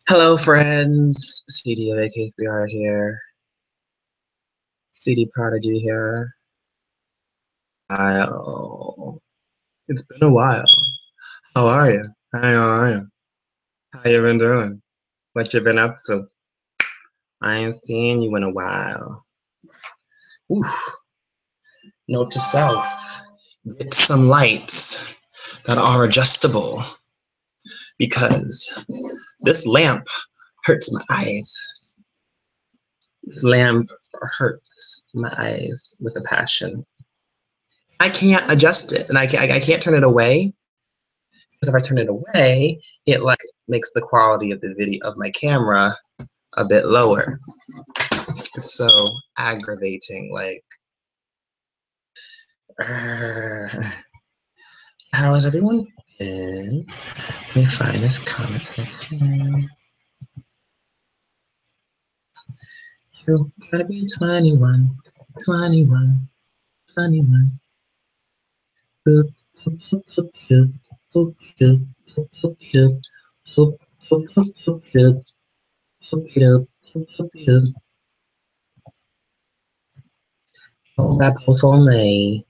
Hello, friends. CD of AK3R here. CD Prodigy here. It's been a while. How are you? How are you? How you been doing? What you been up to? I ain't seen you in a while. Oof. Note to self: get some lights that are adjustable because this lamp hurts my eyes. This lamp hurts my eyes with a passion. I can't adjust it, and I can't turn it away because if I turn it away, it like makes the quality of the video of my camera a bit lower. It's so aggravating. Like, how has everyone been? Let me find this comment again. You gotta be 21, 21, 21. Boop, boop, boop, boop, boop, boop, boop, boop, boop, boop, boop, boop, boop, boop, boop. That both only.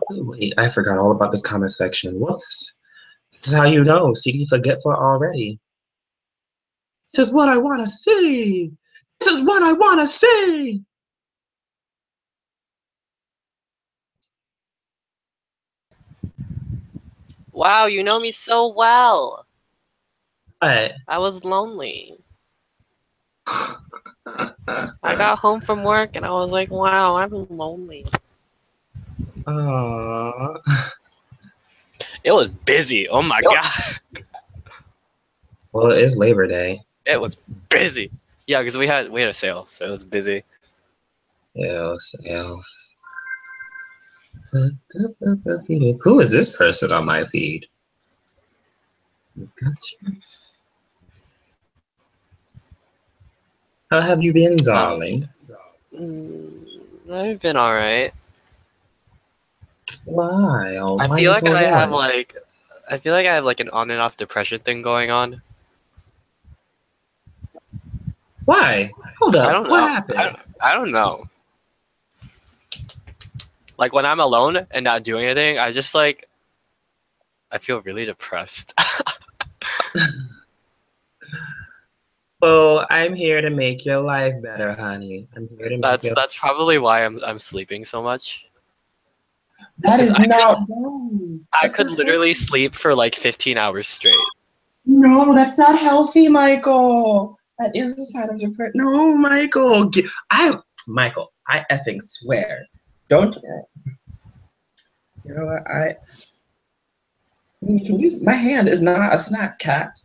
Wait, I forgot all about this comment section. Whoops. This is how you know CD forgetful already. This is what I want to see. This is what I want to see. Wow, you know me so well. What? I was lonely. I got home from work and I was like, wow, I'm lonely. Aww. It was busy. Oh my god. Well, it is Labor Day. It was busy. Yeah, because we had a sale, so it was busy. Sales. Who is this person on my feed? Gotcha. How have you been, darling? I've been alright. Why? Oh, I why feel you like told I have what? like an on and off depression thing going on. Why? Hold I up. don't What know. happened? I don't know. Like when I'm alone and not doing anything, I just like I feel really depressed. Well, I'm here to make your life better, honey. I'm here to make your. That's probably why I'm sleeping so much. That Because is not right. I That's could not literally healthy. sleep for like 15 hours straight. No, that's not healthy, Michael. That is a sign of depression. No, Michael. Michael. I effing swear. Don't. You know what? I mean, you can use my hand is not a snack, cat.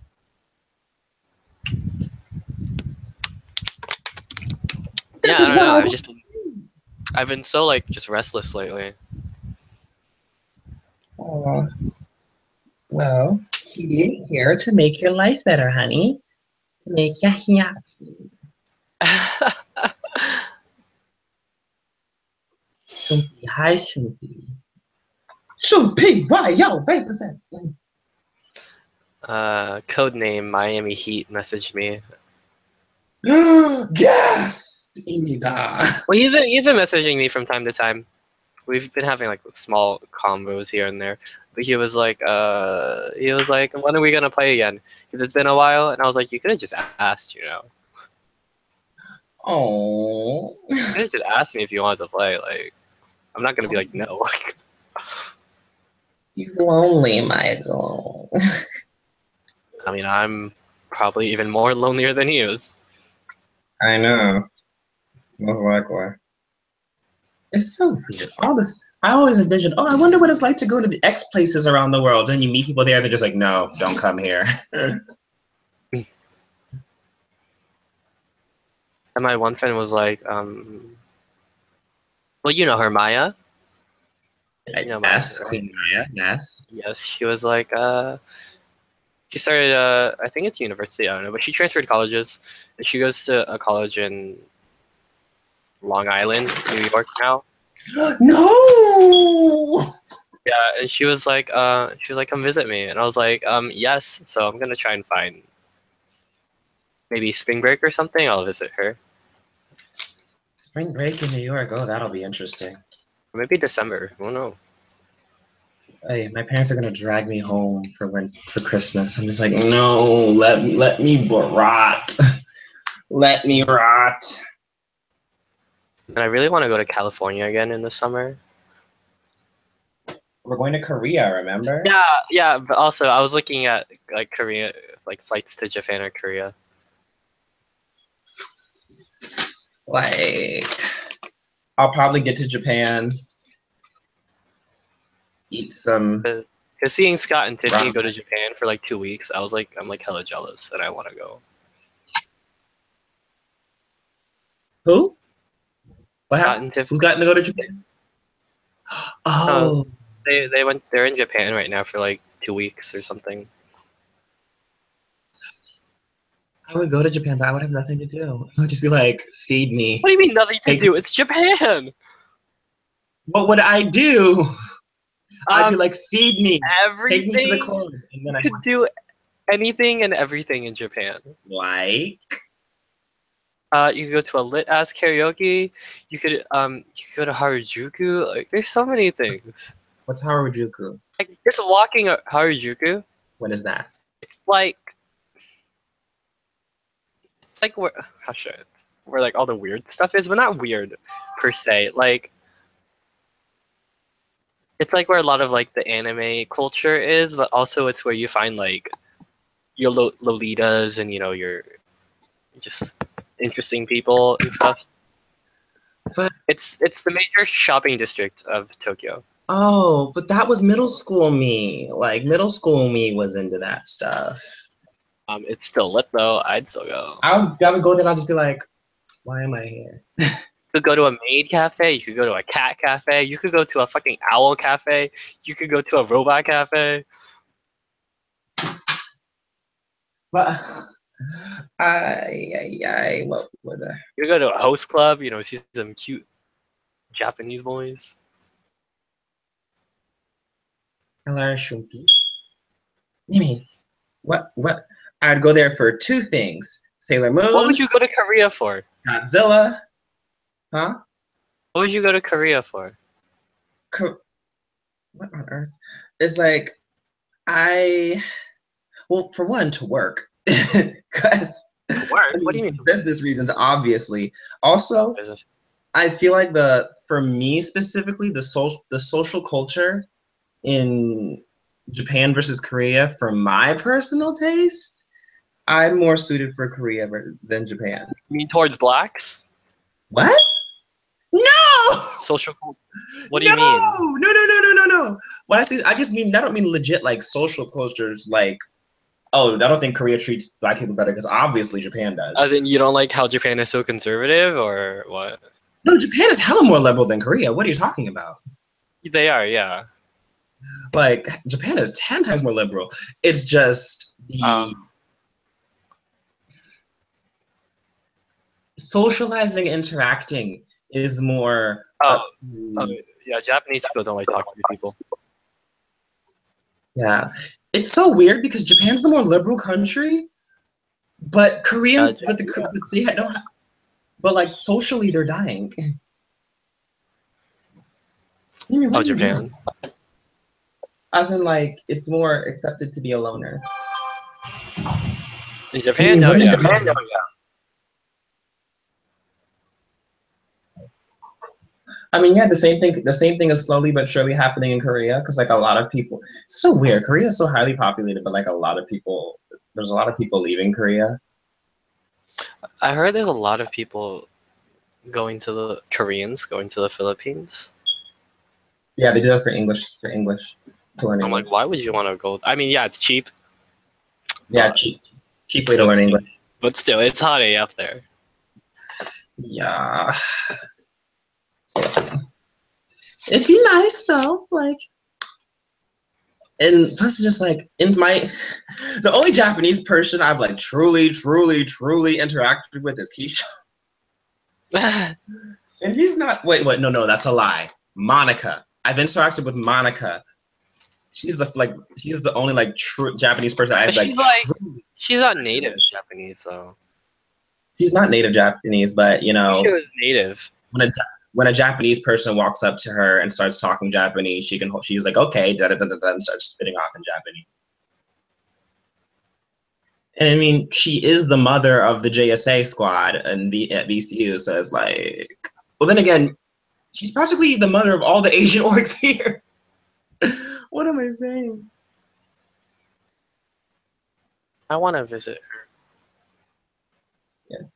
Yeah, This I is don't what know. I want. I've been so like just restless lately. Oh, well, he is here to make your life better, honey. To make you happy. Shumpi, hi, Shumpi. Shumpi, why, yo, babe, percent. Codename Miami Heat messaged me. Yes! Well, he's been messaging me from time to time. We've been having like small combos here and there. But he was like, when are we gonna play again? Because it's been a while, and I was like, you could have just asked, you know. Oh. You could have just asked me if you wanted to play. Like, I'm not gonna be like, no. He's lonely, Michael. I mean, I'm probably even more lonelier than he is. I know. Most likely. It's so weird. All this, I always envision, oh, I wonder what it's like to go to the X places around the world. And you meet people there, they're just like, no, don't come here. And my one friend was like, well, you know her, Maya. You know Maya, Yes, right? Queen Maya. Yes. Yes, she was like, she started, I think it's university, I don't know, but she transferred colleges, and she goes to a college in Long Island, New York now. No. Yeah, and she was like, come visit me, and I was like, yes. So I'm gonna try and find maybe spring break or something. I'll visit her. Spring break in New York. Oh, that'll be interesting. Or maybe December. I don't know. Hey, my parents are gonna drag me home for Christmas. I'm just like, no, let me rot. Let me rot. And I really want to go to California again in the summer. We're going to Korea, remember? Yeah, yeah. But also, I was looking at like Korea, like flights to Japan or Korea. Like, I'll probably get to Japan, eat some Because seeing Scott and Tiffany ramen. go to Japan for like 2 weeks, I'm like hella jealous, and I want to go. Who? What Scott happened? and Tiffany. Who's gotten to go to Japan? Oh, Oh, they went. They're in Japan right now for like 2 weeks or something. I would go to Japan, but I would have nothing to do. I would just be like, feed me. What do you mean nothing to Take. do? It's Japan. What would I do? I'd be Um, like, feed me. Take me to the everything. club, and then You I could do anything and everything in Japan. like. You could go to a lit ass karaoke. You could go to Harajuku. Like, there's so many things. What's Harajuku? Like, just walking Harajuku. What is that? It's like where how should I, where like all the weird stuff is, but not weird per se. Like, it's like where a lot of like the anime culture is, but also it's where you find like your Lolitas and your just interesting people and stuff. But It's the major shopping district of Tokyo. oh, but that was middle school me. Like middle school me was into that stuff. It's still lit though. I'd still go. I would go there and I'd just be like, why am I here? You could go to a maid cafe. You could go to a cat cafe. You could go to a fucking owl cafe. You could go to a robot cafe. But what the You could go to a host club. See some cute Japanese boys. hello Shunki? Mimi, what? I'd go there for two things: Sailor What Moon, would you go to Korea for? Godzilla, huh? What would you go to Korea for? What on earth? It's like well, for one, to work, because Work? What do you mean? business reasons, obviously. Also, Business. I feel like for me specifically, the social culture in Japan versus Korea, for my personal taste, I'm more suited for Korea than Japan. You mean towards blacks? What? No! Social culture? What do No! you mean? No. What I just mean, I don't mean legit like social cultures like, oh, I don't think Korea treats black people better because obviously Japan does. As in, you don't like how Japan is so conservative, or what? No, Japan is hella more liberal than Korea. What are you talking about? They are, yeah. Like Japan is 10 times more liberal. It's just the socializing, interacting is more. Yeah. Japanese people don't like talking to people. Yeah, it's so weird because Japan's the more liberal country, but Korean, but they don't. But like socially, they're dying. Oh, Japan. As in, like, it's more accepted to be a loner. In Japan, no, yeah. I mean, yeah, the same thing. The same thing is slowly but surely happening in Korea because, like, a lot of people. It's so weird. Korea is so highly populated, but like a lot of people. There's a lot of people leaving Korea. I heard there's a lot of people going to the Philippines. Yeah, they do that for English. For English, to learn I'm English. like, why would you want to go? I mean, yeah, it's cheap. Yeah, but, cheap way to learn English. But still, it's hot AF there. Yeah. It'd be nice though, like, and plus just like in my, the only Japanese person I've like truly interacted with is Keisha, and he's not. Wait, no, that's a lie. Monica. I've interacted with Monica. She's the only like true Japanese person I've But like truly she's not interacted native with. Japanese though. She's not native Japanese, but you She know, was native. when a when a Japanese person walks up to her and starts talking Japanese, she's like, okay, da da da da da, and starts spitting off in Japanese. And I mean, she is the mother of the JSA squad and at VCU, so it's like, well, then again, she's practically the mother of all the Asian orgs here. What am I saying? I want to visit her. Yeah,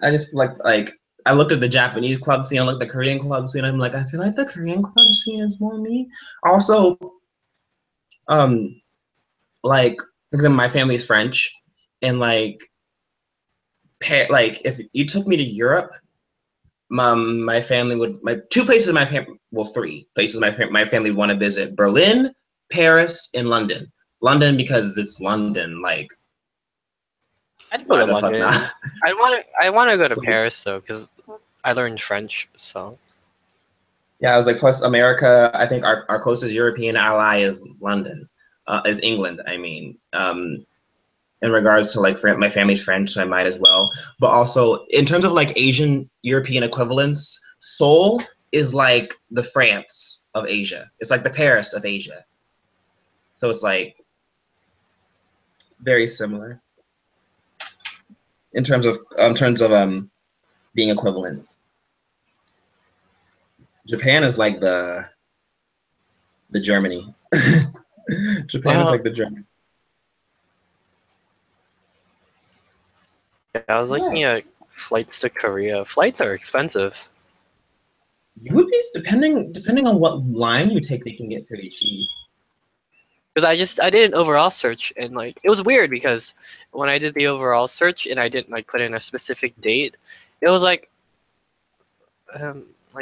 I just like I looked at the Japanese club scene, I looked at the Korean club scene. I'm like, I feel like the Korean club scene is more me. Also, um, like because my family's French, and like if you took me to Europe, my family would my two places my family well three places my family would want to visit: Berlin, Paris, and London. London because it's London. Like I'd go why to the fuck not? London. I want to go to Paris though, because I learned French. So Yeah, I was like, plus America. I think our closest European ally is London, is England. I mean, in regards to like my family's French, so I might as well. But also in terms of like Asian European equivalents, Seoul is like the France of Asia. It's like the Paris of Asia. So it's like very similar in terms of being equivalent. Japan is like the Germany. Japan is well, like the Germany. yeah, I was Yeah. looking at flights to Korea. Flights are expensive. You would be depending on what line you take, they can get pretty cheap. Because I did an overall search and like it was weird because when I did the overall search and I didn't like put in a specific date, it was like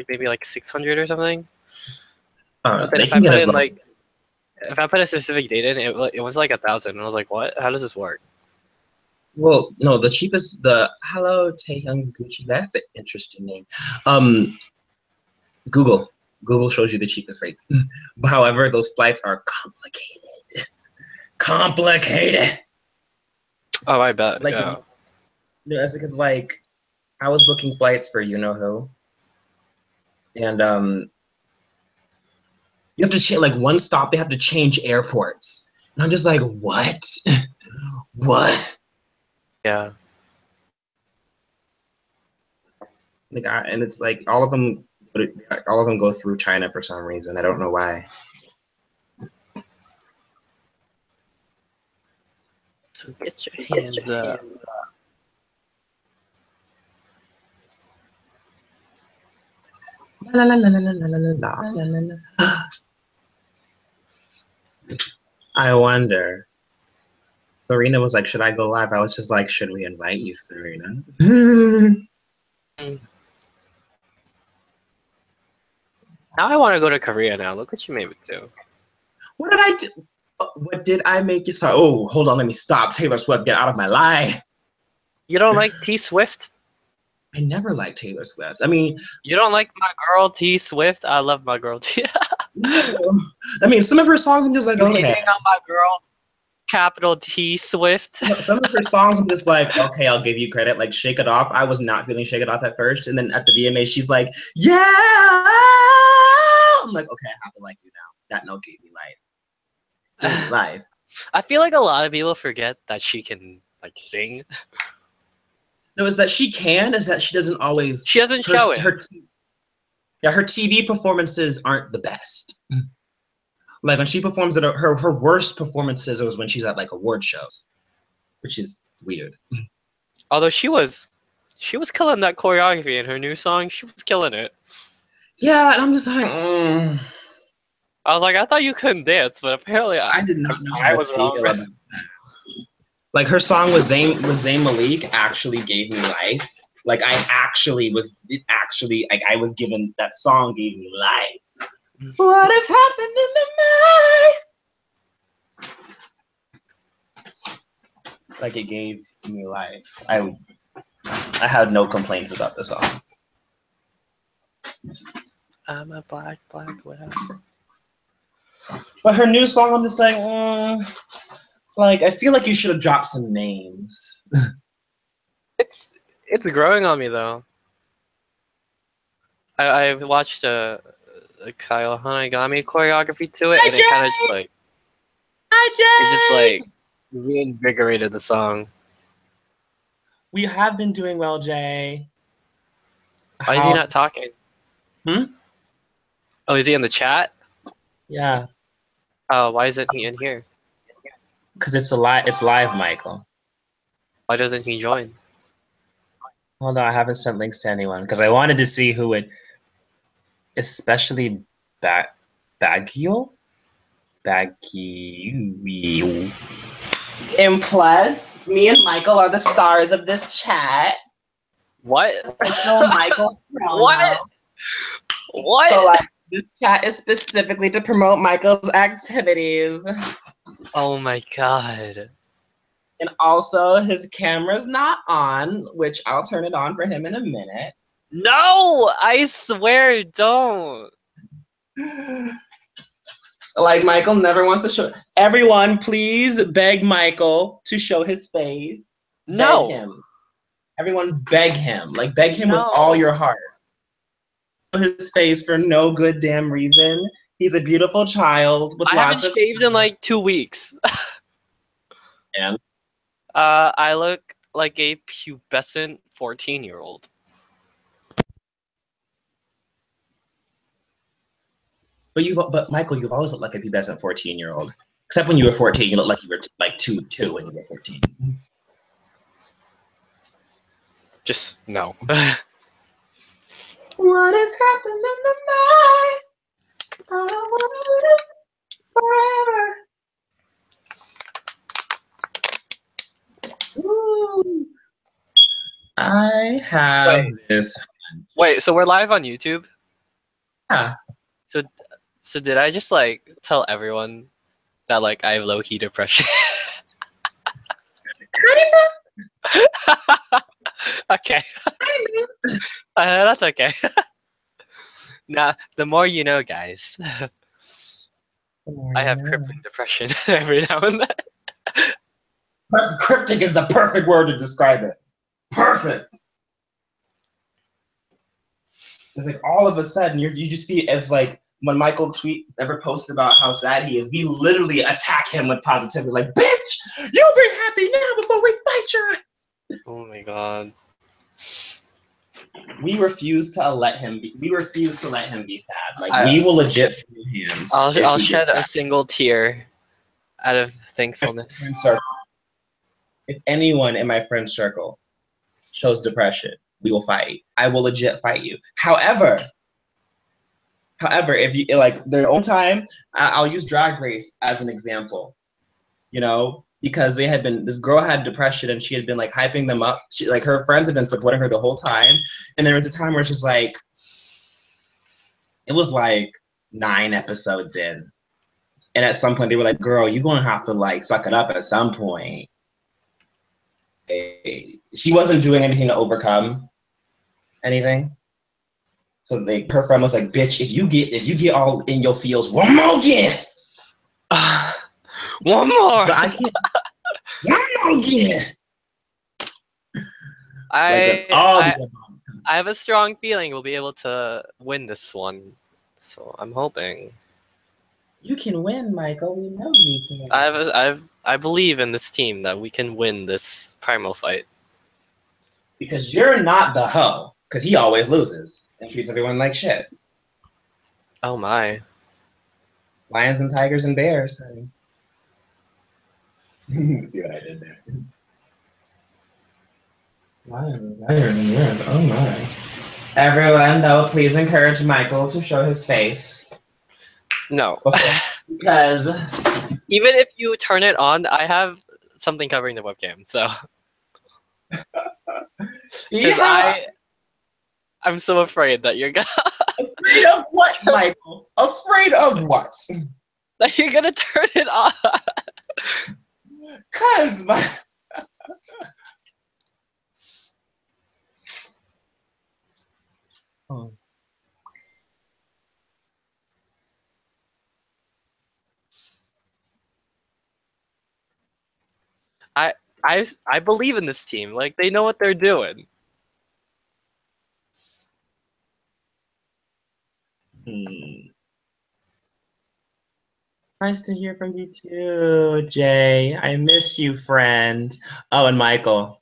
maybe like 600 or something. But then They can get as low. if I put a specific date in, it was like 1,000. And I was like, what? How does this work? Well, no, the cheapest. The Hello Taehyung's Gucci. That's an interesting name. Google. Google shows you the cheapest rates. However, those flights are complicated. Complicated. Oh, I bet. Like, Yeah. that's because like I was booking flights for you know who, and you have to change like one stop. They have to change airports, and I'm just like, what? What? Yeah. Like, and it's like all of them go through China for some reason. I don't know why. So get your hands up. La, la, la, la, la, la, la, la, la, la. I wonder. Serena was like, "Should I go live?" I was just like, "Should we invite you, Serena?" Now I want to go to Korea now. Look what you made me do. What did I do? What did I make you say? Oh, hold on, let me stop. Taylor Swift, get out of my lie. You don't like T Swift? I never liked Taylor Swift. I mean, You don't like my girl T Swift? I love my girl T. no. I mean, some of her songs I'm just like, You okay. hating on my girl, capital T Swift? Some of her songs I'm just like, okay, I'll give you credit. Like Shake It Off. I was not feeling Shake It Off at first. And then at the VMA, she's like, yeah. I'm like, okay, I have to like you now. That note gave me life. Gave me life. I feel like a lot of people forget that she can like sing. No, is that she can, is that she doesn't always. She doesn't show it. Her TV performances aren't the best. Like when she performs at her worst performances was when she's at like award shows, which is weird. Although she was killing that choreography in her new song. She was killing it. Yeah, and I'm just like, I was like, I thought you couldn't dance, but apparently I did not know I how to was feel wrong. about that. Like her song with Zayn Malik actually gave me life. Like I actually was, like I was given, that song gave me life. What has happened in the night? Like it gave me life. I had no complaints about the song. I'm a black widow. But her new song, I'm just like I feel like you should have dropped some names. It's growing on me though. I watched a Kyle Hanagami choreography to it, and it kind of just like it just like reinvigorated the song. We have been doing well, Jay. Why is he not talking? Hmm? Oh, is he in the chat? Yeah. Oh, why isn't he in here? Because it's live, Michael. Why doesn't he join? Hold on, I haven't sent links to anyone because I wanted to see who would, especially Baguio. And plus, me and Michael are the stars of this chat. What? Official Michael promo. What? So like, this chat is specifically to promote Michael's activities. Oh my god. And also, his camera's not on, which I'll turn it on for him in a minute. No! I swear, don't. Like, Michael never wants to show. Everyone, please beg Michael to show his face. No. Beg him. Everyone beg him. Like, beg him with No. all your heart. His face for no good damn reason. He's a beautiful child with I lots haven't of shaved in like 2 weeks. and I look like a pubescent 14-year-old. But Michael, you've always looked like a pubescent 14-year-old. Except when you were 14, you looked like you were like two when you were 14. Just no. What has happened in the night? I want to live forever. Ooh. I have this. Wait, so we're live on YouTube? Yeah. So did I just like tell everyone that like I have low-key depression? Okay. That's okay. Nah, the more you know, guys. I have crippling depression every now and then. Cryptic is the perfect word to describe it. Perfect. It's like all of a sudden you just see it as like when Michael ever posts about how sad he is, we literally attack him with positivity. Like, bitch, you be happy now before we fight your ass. Oh my god. We refuse to let him be. We refuse to let him be sad. Like we will legit throw hands. I'll shed a single tear out of thankfulness. If anyone in my friend circle shows depression, we will fight. I will legit fight you. However, if you like their own time, I'll use Drag Race as an example. You know, because this girl had depression and she had been like hyping them up. She, like her friends had been supporting her the whole time. And there was a time where she's like, it was like 9 episodes in. And at some point they were like, girl, you're going to have to like suck it up at some point. She wasn't doing anything to overcome anything. So her friend was like, bitch, if you get all in your feels, one more again. One more. But I can't. One more again. I have a strong feeling we'll be able to win this one. So I'm hoping. You can win, Michael. We know you can. I believe in this team that we can win this primal fight. Because you're not the hoe. Because he always loses and treats everyone like shit. Oh my. Lions and tigers and bears. See what I did there? Lions, tigers, and bears. Oh my. Everyone, though, please encourage Michael to show his face. No. Because even if you turn it on, I have something covering the webcam, so See Because how I'm so afraid that you're gonna afraid of what, Michael? Afraid of what? that you're gonna turn it on. Cause my oh. I I believe in this team. Like they know what they're doing. Hmm. Nice to hear from you too, Jay. I miss you, friend. Oh, and Michael.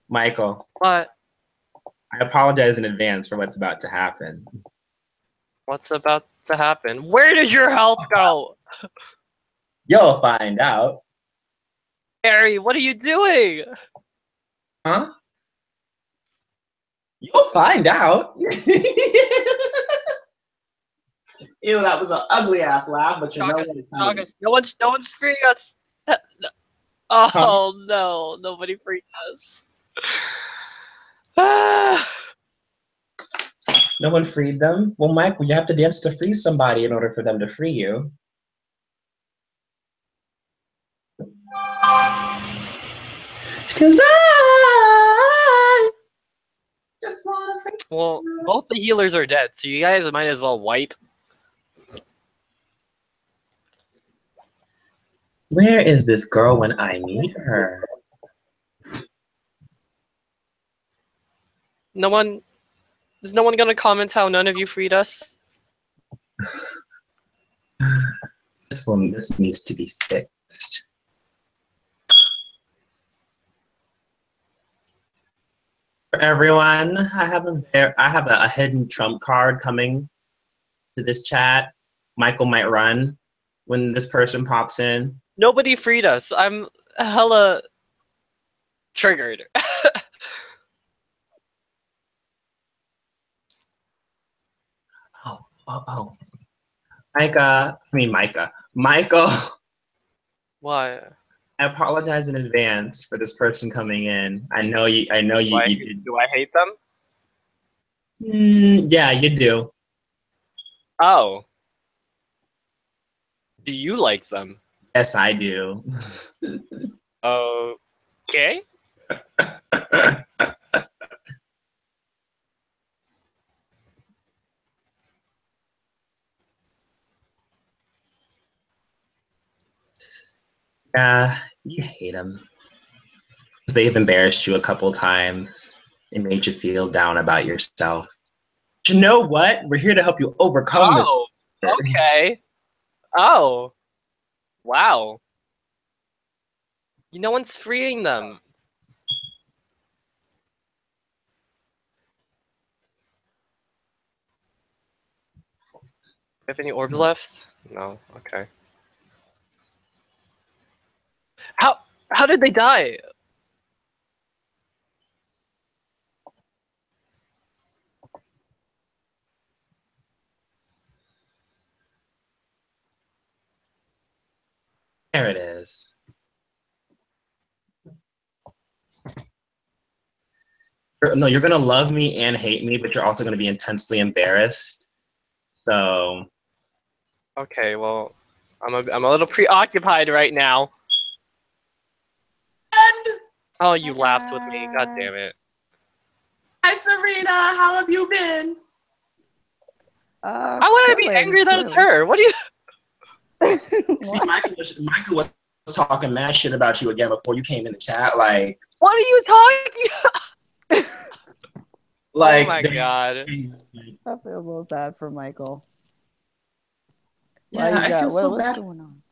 Michael, What? I apologize in advance for what's about to happen. What's about to happen? Where did your health go? You'll find out. Harry, what are you doing? Huh? You'll find out. Ew, that was an ugly ass laugh, but you know Shock what? us, It's kind shock of us. No one's freeing us. huh? Oh no, nobody freed us. Ah. No one freed them. Well, Michael, you have to dance to free somebody in order for them to free you. Cause I just wanna free Well, you. both the healers are dead, so you guys might as well wipe. Where is this girl when I need her? No one is no one gonna comment how none of you freed us? This needs to be fixed. For everyone, I have a hidden trump card coming to this chat. Michael might run when this person pops in. Nobody freed us. I'm hella triggered. Oh. Michael, Why? I apologize in advance for this person coming in. I know you did. Do I hate them? Yeah, you do. Oh. Do you like them? Yes, I do. Okay. You hate them. They've embarrassed you a couple times. They made you feel down about yourself. But you know what? We're here to help you overcome this. Oh. Okay. Oh. Wow. No one's freeing them. Have any orbs left? No. Okay. How how did they die? There it is. No, you're gonna love me and hate me, but you're also gonna be intensely embarrassed. So Okay, well, I'm a little preoccupied right now. Oh, you laughed with me. God damn it. hi Serena, how have you been? How would I be angry that it's Chilling. her? What do you See, Michael was talking mad shit about you again before you came in the chat. Like, What are you talking? Oh my god. I feel a little bad for Michael. Yeah, I feel so what's bad. going on?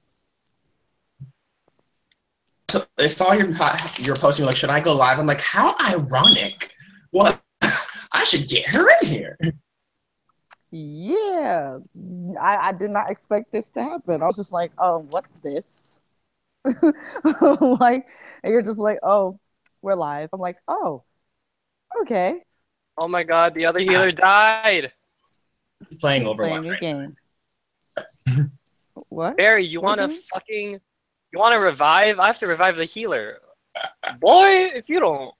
So I saw your posting like, should I go live? I'm like, how ironic. Well, I should get her in here. Yeah, I did not expect this to happen. I was just like, oh, what's this? Like, and you're just like, oh, we're live. I'm like, oh, okay. Oh my god, the other healer died. Playing He's Overwatch playing a right game. What? Barry, you What wanna game? you wanna revive? I have to revive the healer. Boy, if you don't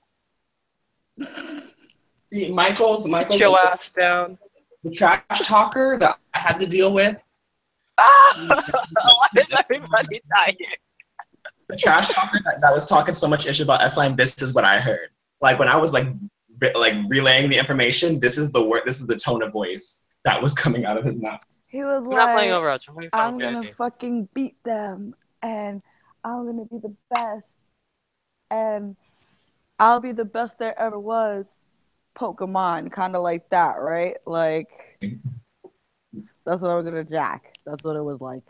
See, sit your ass down. the trash talker that I had to deal with. Ah! Why is everybody dying? The trash talker that was talking so much ish about S-Line, this is what I heard. Like when I was like relaying the information, this is the word, this is the tone of voice that was coming out of his mouth. He was I'm not playing like, Overwatch. I'm playing Final I'm gonna Fantasy. fucking beat them, and I'm gonna be the best, and I'll be the best there ever was. Pokemon, kind of like that, right? Like, that's what I was gonna jack. That's what it was like.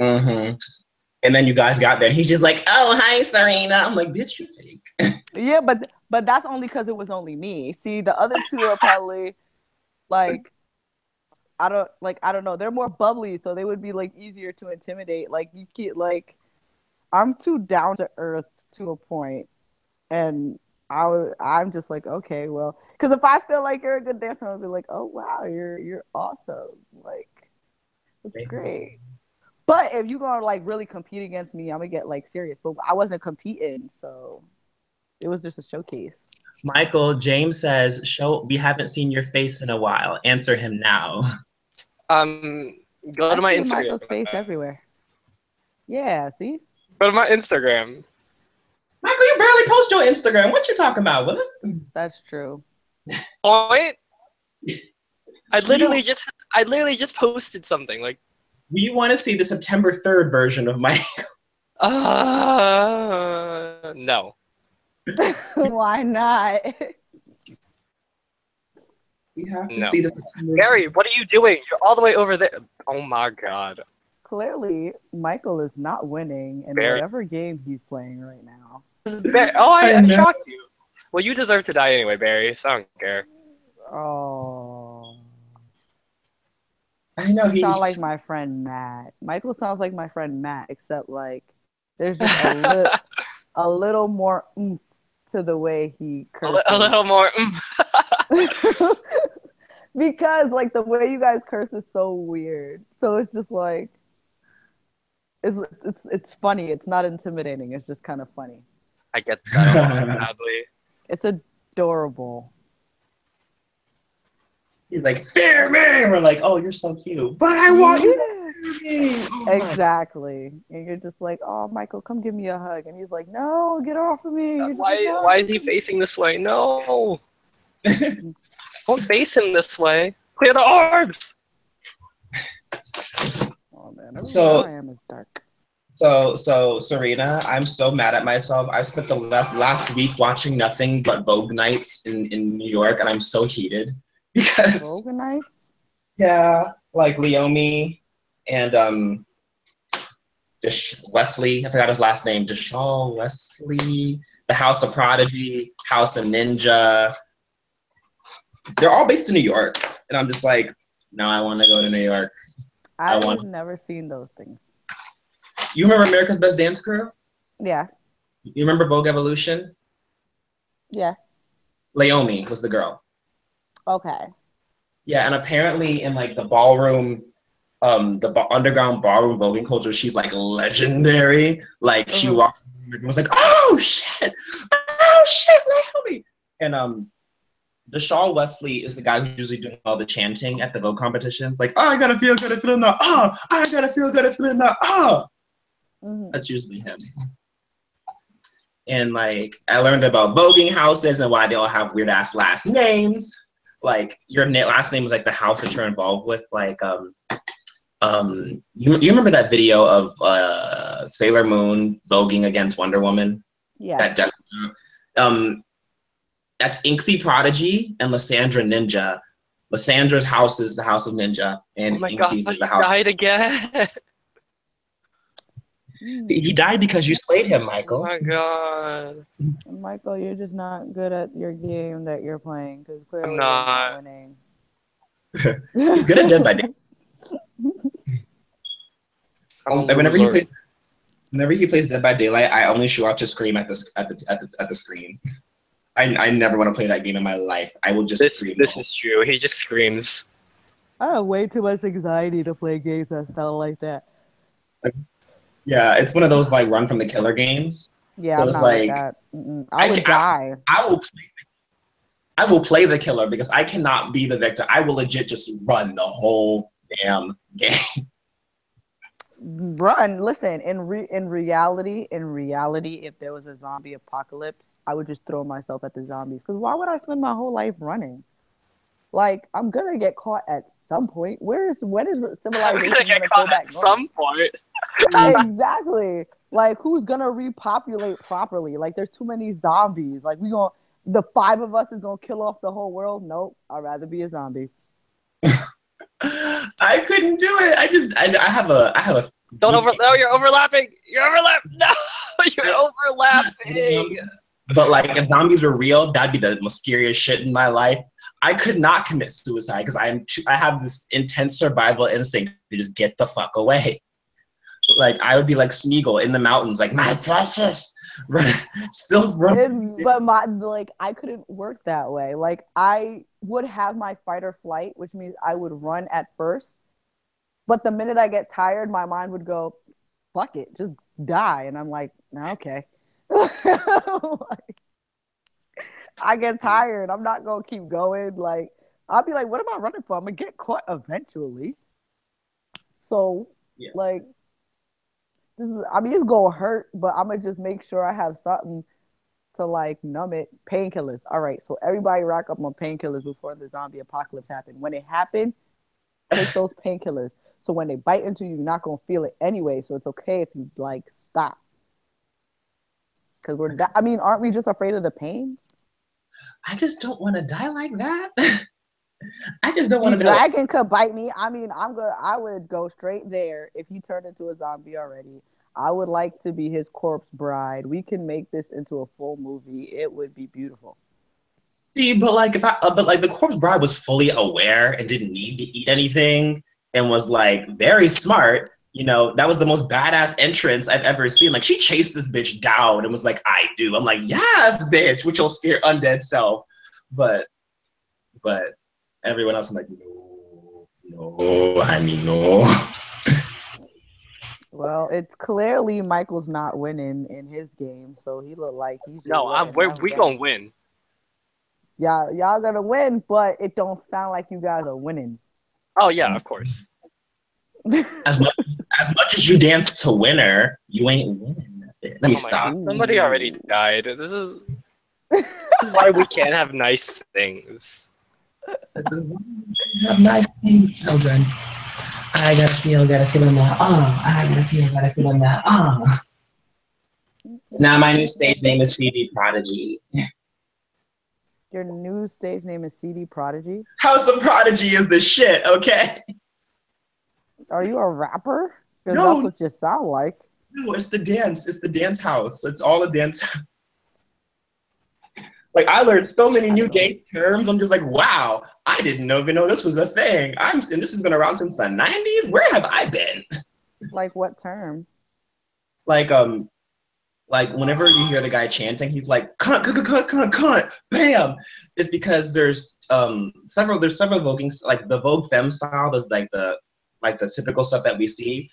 Mm-hmm. And then you guys got there, and he's just like, "Oh, hi, Serena." I'm like, "Bitch, you fake." Yeah, but that's only because it was only me. See, the other two are probably like I don't know. They're more bubbly, so they would be like easier to intimidate. Like you can't like I'm too down to earth to a point, and I'm just like okay, well, because if I feel like you're a good dancer, I'll be like, oh wow, you're awesome. Like it's great. But if you gonna like really compete against me, I'm gonna get like serious. But I wasn't competing, so it was just a showcase. Michael, James says, "Show we haven't seen your face in a while. Answer him now." Um, go I to my see Instagram. Michael's face everywhere. Yeah, see? Go to my Instagram. Michael, you barely post your Instagram. What you talking about, Willis? That's true. Point. I literally just posted something like. We want to see the September 3rd version of my. No. Why not? We have to No. see the September. Gary, what are you doing? You're all the way over there. Oh my god. Clearly, Michael is not winning in Barry. whatever game he's playing right now. Oh, I know. shocked you. Well, you deserve to die anyway, Barry, so I don't care. Oh. I know You he. sound like my friend Matt. Michael sounds like my friend Matt, except like there's just a little more oomph to the way he curses. A little more. Because like the way you guys curse is so weird. So it's just like it's funny. It's not intimidating. It's just kind of funny. I get that a lot, sadly. It's adorable. He's like, "Spare me!" We're like, "Oh, you're so cute," but I want you to spare me. Oh, exactly. And you're just like, "Oh, Michael, come give me a hug." And he's like, "No, get off of me." You're Why? like, no. Why is he facing this way? No. Don't face him this way. Clear the arms. Oh man, So- I am is dark. So Serena, I'm so mad at myself. I spent the last week watching nothing but Vogue nights in New York, and I'm so heated because Organites? yeah, like Leomi and Wesley. I forgot his last name. Deshaun Wesley. The House of Prodigy, House of Ninja. They're all based in New York, and I'm just like, no, I want to go to New York. I've never seen those things. You remember America's Best Dance Crew? Yeah. You remember Vogue Evolution? Yeah. Leomi was the girl. Okay. Yeah, and apparently in like the ballroom, underground ballroom voguing culture, she's like legendary. Like she walked and was like, "Oh shit, Leomi!" And Deshaun Wesley is the guy who's usually doing all the chanting at the Vogue competitions. Like, "Oh, I gotta feel good at feeling that. Oh, I gotta feel good at feeling that. Oh." That's usually him. And like I learned about voguing houses and why they all have weird ass last names. Like your last name is like the house that you're involved with. Like you remember that video of Sailor Moon voguing against Wonder Woman? Yeah. That's Inksy Prodigy and Lysandra Ninja. Lysandra's house is the House of Ninja, and Inksy's is the house. Died again. He died because you slayed him, Michael. Oh my god. Michael, you're just not good at your game that you're playing because clearly I'm you're not. not winning. He's good at Dead by Daylight. Whenever he plays Dead by Daylight, I only shoot out to scream at the screen. I never want to play that game in my life. I will just scream. This is true. He just screams. I have way too much anxiety to play games that sound like that. Yeah, it's one of those like Run from the Killer games. Yeah, So I'm it's not with like that. I would die. I will I will play the killer because I cannot be the victim. I will legit just run the whole damn game. Run. Listen, in reality, if there was a zombie apocalypse, I would just throw myself at the zombies. Because why would I spend my whole life running? Like, I'm gonna get caught at some point. When is I'm gonna civilization get gonna go caught back at normal? some point. Exactly. Like, who's gonna repopulate properly? Like, there's too many zombies. Like, the five of us is gonna kill off the whole world. Nope. I'd rather be a zombie. I couldn't do it. I have a Don't deep. over. No, you're overlapping. You're overlapping. No, you're overlapping. But like, if zombies were real, that'd be the most scariest shit in my life. I could not commit suicide because I have this intense survival instinct to just get the fuck away. Like I would be like Smeagol in the mountains, like my precious, still running. But I couldn't work that way. Like I would have my fight or flight, which means I would run at first. But the minute I get tired, my mind would go, "Fuck it, just die." And I'm like, "Okay." Like, I get tired. I'm not gonna keep going. Like I'll be like, "What am I running for? I'm gonna get caught eventually." So Yeah. like, it's gonna hurt, but I'm gonna just make sure I have something to like numb it. Painkillers. All right, so everybody rack up on painkillers before the zombie apocalypse happened. When it happened, take those painkillers. So when they bite into you, you're not gonna feel it anyway. So it's okay if you like stop. Because aren't we just afraid of the pain? I just don't want to die like that. I just don't want The to die. dragon could bite me. I mean, I would go straight there if he turned into a zombie already. I would like to be his corpse bride. We can make this into a full movie. It would be beautiful. See, but like but like the corpse bride was fully aware and didn't need to eat anything and was like very smart. You know, that was the most badass entrance I've ever seen. Like she chased this bitch down and was like, "I do." I'm like, "Yes, bitch," which will scare undead self. But but everyone else, I'm like, no, no, honey, no. Well, it's clearly Michael's not winning in his game, so he looked like he's just No, letting them we down. gonna win. Y'all gonna win, but it don't sound like you guys are winning. Oh yeah, of course. As much as much as you dance to winner, you ain't winning nothing. Let me Oh my stop. god, somebody already died. This is why we can't have nice things. This is why we have nice things, children. I gotta feel in that. I gotta feel in that. Now my new stage name is C.D. Prodigy. Your new stage name is C.D. Prodigy? House of Prodigy is the shit, okay? Are you a rapper? Because No, that's what you sound like. no, it's the dance. It's the dance house. It's all a dance. Like I learned so many new gay terms. I'm just like, wow, I didn't even know this was a thing. And this has been around since the 90s. Where have I been? Like what term? Like whenever you hear the guy chanting, he's like cunt, cunt, cunt, cunt, cunt, bam. It's because there's several voguing, like the Vogue Femme style, there's like the typical stuff that we see.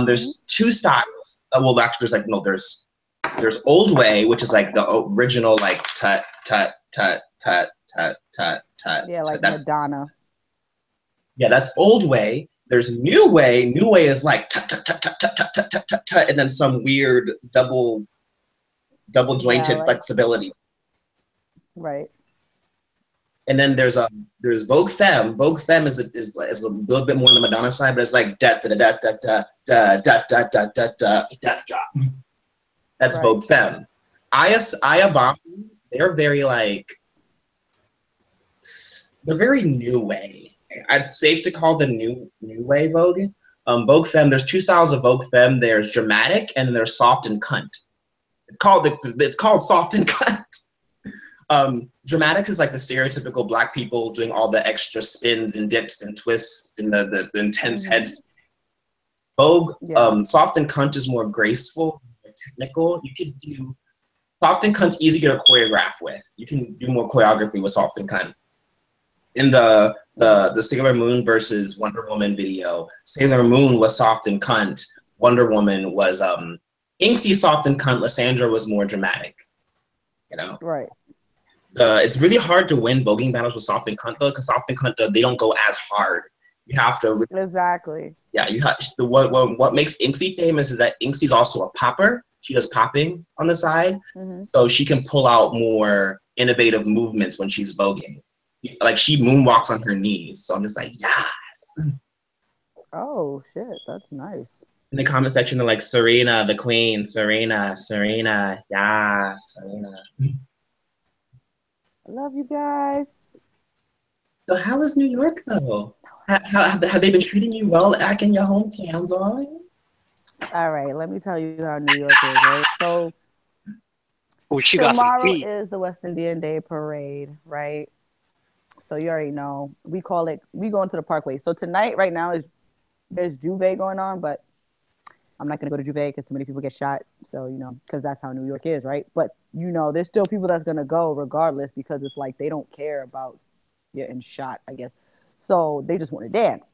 There's two styles. Well, actually, there's old way, which is like the original like tut tut tut tut tut tut tut. Yeah, like that's, Madonna. Yeah, that's old way. There's new way. New way is like tut tut tut tut tut tut tut tut tut, and then some weird double jointed flexibility. Right. And then there's Vogue Femme. Vogue Femme is a little bit more on the Madonna side, but it's like da da da da da da da da da da da death drop. That's right. Vogue Femme. Aya Bomb, they're very new way. It's safe to call the new way Vogue. Vogue Femme, there's two styles of Vogue Femme. There's dramatic and then there's soft and cunt. It's called soft and cunt. Dramatics is like the stereotypical Black people doing all the extra spins and dips and twists and the intense heads. Vogue, soft and cunt is more graceful, more technical. You could do soft and cunt's easy to get a choreograph with. You can do more choreography with soft and cunt. In the Sailor Moon versus Wonder Woman video, Sailor Moon was soft and cunt. Wonder Woman was Inksy soft and cunt. Lysandra was more dramatic. You know. Right. It's really hard to win voguing battles with soft and cunt though, because soft and cunt they don't go as hard. You have to. Exactly. Yeah, you have what makes Inksy famous is that Inksy's also a popper. She does popping on the side, so she can pull out more innovative movements when she's voguing. Like she moonwalks on her knees. So I'm just like, yes. Oh shit, that's nice. In the comment section, they're like, Serena, the queen, Serena, yeah, Serena. I love you guys. So how is New York though? Have they been treating you well back in your hometowns, all? All right, let me tell you how New York is, right? So she got some tomorrow tea. is the West Indian Day Parade, right? So you already know. We call it, we go into the parkway. So tonight, right now, there's Juve going on, but I'm not gonna go to Juve because too many people get shot. So, you know, because that's how New York is, right? But you know, there's still people that's gonna go regardless because it's like they don't care about getting shot, I guess. So they just want to dance.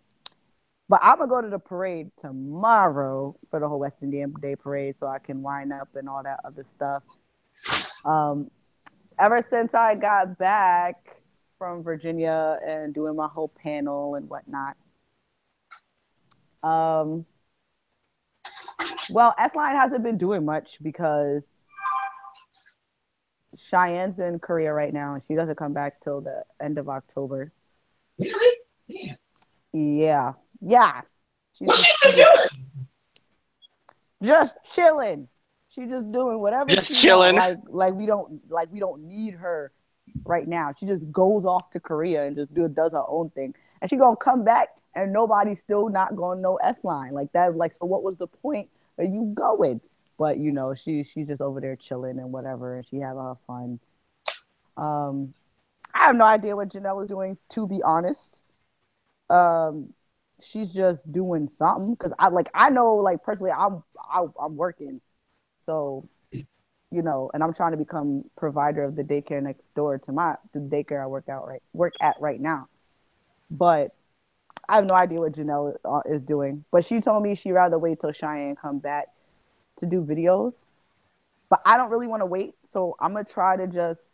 But I'm gonna go to the parade tomorrow for the whole West Indian Day Parade so I can wind up and all that other stuff. Um, ever since I got back from Virginia and doing my whole panel and whatnot. Well, S-Line hasn't been doing much because Cheyenne's in Korea right now and she doesn't come back till the end of October. Really? Yeah. Yeah. Yeah. What's she doing? Just chilling. She's just doing whatever Just she chilling. wants. Like we don't need her right now. She just goes off to Korea and just does her own thing. And she gonna come back and nobody's still not gonna know S-Line. Like that, like, so what was the point of you going? But you know, she's just over there chilling and whatever, and she having her fun. I have no idea what Janelle is doing, to be honest. Um, she's just doing something because I know, like, personally I'm working, so you know, and I'm trying to become provider of the daycare next door to the daycare I work at right now. But I have no idea what Janelle is doing. But she told me she'd rather wait till Cheyenne come back to do videos. But I don't really want to wait, so I'm gonna try to just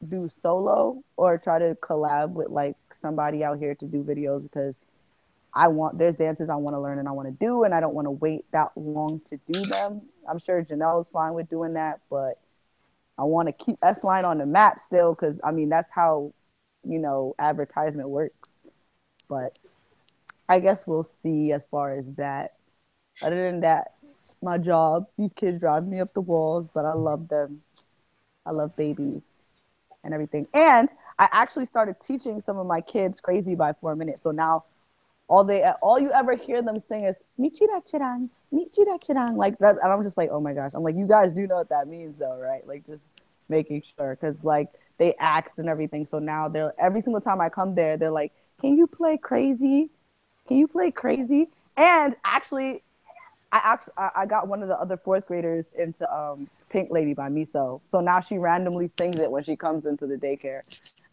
do solo or try to collab with like somebody out here to do videos because there's dances I want to learn and I want to do, and I don't want to wait that long to do them. I'm sure Janelle's fine with doing that, but I want to keep S-Line on the map still because, I mean, that's how, you know, advertisement works. But I guess we'll see as far as that. Other than that, it's my job. These kids drive me up the walls, but I love them. I love babies and everything. And I actually started teaching some of my kids Crazy by 4 Minutes. So now all you ever hear them sing is Michira Chirang, Michira Chirang, like that. And I'm just like, oh my gosh. I'm like, you guys do know what that means though, right? Like, just making sure, because like they asked and everything. So now they're, every single time I come there, they're like, can you play Crazy? Can you play Crazy? And actually I got one of the other fourth graders into Pink Lady by Miso. So now she randomly sings it when she comes into the daycare.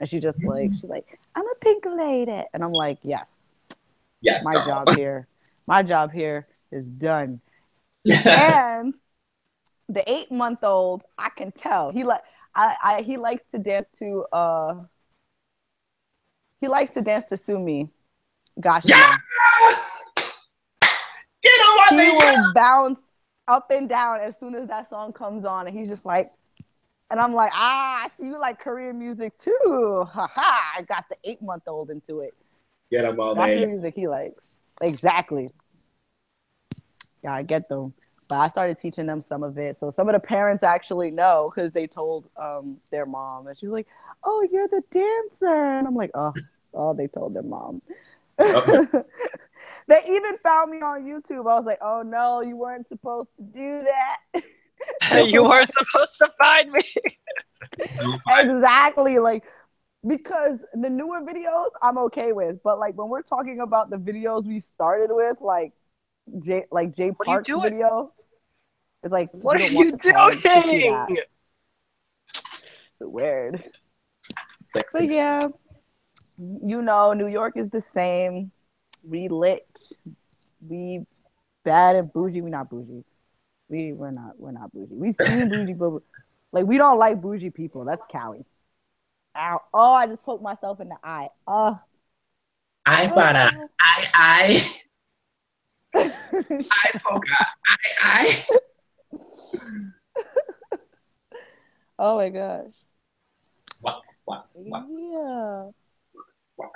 And she's like, I'm a pink lady. And I'm like, yes, Yes, my girl. my job here is done. And the 8-month-old, I can tell he likes to dance to Sumi. Gosh, Yes! Get him on he the will bounce up and down as soon as that song comes on, and he's just like, and I'm like, I see you like Korean music too. Ha ha! I got the 8-month-old into it. Get him all That's day. the music he likes. Exactly. Yeah, I get them. But I started teaching them some of it. So some of the parents actually know because they told their mom. And she's like, oh, you're the dancer. And I'm like, oh, they told their mom. Okay. They even found me on YouTube. I was like, oh no, you weren't supposed to do that. You weren't supposed to find me. Exactly. Like, because the newer videos I'm okay with. But like when we're talking about the videos we started with, like J What are you Park's doing? video, it's like, What you are don't want you the parents to see that. doing? Weird. Sexy. But yeah, you know, New York is the same. We lit. We bad and bougie. We not bougie. we're not bougie. We've seen bougie, but like we don't like bougie people. That's Cali. Ow. Oh, I just poked myself in the eye. I para, Oh. I poke, I. Oh my gosh. What, what, Yeah. what.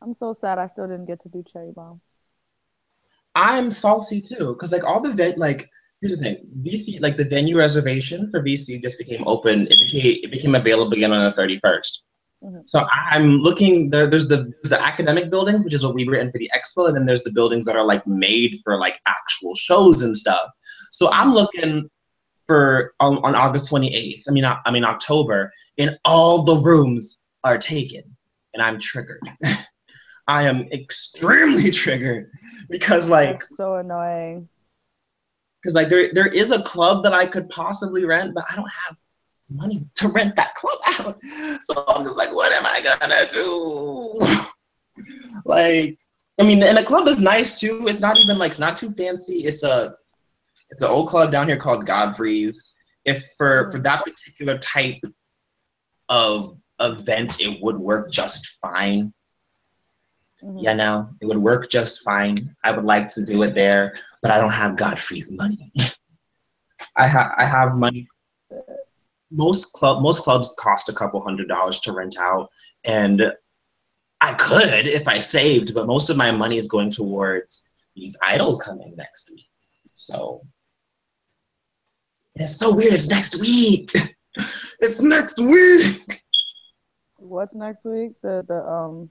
I'm so sad I still didn't get to do cherry bomb. I'm salty too, because like all the like here's the thing, VC like the venue reservation for VC just became open. It became available again on the 31st. Mm-hmm. So I'm looking there. There's the academic building, which is what we were in for the expo, and then there's the buildings that are like made for like actual shows and stuff. So I'm looking for on August 28th. I mean October, and all the rooms are taken, and I'm triggered. I am extremely triggered because like That's so annoying. there is a club that I could possibly rent, but I don't have money to rent that club out. So I'm just like, what am I gonna do? Like, I mean, and the club is nice too. It's not even like it's not too fancy. It's an old club down here called Godfrey's. If for that particular type of event, it would work just fine. You know, it would work just fine. I would like to do it there, but I don't have Godfrey's money. I have money. Most clubs cost a couple $100s to rent out, and I could if I saved, but most of my money is going towards these idols coming next week. So it's so weird. It's next week. It's next week. What's next week? The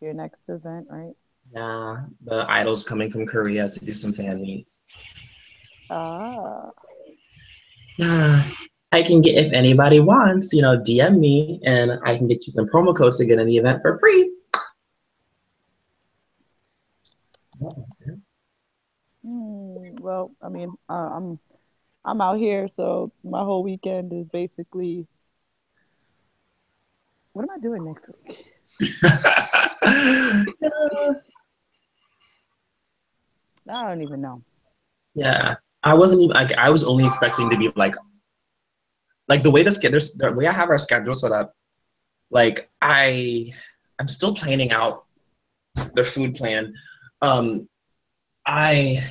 your next event, right? Yeah, the idols coming from Korea to do some fan meets. Ah. Yeah, I can get if anybody wants, DM me and I can get you some promo codes to get in the event for free. Well, I mean, I'm out here, so my whole weekend is basically. What am I doing next week? I don't even know. Yeah, I wasn't even like I was only expecting to be like the way the way I have our schedule set up. Like I'm still planning out the food plan. Um, I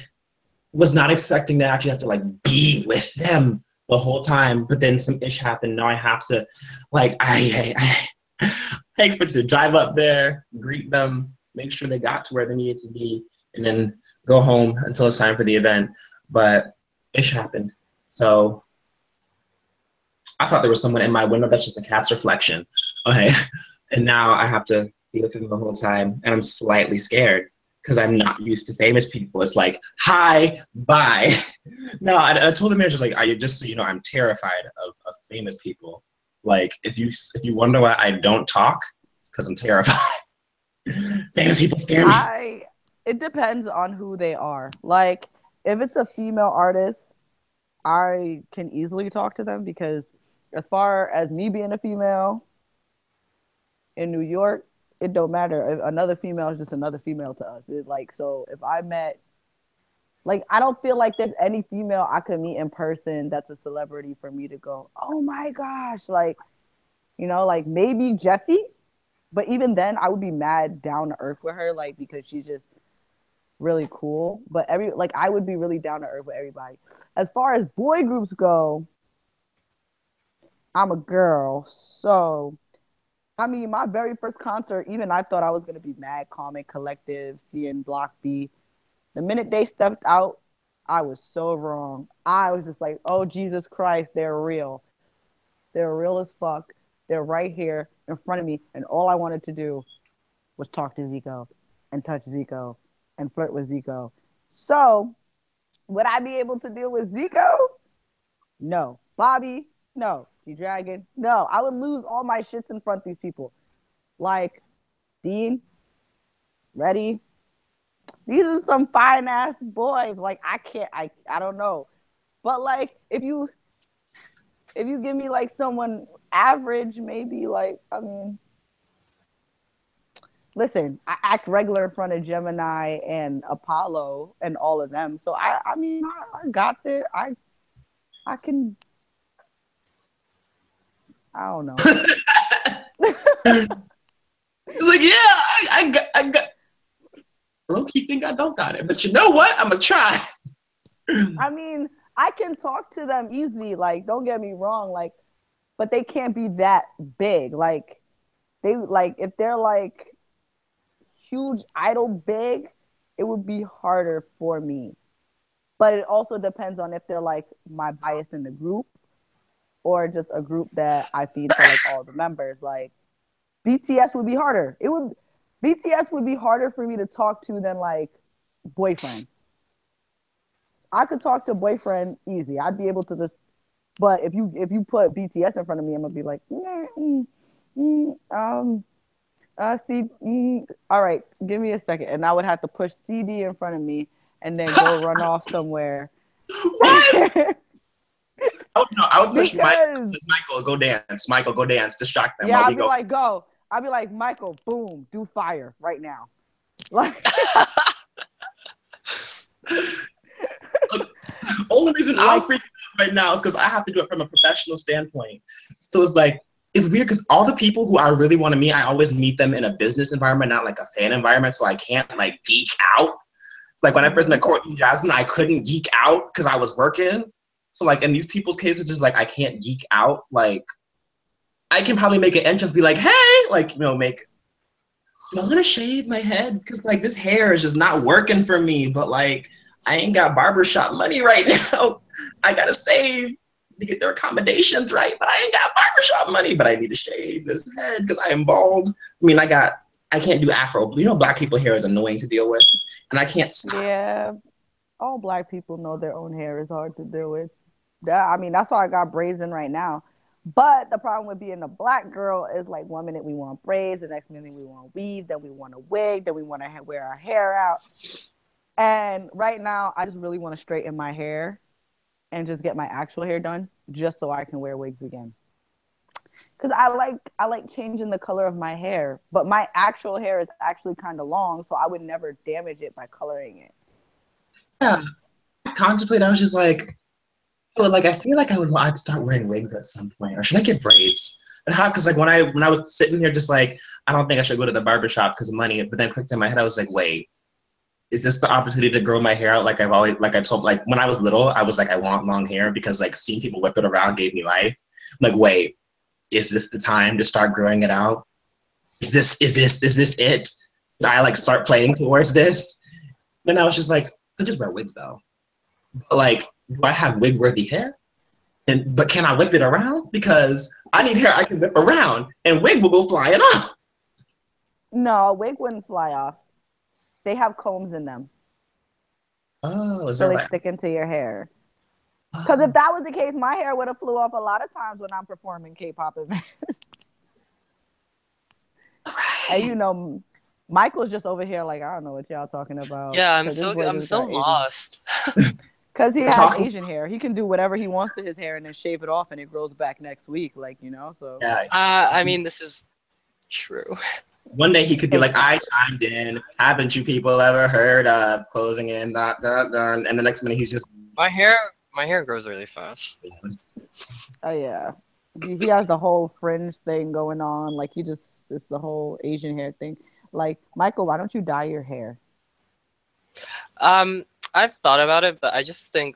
was not expecting to actually have to like be with them the whole time, but then some ish happened. Now I have to, like, I expected to drive up there, greet them, make sure they got to where they needed to be, and then go home until it's time for the event. But ish happened. So I thought there was someone in my window. That's just a cat's reflection. Okay. And now I have to be with him the whole time. And I'm slightly scared because I'm not used to famous people. It's like, hi, bye. No, I told the manager, like, just so you know, I'm terrified of famous people. Like, if you wonder why I don't talk, it's because I'm terrified. Famous people scare me. It depends on who they are. Like, if it's a female artist, I can easily talk to them because, as far as me being a female in New York, it don't matter. If another female is just another female to us. It's like, so if I met, like, I don't feel like there's any female I could meet in person that's a celebrity for me to go, oh my gosh, like, like maybe Jessie, but even then I would be mad down to earth with her, like, because she's just really cool. But I would be really down to earth with everybody. As far as boy groups go, I'm a girl, so I mean, my very first concert, even I thought I was gonna be mad, calm, and collective, seeing Block B. The minute they stepped out, I was so wrong. I was just like, oh Jesus Christ, they're real. They're real as fuck. They're right here in front of me, and all I wanted to do was talk to Zico and touch Zico and flirt with Zico. So, would I be able to deal with Zico? No. Bobby? No. G-Dragon? No. I would lose all my shits in front of these people. Like, Dean? Ready? These are some fine ass boys. Like, I don't know. But like, if you give me like someone average, maybe like, I mean, listen, I act regular in front of Gemini and Apollo and all of them. So I mean, I got there. I can. I don't know. It's like, yeah, I got. Low key think I don't got it, but you know what? I'm gonna try. I mean, I can talk to them easily. Like, don't get me wrong. Like, but they can't be that big. Like, they like if they're like huge idol big, it would be harder for me. But it also depends on if they're like my bias in the group or just a group that I feed to like all the members. Like BTS would be harder. It would BTS would be harder for me to talk to than like boyfriend. I could talk to boyfriend easy. I'd be able to just. But if you put BTS in front of me, I'm gonna be like, see, all right, give me a second, and I would have to push CD in front of me and then go run off somewhere. What? Oh no, I would push Because Michael, go dance. Michael, go dance. Distract them yeah, while I'd we be go. like, go. I'd be like, Michael, boom, do fire right now. Like, Look, only reason I'm like freaking out right now is because I have to do it from a professional standpoint. So it's like it's weird because all the people who I really want to meet, I always meet them in a business environment, not like a fan environment. So I can't like geek out. Like when I first met Courtney and Jasmine, I couldn't geek out because I was working. So like in these people's cases, just like I can't geek out. Like I can probably make an entrance, be like, hey, like make. I want to shave my head because like this hair is just not working for me. But like I ain't got barbershop money right now. I gotta save to get their accommodations right, but I ain't got barbershop money. But I need to shave this head because I am bald. I mean, I can't do afro. You know, black people hair is annoying to deal with, and I can't stop. yeah, all black people know their own hair is hard to deal with. Yeah, I mean that's why I got braids in right now. But the problem with being a black girl is like 1 minute we want braids, the next minute we want weave, then we want a wig, then we want to wear our hair out. And right now, I just really want to straighten my hair and just get my actual hair done, just so I can wear wigs again. Because I like changing the color of my hair, but my actual hair is actually kind of long, so I would never damage it by coloring it. Yeah, I contemplate. I was just like, well, like I feel like I'd start wearing wigs at some point, or should I get braids? And how? Because like when I was sitting here, just like I don't think I should go to the barbershop because of money. But then clicked in my head, I was like, wait, is this the opportunity to grow my hair out? Like I've always, like I told, like when I was little, I was like, I want long hair because like seeing people whip it around gave me life. I'm like, wait, is this the time to start growing it out? Is this it? Did I like start playing towards this? Then I was just like, I just wear wigs though. But like, do I have wig worthy hair? But can I whip it around? Because I need hair I can whip around, and wig will go flying off. No, a wig wouldn't fly off. They have combs in them, Oh, is so there they like? stick into your hair. Because if that was the case, my hair would have flew off a lot of times when I'm performing K-pop events. And Michael's just over here like I don't know what y'all talking about Yeah, because this boy I'm just so got Asian. lost. Because he has Talking. Asian hair, he can do whatever he wants to his hair and then shave it off, and it grows back next week. So Yeah. I mean, this is true. One day he could be it's like, I chimed in. Haven't you people ever heard of closing in, dot, dot, dot. And the next minute he's just. My hair grows really fast. oh yeah, he has the whole fringe thing going on. Like it's the whole Asian hair thing. Like Michael, why don't you dye your hair? Um, I've thought about it, but I just think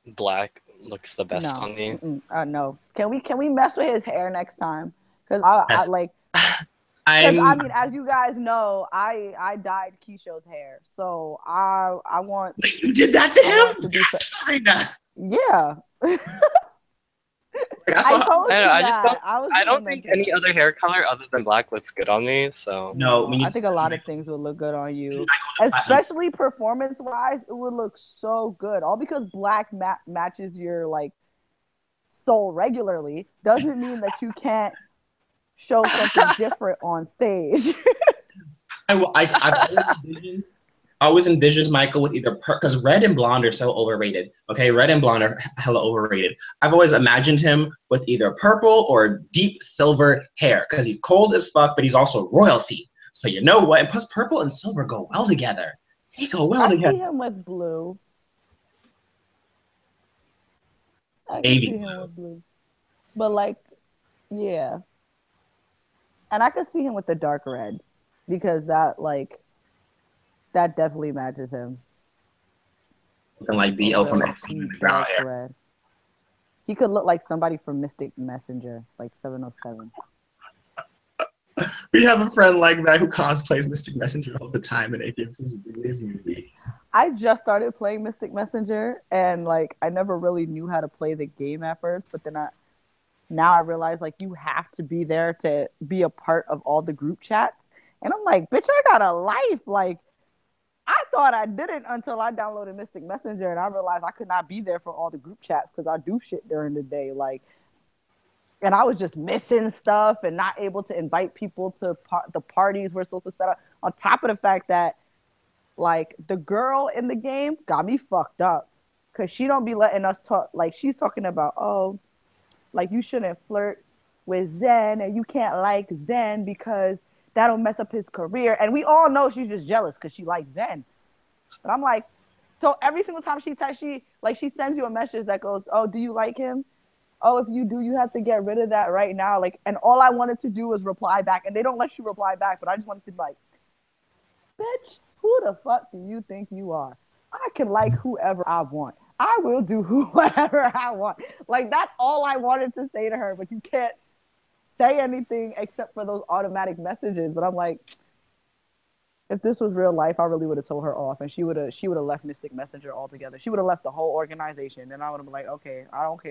black looks the best No, on me. no. Can we mess with his hair next time? Because I Yes. like. Because I I'm. mean, as you guys know, I dyed Keisha's hair, so I want Wait, you did that to I want to him? do so. Kinda. Yeah, Like, I I saw. told I don't you know, I just that I was I don't gonna think do any it. other hair color other than black looks good on me. So No, No, when you I think a lot of things would look good on you, platinum. especially performance wise. It would look so good, all because black matches your like soul regularly. Doesn't mean that you can't show something different on stage. I've always envisioned Michael with either because red and blonde are so overrated. Okay, red and blonde are hella overrated. I've always imagined him with either purple or deep silver hair because he's cold as fuck, but he's also royalty. So you know what? And plus, purple and silver go well together. They go well I together. see him with blue. I can Maybe. see him with blue. But like, yeah. And I could see him with the dark red because that definitely matches him. Looking like A D.O. from real X in deep the ground dark here. red. He could look like somebody from Mystic Messenger, like 707. We have a friend like that who cosplays Mystic Messenger all the time, and it gives his movie. I just started playing Mystic Messenger, and like I never really knew how to play the game at first, but then now I realize like you have to be there to be a part of all the group chats. And I'm like, bitch, I got a life. Like I thought I didn't until I downloaded Mystic Messenger and I realized I could not be there for all the group chats because I do shit during the day. Like, and I was just missing stuff and not able to invite people to the parties we're supposed to set up. On top of the fact that like the girl in the game got me fucked up because she don't be letting us talk. Like she's talking about, oh, like you shouldn't flirt with Zen and you can't like Zen because that'll mess up his career. And we all know she's just jealous because she likes Zen. But I'm like, so every single time she texts, she sends you a message that goes, oh, do you like him? Oh, if you do, you have to get rid of that right now. Like, and all I wanted to do was reply back. And they don't let you reply back, but I just wanted to be like, bitch, who the fuck do you think you are? I can like whoever I want. I will do whatever I want. Like that's all I wanted to say to her, but you can't say anything except for those automatic messages. But I'm like, if this was real life, I really would have told her off, and she would have left Mystic Messenger altogether. She would have left the whole organization, and I would have been like, okay, I don't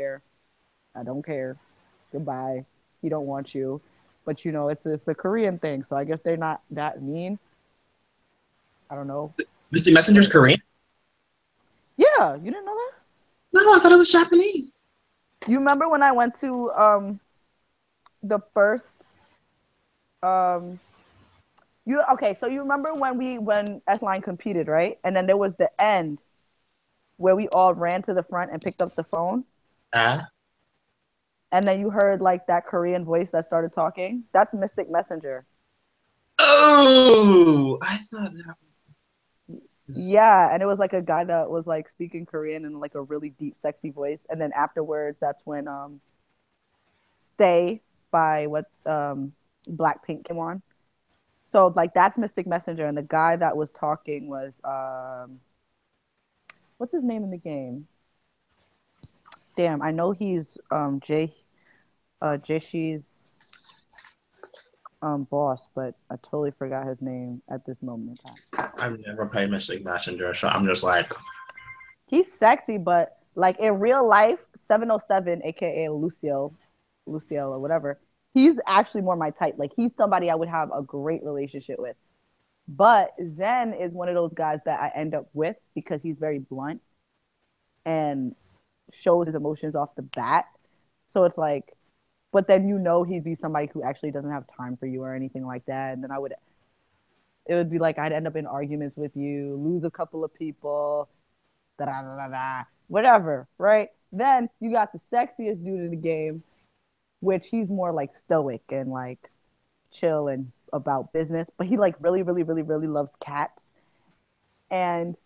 care, goodbye. He don't want you, but you know it's the Korean thing, so I guess they're not that mean. I don't know. Mystic Messenger's But, Korean? yeah, you didn't know that? No, I thought it was Japanese. You remember when I went to the first so you remember when S Line competed, right? And then there was the end where we all ran to the front and picked up the phone. And then you heard like that Korean voice that started talking. That's Mystic Messenger. Oh, I thought that was... Yeah, and it was like a guy that was like speaking Korean in like a really deep, sexy voice. And then afterwards, that's when "Stay" by Blackpink came on. So like that's Mystic Messenger, and the guy that was talking was what's his name in the game? Damn, I know he's Jeshi's boss, but I totally forgot his name at this moment in time. I've never played Mystic Messenger, so I'm just like, he's sexy, but like in real life, 707, aka Lucio or whatever, he's actually more my type. Like he's somebody I would have a great relationship with. But Zen is one of those guys that I end up with because he's very blunt and shows his emotions off the bat. So it's like, but then you know he'd be somebody who actually doesn't have time for you or anything like that. And then it would be like I'd end up in arguments with you, lose a couple of people, da da da da da, whatever, right? Then you got the sexiest dude in the game, which he's more like stoic and like chill and about business, but he like really, really, really, really loves cats. And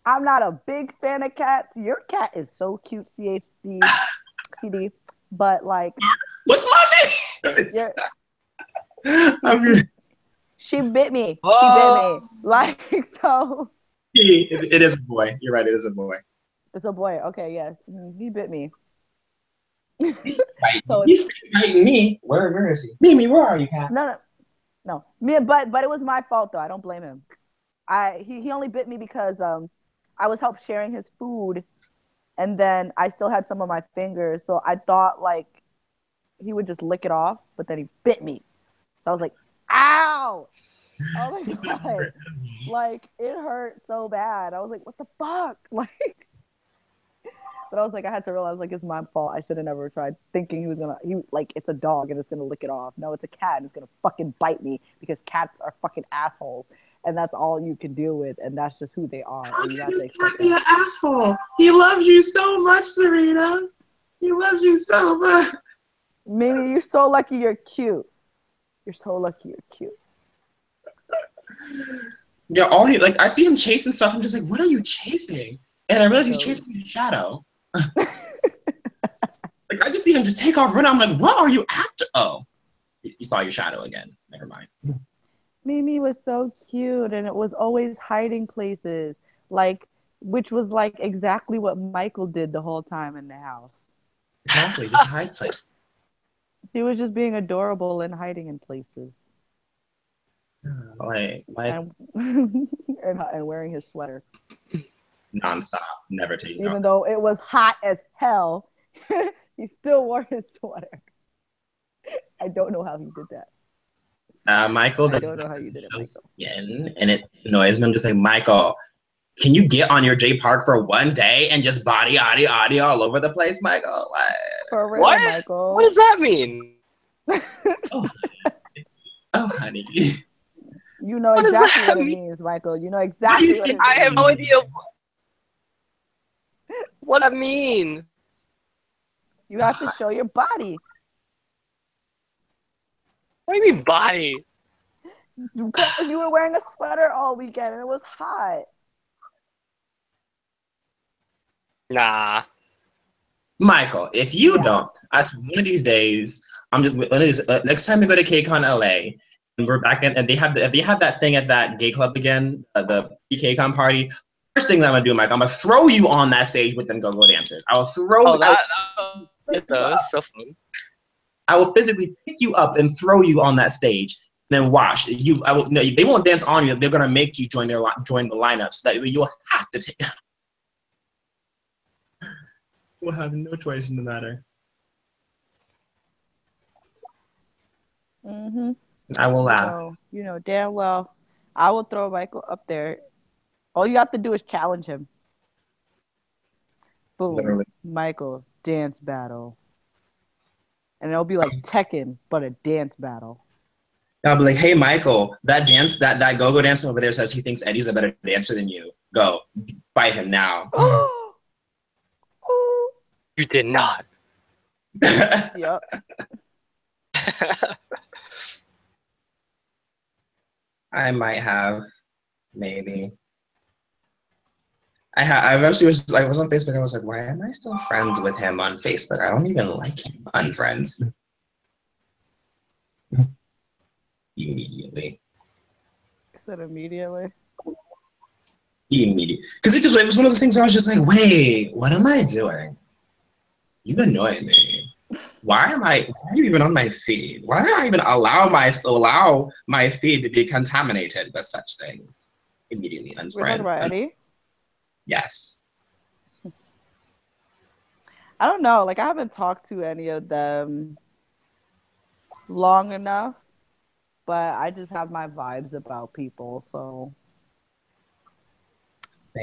I'm not a big fan of cats. Your cat is so cute, C.H.D. CD, but like, what's my name? I mean, she bit me. Oh. She bit me. Like so. It is a boy. You're right. It is a boy. It's a boy. Okay, yes, he bit me. So he's biting me. Where is he? Mimi, where are you, cat? No. Me, but it was my fault though. I don't blame him. He only bit me because I was help sharing his food, and then I still had some of my fingers, so I thought like he would just lick it off, but then he bit me. So I was like, ow! Oh my god! Like it hurt so bad. I was like, what the fuck? Like. But I was like, I had to realize like it's my fault. I should have never tried thinking he like it's a dog and it's gonna lick it off. No, it's a cat and it's gonna fucking bite me because cats are fucking assholes, and that's all you can deal with, and that's just who they are. How and you can have to this cat accept be that. an asshole? He loves you so much, Serena. He loves you so much. Mimi, you're so lucky. You're cute. You're so lucky. You're cute. Yeah, all he like I see him chasing stuff. I'm just like, what are you chasing? And I realize he's Those. chasing his shadow. Like I just see him just take off running. I'm like, what are you after? Oh, you saw your shadow again. Never mind. Mimi was so cute, and it was always hiding places, like which was like exactly what Michael did the whole time in the house. Exactly, just hide place. He was just being adorable and hiding in places, Like and wearing his sweater, nonstop, never taking off. even though it was hot as hell. He still wore his sweater. I don't know how he did that. Michael I does don't know how you did it, show Michael. skin, and it annoys me. I'm just like, Michael, can you get on your J Park for one day and just body all over the place, Michael? Like, For real, What? Michael. What does that mean? oh, oh, honey. You know What does exactly that what it mean? means, Michael. You know What do exactly you what think it I have no means. idea what I mean. You have to show your body. What do you mean body? Because you were wearing a sweater all weekend and it was hot. Nah. Michael, if you Yeah. don't, that's one of these days. I'm just one of these. Next time we go to KCON LA, and we're back in, and they have that thing at that gay club again, the KCON party. First thing that I'm gonna do, Michael, I'm gonna throw you on that stage with them go-go dancers. I will throw. Oh, that was so fun. I will physically pick you up and throw you on that stage. Then watch you. I will. No, they won't dance on you. They're gonna make you join join the lineup, so that you'll have to take. We'll have no choice in the matter. Mm-hmm. I will laugh. You know damn well. I will throw Michael up there. All you have to do is challenge him. Boom. Literally. Michael, dance battle. And it'll be like Tekken, but a dance battle. I'll be like, hey, Michael, that dance, that go-go dancer over there says he thinks Eddie's a better dancer than you. Go, fight him now. You did not. Yep. I might have, maybe. I eventually I was on Facebook. I was like, why am I still friends with him on Facebook? I don't even like him. Unfriends. Immediately. I said immediately. Immediately. Because it was one of those things where I was just like, wait, what am I doing? You annoy me. Why are you even on my feed? Why do I even allow my feed to be contaminated with such things? Immediately We're talking unfriend. about Eddie? Yes. I don't know. Like I haven't talked to any of them long enough, but I just have my vibes about people. So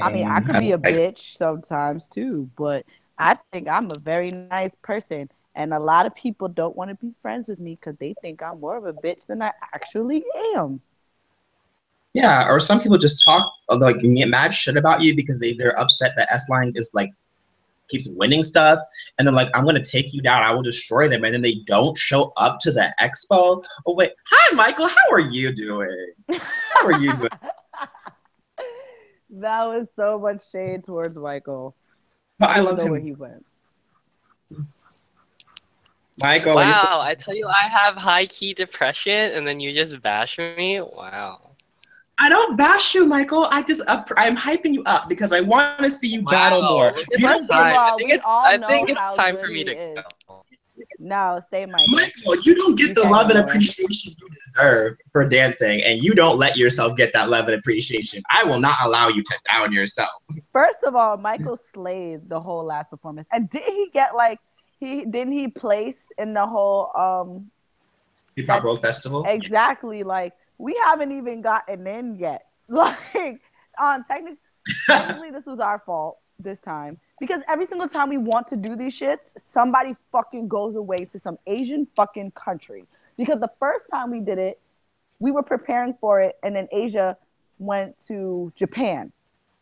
I mean, I Same. could be a bitch sometimes too, but I think I'm a very nice person. And a lot of people don't want to be friends with me because they think I'm more of a bitch than I actually am. Yeah, or some people just talk like mad shit about you because they're upset that S Line is like keeps winning stuff, and then like I'm gonna take you down, I will destroy them, and then they don't show up to the expo. Oh wait, hi Michael, how are you doing? How are you doing? That was so much shade towards Michael. But I I don't even love know him. where he went. Michael, Wow, I tell you, I have high key depression, and then you just bash me. Wow. I don't bash you, Michael. I'm hyping you up because I want to see you battle more. Wow, look at You the First don't of get time. all, we all I know think it's how time good for me he to is. go. No, stay, Michael. Michael, you don't get You the can't love go and nowhere. appreciation you deserve for dancing, and you don't let yourself get that love and appreciation. I will not allow you to down yourself. First of all, Michael slayed the whole last performance. And did he get like he place in the whole Hip Hop that World Festival. exactly like we haven't even gotten in yet. Like technically this was our fault this time. Because every single time we want to do these shits, somebody fucking goes away to some Asian fucking country. Because the first time we did it, we were preparing for it, and then Asia went to Japan.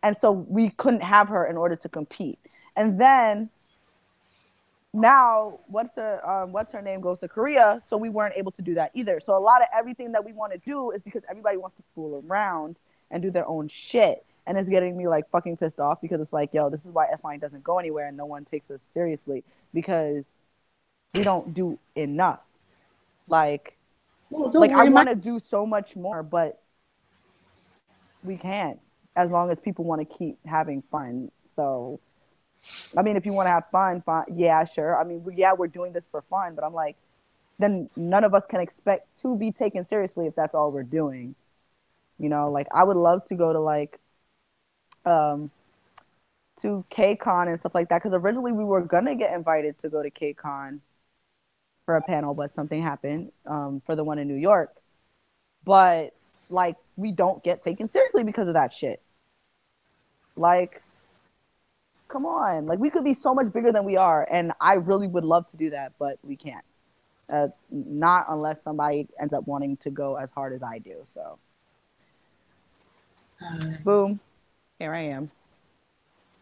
And so we couldn't have her in order to compete. And then now what's her name goes to Korea, so we weren't able to do that either. So a lot of everything that we want to do is because everybody wants to fool around and do their own shit. And it's getting me like fucking pissed off because it's like, yo, this is why S Line doesn't go anywhere and no one takes us seriously because we don't do enough. Like, Well, like don't I worry, want to do so much more, but we can't as long as people want to keep having fun. So, I mean, if you want to have fun, fine. Yeah, sure. I mean, we're doing this for fun, but I'm like, then none of us can expect to be taken seriously if that's all we're doing. You know, like I would love to go to like um to KCON and stuff like that because originally we were gonna get invited to go to KCON for a panel, but something happened for the one in New York. But like we don't get taken seriously because of that shit. Like, come on, like we could be so much bigger than we are, and I really would love to do that, but we can't. Not unless somebody ends up wanting to go as hard as I do. So, boom, here I am.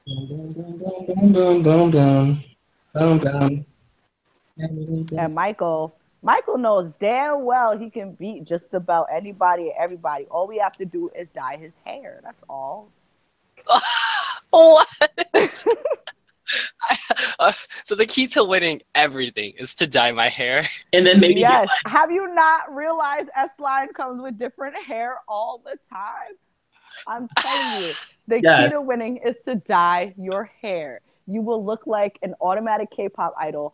Boom, boom, boom, boom, boom, boom, boom, boom, boom. And Michael knows damn well he can beat just about anybody and everybody. All we have to do is dye his hair. That's all. What? So the key to winning everything is to dye my hair. And then maybe yes. Have you not realized S-Line comes with different hair all the time? I'm telling you, the key to winning is to dye your hair. You will look like an automatic K-pop idol,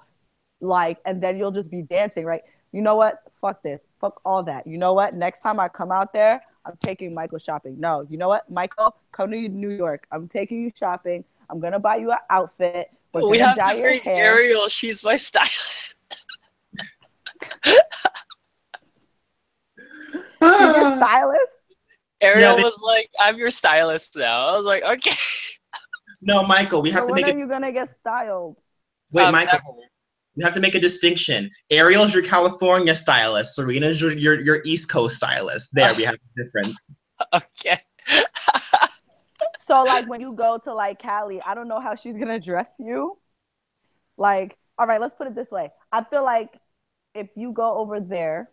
like, and then you'll just be dancing, right? You know what? Fuck this. Fuck all that. You know what? Next time I come out there, I'm taking Michael shopping. No, you know what? Michael, come to New York. I'm taking you shopping. I'm gonna buy you an outfit. We have to bring Ariel. She's my stylist. She's your stylist? Ariel was like, "I'm your stylist now." I was like, "Okay." No, Michael, we have to when make are you gonna get styled? Wait, Michael. We have to make a distinction. Ariel's your California stylist, Serena's your East Coast stylist. There, we have a difference. Okay. So, like, when you go to, like, Cali, I don't know how she's going to dress you. Like, all right, let's put it this way. I feel like if you go over there,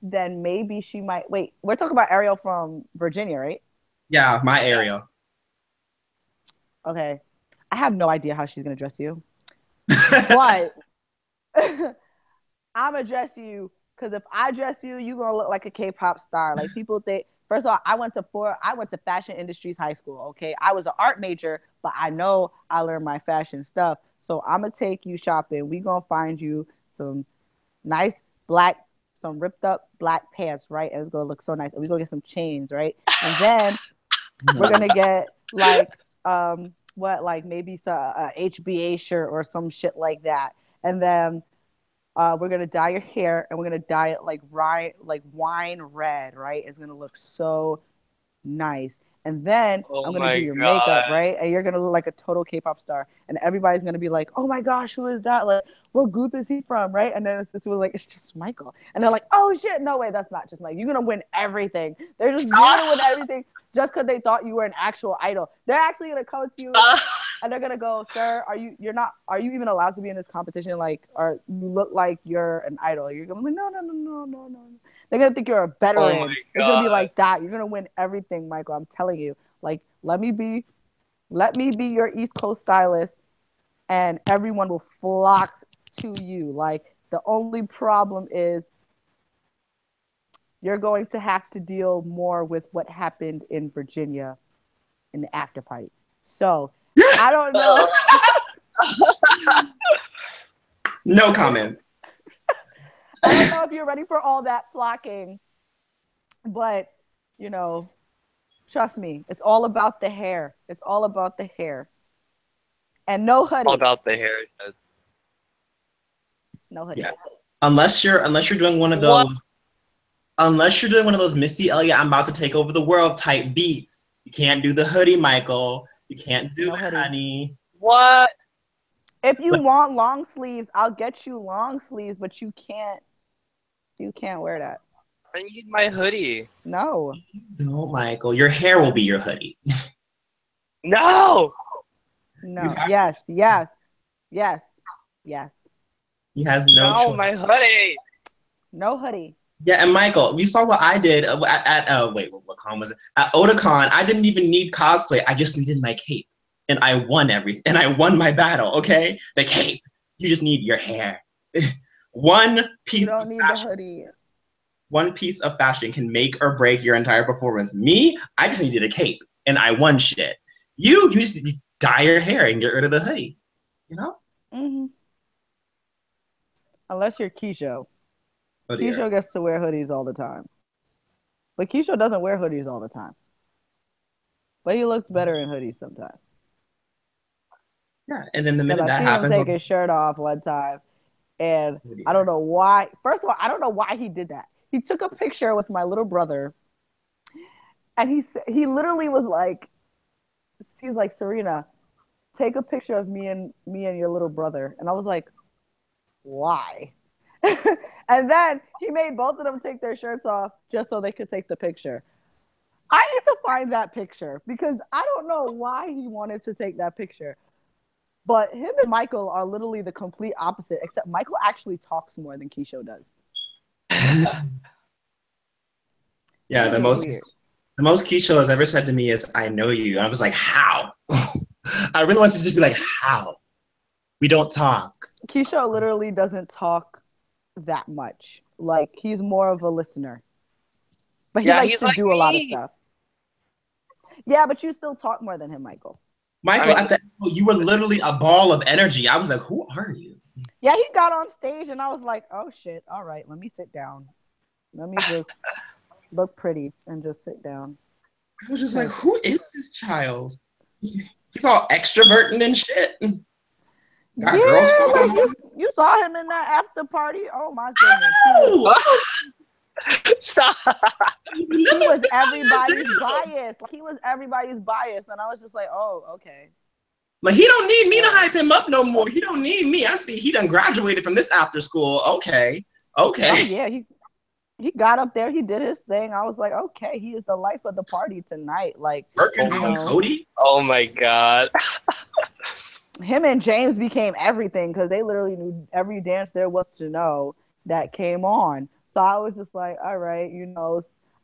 then maybe she might... Wait, we're talking about Ariel from Virginia, right? Yeah, my Ariel. Okay. I have no idea how she's going to dress you. But I'm going to dress you because if I dress you, you're going to look like a K-pop star. Like, people think... First of all, I went to Fashion Industries High School, okay? I was an art major, but I know I learned my fashion stuff. So I'm going to take you shopping. We going to find you some nice some ripped up black pants, right? And it's going to look so nice. And we're going to get some chains, right? And then we're going to get like, maybe a HBA shirt or some shit like that. And then we're gonna dye your hair, and we're gonna dye it like wine red, right? It's gonna look so nice. And then I'm gonna do your makeup, right? And you're gonna look like a total K-pop star, and everybody's gonna be like, "Oh my gosh, who is that? Like, what group is he from?" Right? And then it's like, "It's just Michael," and they're like, "Oh shit, no way, that's not just Mike. You're gonna win everything. You're gonna win everything just because they thought you were an actual idol. They're actually gonna come to you." And they're gonna go, "Sir, are you even allowed to be in this competition? Like, you look like you're an idol." You're gonna be like, no. They're gonna think you're a veteran. It's gonna be like that. You're gonna win everything, Michael. I'm telling you. Like, let me be your East Coast stylist, and everyone will flock to you. Like, the only problem is you're going to have to deal more with what happened in Virginia in the after party. So I don't know. No comment. I don't know if you're ready for all that flocking, but trust me, it's all about the hair. It's all about the hair. And no hoodie. All about the hair. No hoodie. Yeah. Unless you're doing one of those Missy Elliott, I'm about to take over the world type beats. You can't do the hoodie, Michael. You can't do it, honey. What? If you want long sleeves, I'll get you long sleeves, but you can't wear that. I need my hoodie. No. No, Michael. Your hair will be your hoodie. No. No. Yes. Yes. He has no No, choice. my hoodie. No hoodie. Yeah, and Michael, you saw what I did wait, what con was it? At Otakon, I didn't even need cosplay. I just needed my cape, and I won everything. And I won my battle. Okay, the cape. You just need your hair. One piece. You don't need the hoodie. One piece of fashion can make or break your entire performance. Me, I just needed a cape, and I won shit. You just dye your hair and get rid of the hoodie. You know? Mm-hmm. Unless you're Keisho. Oh dear. Keisho gets to wear hoodies all the time. But Keisho doesn't wear hoodies all the time. But he looks better in hoodies sometimes. Yeah, and then the Because minute I that seen him happens, take his shirt off one time, and oh I don't dear. know why. First of all, I don't know why he did that. He took a picture with my little brother, and he literally was like, he's like, Serena, take a picture of me and your little brother. And I was like, why? And then he made both of them take their shirts off just so they could take the picture. I need to find that picture because I don't know why he wanted to take that picture. But him and Michael are literally the complete opposite, except Michael actually talks more than Keisho does. Yeah, Which is weird. the most Keisha has ever said to me is, "I know you." And I was like, "How?" I really want to just be like, "How?" We don't talk. Keisho literally doesn't talk that much. Like he's more of a listener. But he Yeah, likes he's to like do a lot of me. stuff. Yeah, but you still talk more than him, Michael. Michael, I at mean, the you were literally a ball of energy. I was like, "Who are you?" Yeah, he got on stage and I was like, oh shit, all right, let me sit down. Let me just look pretty and just sit down. I was just like, Cause "Who is this child?" He's all extroverting and shit. Got girls yeah, following like him. you saw him in that after party. Oh my goodness. stop. He was everybody's bias. Like he was everybody's bias. And I was just like, oh, okay. Like, he don't need me All to right. hype him up no more. He don't need me. I see he done graduated from this after school. Okay. Oh Okay. yeah, he got up there, he did his thing. I was like, okay, he is the life of the party tonight. Like, Working Oh you my, on know, Cody. oh my god. him and James became everything because they literally knew every dance there was to know that came on. So I was just like, all right,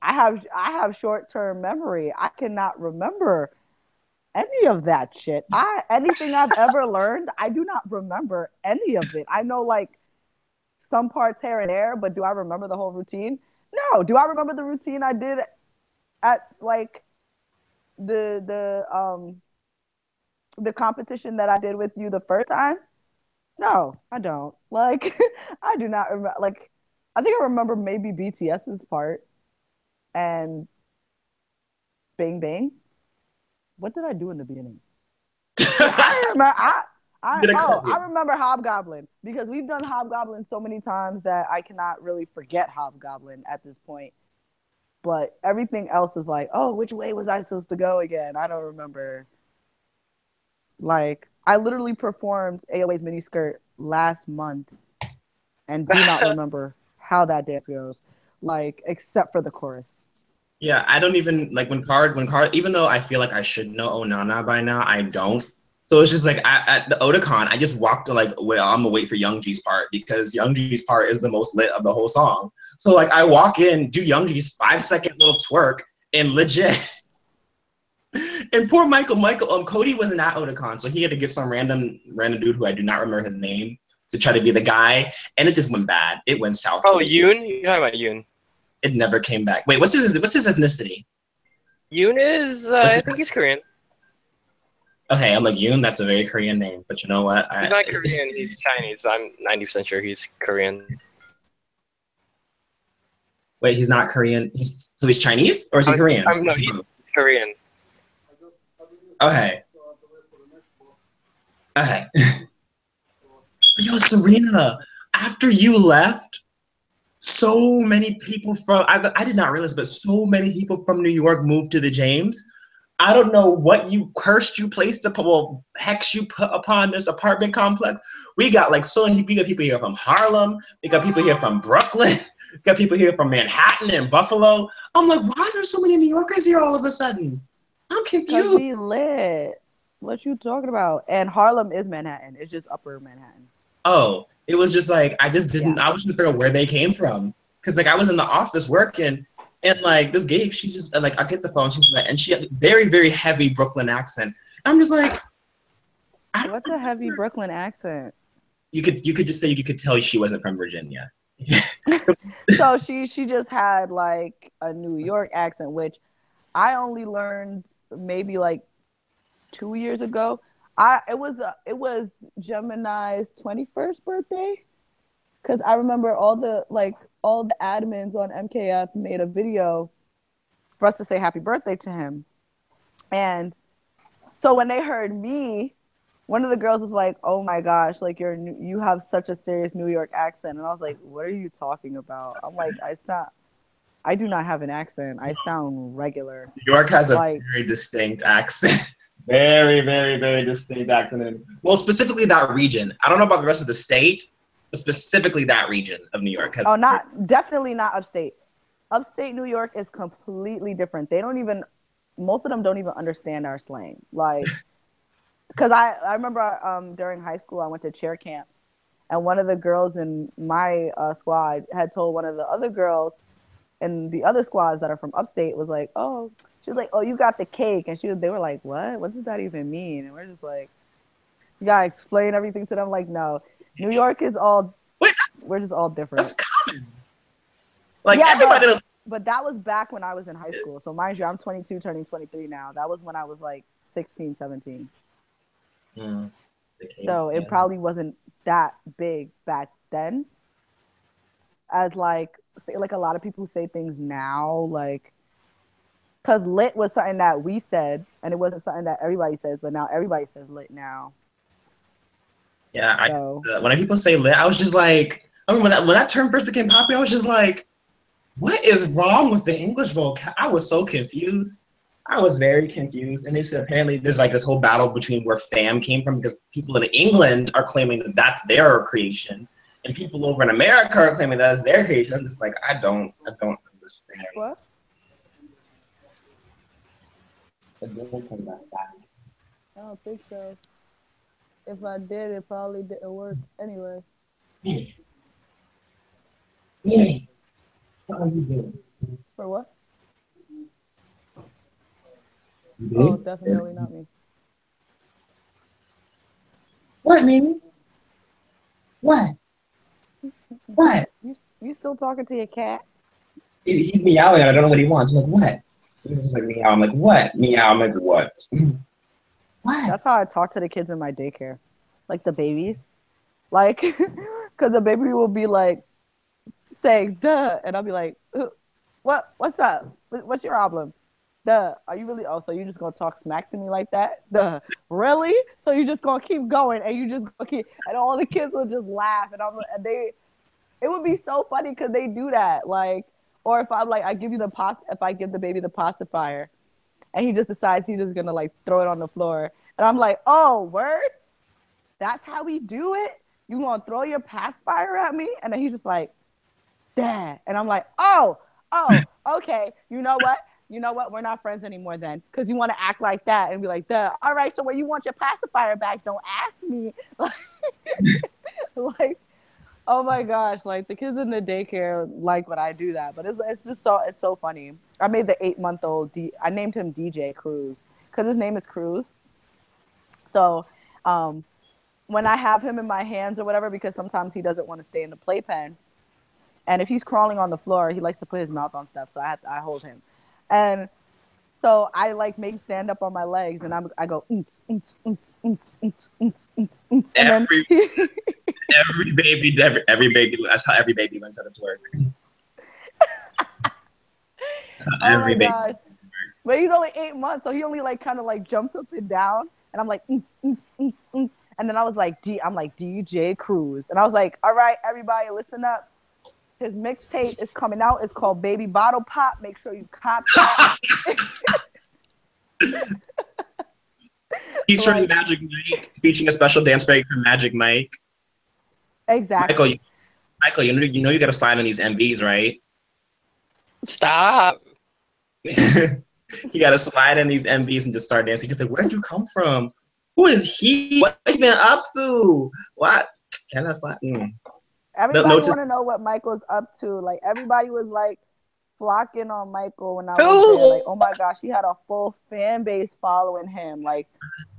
I have short term memory. I cannot remember any of that shit. Anything I've ever learned, I do not remember any of it. I know like some parts here and there, but do I remember the whole routine? No. Do I remember the routine I did at like the the competition that I did with you the first time? No, I don't. Like, I do not remember. Like, I think I remember maybe BTS's part and Bang Bang. What did I do in the beginning? I remember. Did a cartwheel. I remember Hobgoblin because we've done Hobgoblin so many times that I cannot really forget Hobgoblin at this point. But everything else is like, oh, which way was I supposed to go again? I don't remember. Like, I literally performed AOA's miniskirt last month and do not remember how that dance goes, like except for the chorus. Yeah, I don't even like when card even though I feel like I should know Onana by now, I don't. So it's just like at the Otakon, I just walked to like, well, I'm gonna wait for Youngji's part because Youngji's part is the most lit of the whole song. So like I walk in, do Youngji's 5 second little twerk, and legit. And poor Michael, Cody wasn't at Otakon, so he had to get some random dude who I do not remember his name to try to be the guy, and it just went bad. It went south. Oh, Yoon? You're talking about Yoon. It never came back. Wait, what's his ethnicity? Yoon is, I think he's Korean. Okay, I'm like Yoon. That's a very Korean name, but you know what? He's not Korean, he's Chinese, but I'm 90% sure he's Korean. Wait, he's not Korean. So he's Chinese or is he Korean? No, he's Korean. Okay. Okay. Yo, Serena, after you left, so many people from I did not realize, but so many people from New York moved to the James. I don't know what you cursed you placed upon, well, hex you put upon this apartment complex. We got like we got people here from Harlem. We got people here from Brooklyn. We got people here from Manhattan and Buffalo. I'm like, why are there so many New Yorkers here all of a sudden? I'm Cause confused. we lit. What you talking about? And Harlem is Manhattan. It's just Upper Manhattan. oh, it was just like, I just didn't, I was trying to figure out where they came from. Cause like I was in the office working and like this Gabe, she just like, I get the phone, she's like, and she had a very, very heavy Brooklyn accent. I'm just like, What's a heavy Brooklyn accent? You could just say you could tell she wasn't from Virginia. So she just had like a New York accent, which I only learned maybe like 2 years ago. It was Gemini's 21st birthday, because I remember all the admins on MKF made a video for us to say happy birthday to him, and so when they heard me, one of the girls was like, "Oh my gosh, like you have such a serious New York accent," and I was like, "What are you talking about?" I'm like, I do not have an accent. I sound regular. New York has a like, very distinct accent. Very, very, very distinct accent. Well, specifically that region. I don't know about the rest of the state, but specifically that region of New York. Definitely not upstate. Upstate New York is completely different. Most of them don't even understand our slang. Like, because I remember during high school, I went to cheer camp, and one of the girls in my squad had told one of the other girls in the other squads that are from upstate, was like, "Oh," she was like, "Oh, you got the cake," and they were like, "What? What does that even mean?" And we're just like, you gotta explain everything to them. Like, no, New York is all. We're just all different. That's common. Like, yeah, everybody knows. But that was back when I was in high school. So mind you, I'm 22, turning 23 now. That was when I was like 16, 17. So it probably wasn't that big back then. As like a lot of people say things now, like, because lit was something that we said, and it wasn't something that everybody says, but now everybody says lit now. Yeah, when people say lit, I was just like, I remember when that term first became popular, I was just like, what is wrong with the English vocab? I was so confused. I was very confused. And they said apparently there's like this whole battle between where fam came from, because people in England are claiming that that's their creation, and people over in America are claiming that's their creation. I'm just like, I don't understand. What? I don't think so. If I did, it probably didn't work anyway. What are you doing? For what? Oh, definitely not me. What, Mimi? What? What? You still talking to your cat? He's meowing. I don't know what he wants. I'm like, what? He's just like meow. I'm like, what? Meow. I'm like, what? What? That's how I talk to the kids in my daycare, like the babies, like, because the baby will be like saying "duh," and I'll be like, "What? What's up? What's your problem? Duh? Are you really? Oh, so you just gonna talk smack to me like that? Duh? Really? So you just gonna keep going, and you just gonna keep, and all the kids will just laugh, and it would be so funny because they do that, like, or if I'm like, if I give the baby the pacifier, and he just decides he's just gonna like throw it on the floor, and I'm like, oh, word? That's how we do it? You gonna throw your pacifier at me? And then he's just like, Dad. And I'm like, oh, okay. You know what? We're not friends anymore then, because you want to act like that and be like, duh. All right, so when you want your pacifier back, don't ask me. Like, oh my gosh, like the kids in the daycare like when I do that, but it's so funny. I made the 8-month-old I named him DJ Cruz because his name is Cruz. So, when I have him in my hands or whatever, because sometimes he doesn't want to stay in the playpen, and if he's crawling on the floor, he likes to put his mouth on stuff, so I hold him, and so I like make him stand up on my legs, and I go and every baby, that's how every baby learns how to twerk. Oh my gosh. But he's only 8 months, so he only like kind of like jumps up and down, and I'm like, and then I was like, I'm like DJ Cruz, and I was like, all right, everybody, listen up. His mixtape is coming out. It's called Baby Bottle Pop. Make sure you cop that. Featuring Magic Mike, featuring a special dance break from Magic Mike. Exactly. Michael, you know you got to slide on these MVs, right? Stop. You got to slide in these MVs and just start dancing. You're like, where'd you come from? Who is he? What have you been up to? What? Can I slap? No, Everybody just want to know what Michael's up to. Like everybody was like flocking on Michael when I was there. Like, Who? oh my gosh, he had a full fan base following him. Like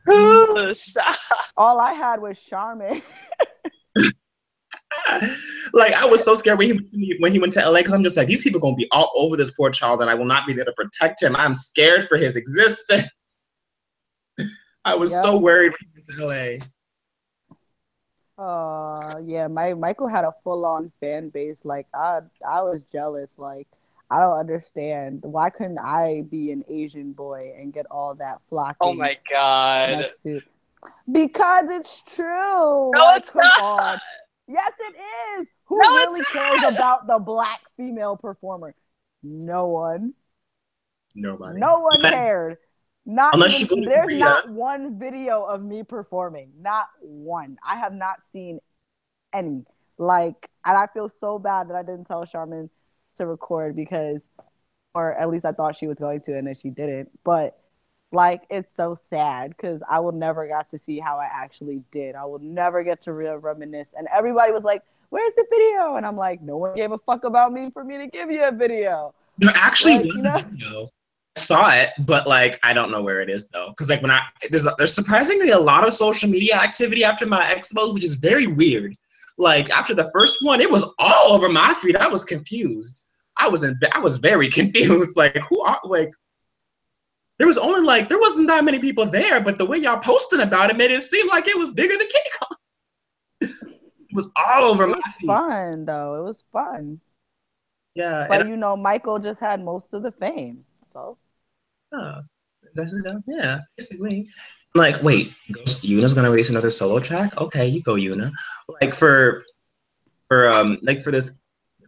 Who? Stop. all I had was Charmin. like I was so scared when he went to LA because I'm just like these people gonna be all over this poor child and I will not be there to protect him. I'm scared for his existence. I was Yep. so worried when he went to LA. Yeah, Michael had a full on fan base. Like I was jealous. Like I don't understand. Why couldn't I be an Asian boy and get all that Oh flocking my god. next to? Because it's true. No, Like, it's come not. on. Yes, it is. No, Who it's really cares not. about the black female performer? No one. Nobody. No one cared. Not Unless you even, go to there's Korea. not one video of me performing. Not one. I have not seen any. Like, and I feel so bad that I didn't tell Charmin to record because, or at least I thought she was going to, and then she didn't. But like, it's so sad because I will never got to see how I actually did. I will never get to real reminisce. And everybody was like, "Where's the video?" And I'm like, "No one gave a fuck about me for me to give you a video." There actually Like, was a video. I saw it, but like I don't know where it is though. Because like when there's surprisingly a lot of social media activity after my expo, which is very weird. Like after the first one, it was all over my feed. I was confused. I was very confused. Like who are like there wasn't that many people there, but the way y'all posting about it made it seem like it was bigger than KCON. It was all over it my was feed. fun though. It was fun. Yeah, and But Michael just had most of the fame. So that's yeah, basically. I'm like, wait, Yuna's gonna release another solo track? Okay, you go, Yuna. Like for this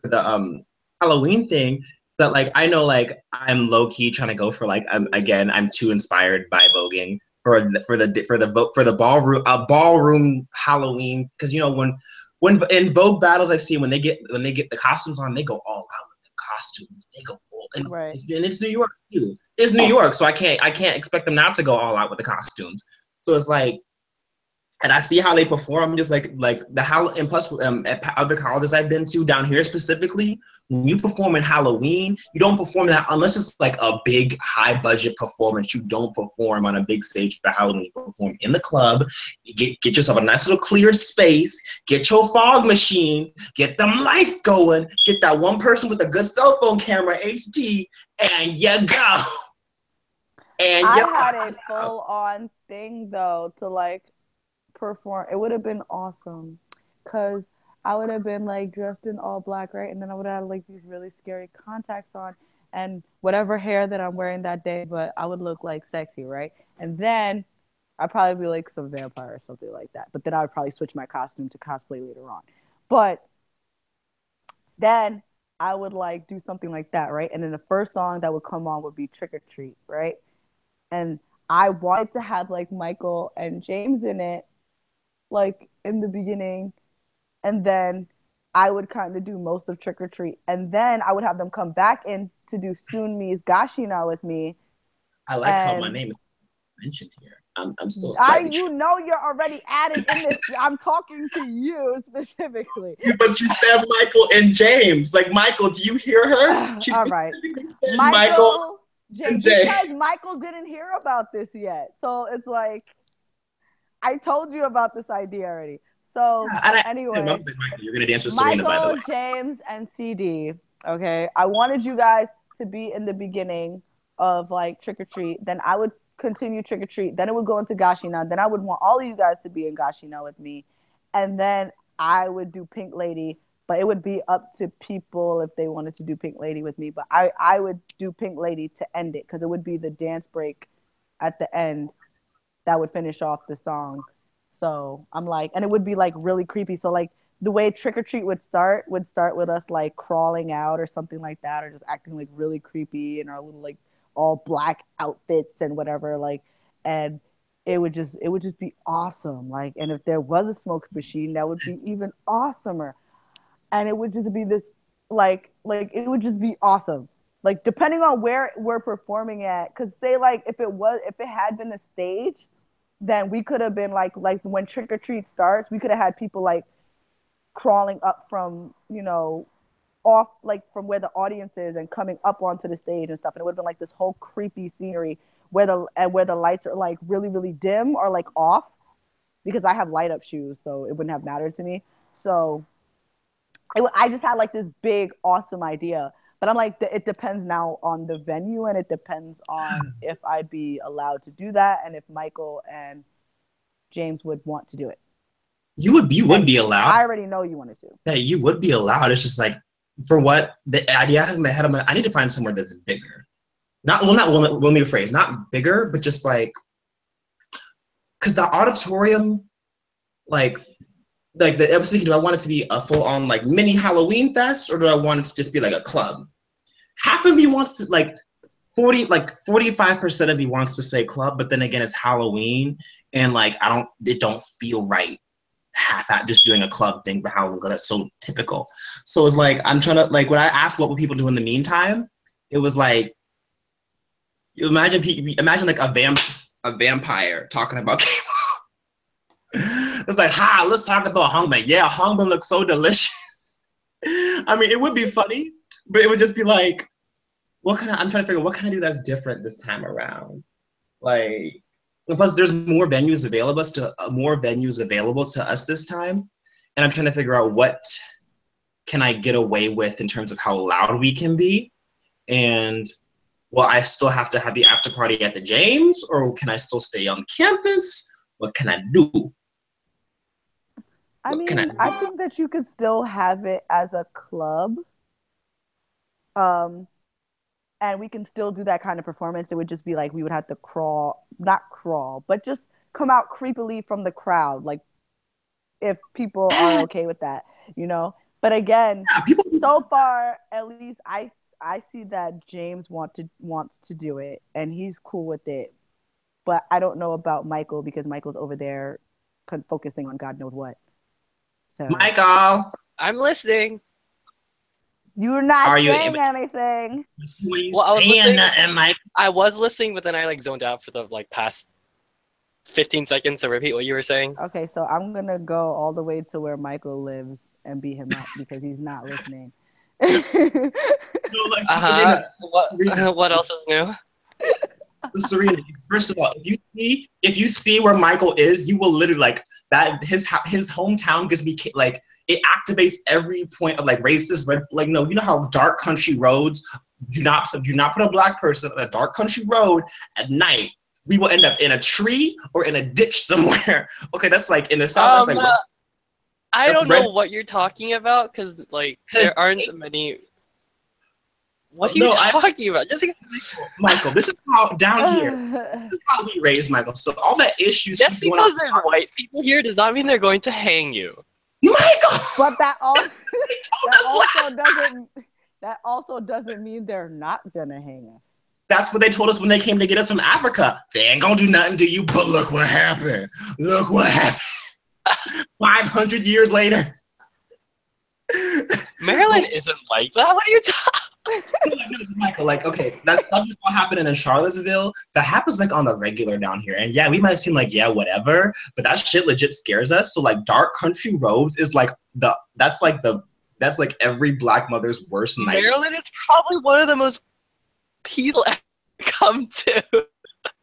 for the Halloween thing, that like I know like I'm low key trying to go for like again I'm too inspired by voguing for the ballroom Halloween because you know when in Vogue battles I see when they get the costumes on they go all out with the costumes they go all right. and it's New York too it's New York so I can't expect them not to go all out with the costumes so it's like and I see how they perform. Just like the how and plus at other colleges I've been to down here specifically, when you perform in Halloween, you don't perform that unless it's like a big high budget performance. You don't perform on a big stage for Halloween. You perform in the club. You get yourself a nice little clear space. Get your fog machine. Get them lights going. Get that one person with a good cell phone camera, HD, and you go. And I you had a full on thing though to like perform. It would have been awesome because I would have been like dressed in all black, right? And then I would have had like these really scary contacts on and whatever hair that I'm wearing that day, but I would look like sexy, right? And then I'd probably be like some vampire or something like that. But then I would probably switch my costume to cosplay later on. But then I would like do something like that, right? And then the first song that would come on would be Trick or Treat, right? And I wanted to have like Michael and James in it, like in the beginning, and then I would kind of do most of Trick or Treat, and then I would have them come back in to do Soon Mi's Gashina with me, I like how my and name is mentioned here. I'm still slightly you're already added in this. I'm talking to you specifically. but you said Michael and James. Like Michael, do you hear her? She All right, specifically said Michael Michael, and James. because Michael didn't hear about this yet, so it's like I told you about this idea already. So Yeah, and I anyway, love that Michael. You're gonna dance with Serena, by the way. Michael, James, and C.D. Okay, I wanted you guys to be in the beginning of like Trick or Treat. Then I would continue Trick or Treat. Then it would go into Gashina. Then I would want all of you guys to be in Gashina with me, and then I would do Pink Lady. But it would be up to people if they wanted to do Pink Lady with me. But I would do Pink Lady to end it because it would be the dance break at the end that would finish off the song. So I'm like, and it would be like really creepy. So like the way Trick or Treat would start with us like crawling out or something like that, or just acting like really creepy in our little like all black outfits and whatever. Like, and it would just be awesome. Like, and if there was a smoke machine, that would be even awesomer. And it would just be this like it would just be awesome. Like depending on where we're performing at, because say like if it had been a stage then we could have been like when Trick or Treat starts, we could have had people like crawling up from, off like from where the audience is and coming up onto the stage and stuff. And it would have been like this whole creepy scenery where the lights are like really, really dim or like off because I have light up shoes, so it wouldn't have mattered to me. So I just had like this big, awesome idea. But I'm like, it depends now on the venue and it depends on if I'd be allowed to do that and if Michael and James would want to do it. You would be allowed. I already know you wanted to. Yeah, you would be allowed. It's just like for what the idea I have in my head, I need to find somewhere that's bigger. Not let me rephrase, not bigger, but just like because the auditorium, like I was thinking, do I want it to be a full on like mini Halloween fest, or do I want it to just be like a club? Half of me wants to like 45% of me wants to say club, but then again, it's Halloween, and like it don't feel right. Half at just doing a club thing for Halloween because that's so typical. So it's like I'm trying to like when I asked what would people do in the meantime, it was like you imagine like a vampire talking about it's like, let's talk about Hongman. Yeah, Hongman looks so delicious. I mean, it would be funny, but it would just be like, I'm trying to figure out what can I do that's different this time around? Like, plus there's more venues available to us this time. And I'm trying to figure out what can I get away with in terms of how loud we can be. And will I still have to have the after party at the James, or can I still stay on campus? What can I do? I mean, I think that you could still have it as a club. And we can still do that kind of performance. It would just be like we would have to not crawl, but just come out creepily from the crowd, like if people are okay with that, you know. But again, so far, at least I see that James wants to do it, and he's cool with it. But I don't know about Michael because Michael's over there focusing on God knows what. So Michael, I'm listening. You're not saying anything. Well, I was listening. I was listening, but then I like zoned out for the like past 15 seconds to repeat what you were saying. Okay, so I'm gonna go all the way to where Michael lives and beat him up because he's not listening. What else is new? Serena, first of all, if you see where Michael is, you will literally like that. His hometown gives me like it activates every point of like racist red. Like no, you know how dark country roads do not put a black person on a dark country road at night. We will end up in a tree or in a ditch somewhere. Okay, that's like in the south. That's like I don't know what you're talking about because like there aren't many. What are you talking about? Michael, this is how down here. This is how we raise Michael. So all that issues. Just because there's white people here does not mean they're going to hang you, Michael. But that also doesn't mean they're not gonna hang us. That's what they told us when they came to get us from Africa. They ain't gonna do nothing to you. But look what happened. Look what happened. 500 years later. Maryland isn't like that. What are you talking? Michael, like, okay, that stuff is all happening in Charlottesville. That happens like on the regular down here. And yeah, we might seem like, yeah, whatever, but that shit legit scares us. So like dark country roads is like that's like every black mother's worst nightmare. Maryland is probably one of the most peaceful come to.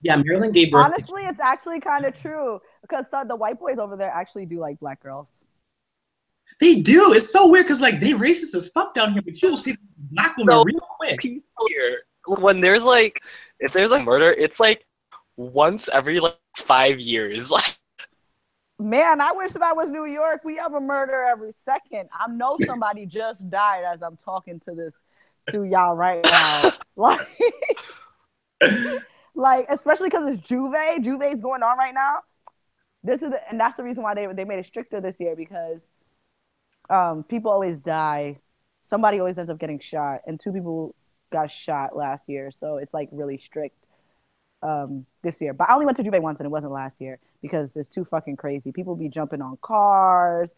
Yeah, Maryland gave birth. Honestly, it's actually kind of true because the white boys over there actually do like black girls. They do. It's so weird because like they racist as fuck down here, but you'll see black women real quick. Here, when there's like, if there's like murder, it's like once every like 5 years. Like, man, I wish that was New York. We have a murder every second. I know somebody just died as I'm talking to y'all right now. Like especially because it's Juve's going on right now. And that's the reason why they made it stricter this year because people always die. Somebody always ends up getting shot, and 2 people got shot last year, so it's like really strict this year. But I only went to Juve once, and it wasn't last year because it's too fucking crazy. People be jumping on cars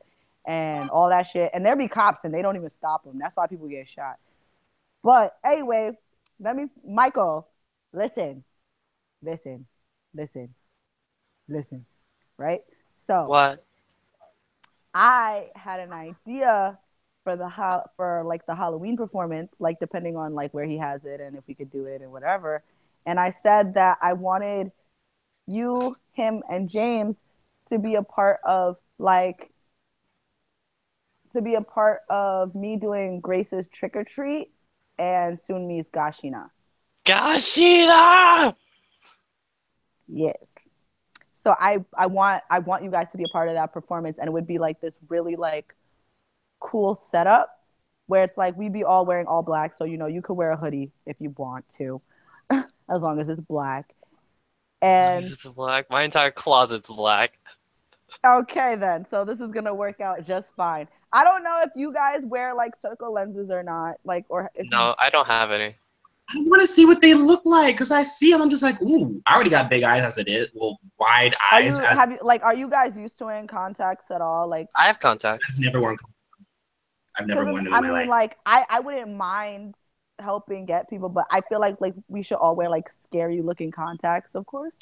and all that shit, and there be cops, and they don't even stop them. That's why people get shot. But anyway, Michael, listen, right? So what? I had an idea for for like the Halloween performance, like depending on like where he has it and if we could do it and whatever. And I said that I wanted you, him, and James to be a part of me doing Grace's trick or treat and Sunmi's Gashina. Gashina! Yes. So I want you guys to be a part of that performance, and it would be like this really like cool setup where it's like we'd be all wearing all black, so you could wear a hoodie if you want to, as long as it's black. And It's black. My entire closet's black. okay then, so this is gonna work out just fine. I don't know if you guys wear like circle lenses or not, like or if you No, I don't have any. I want to see what they look like because I see them. I'm just like, ooh, I already got big eyes as it is. Well, wide eyes. are you guys used to wearing contacts at all? Like I have I've contacts. never worn. I've never worn them I in my mean, life. like I wouldn't mind helping get people, but I feel like we should all wear like scary looking contacts, of course.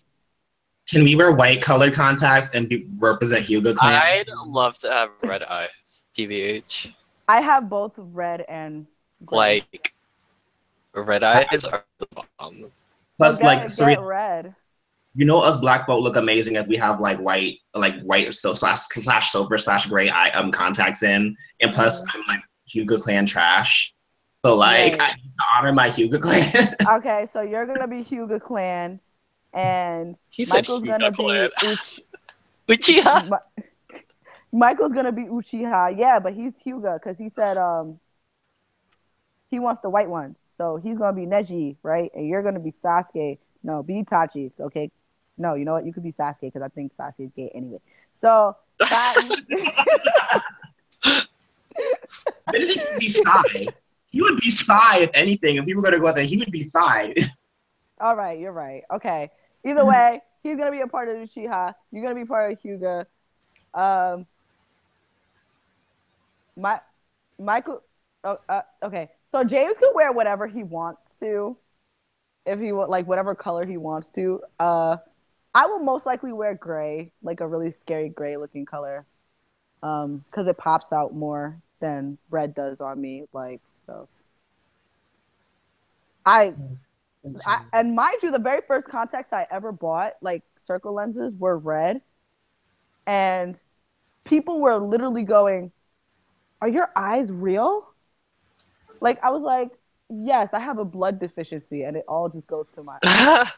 Can we wear white colored contacts and represent Hyuga Clan? I'd love to have red eyes. TBH. I have both red and gray. Like, red eyes are the bomb. Plus, So like, get red. us black folk look amazing if we have like white so slash silver slash gray eye contacts in, and plus I'm like Hyuga Clan trash. So like, Right. I need to honor my Hyuga Clan. Okay, so you're gonna be Hyuga Clan, and He said Michael's Hyuga gonna Clan. be Uchiha? Michael's gonna be Uchiha. Yeah, but he's Hyuga because he said he wants the white ones. So he's gonna be Neji, right? And you're gonna be Sasuke. No, be Itachi. Okay. No, you know what? You could be Sasuke because I think Sasuke's gay anyway. So Maybe he would be Sai. He would be Sai if anything. If we were gonna go out there, he would be Sai. all right, you're right. Okay. Either way, he's gonna be a part of Uchiha. You're gonna be part of Hyuga. My Michael. Oh, okay. So James can wear whatever he wants to, if he like whatever color he wants to. I will most likely wear gray, like a really scary gray looking color, because it pops out more than red does on me. Like so, I and mind you, the very first contacts I ever bought, like circle lenses, were red, and people were literally going, "Are your eyes real?" Like I was like, "Yes, I have a blood deficiency, and it all just goes to my eyes."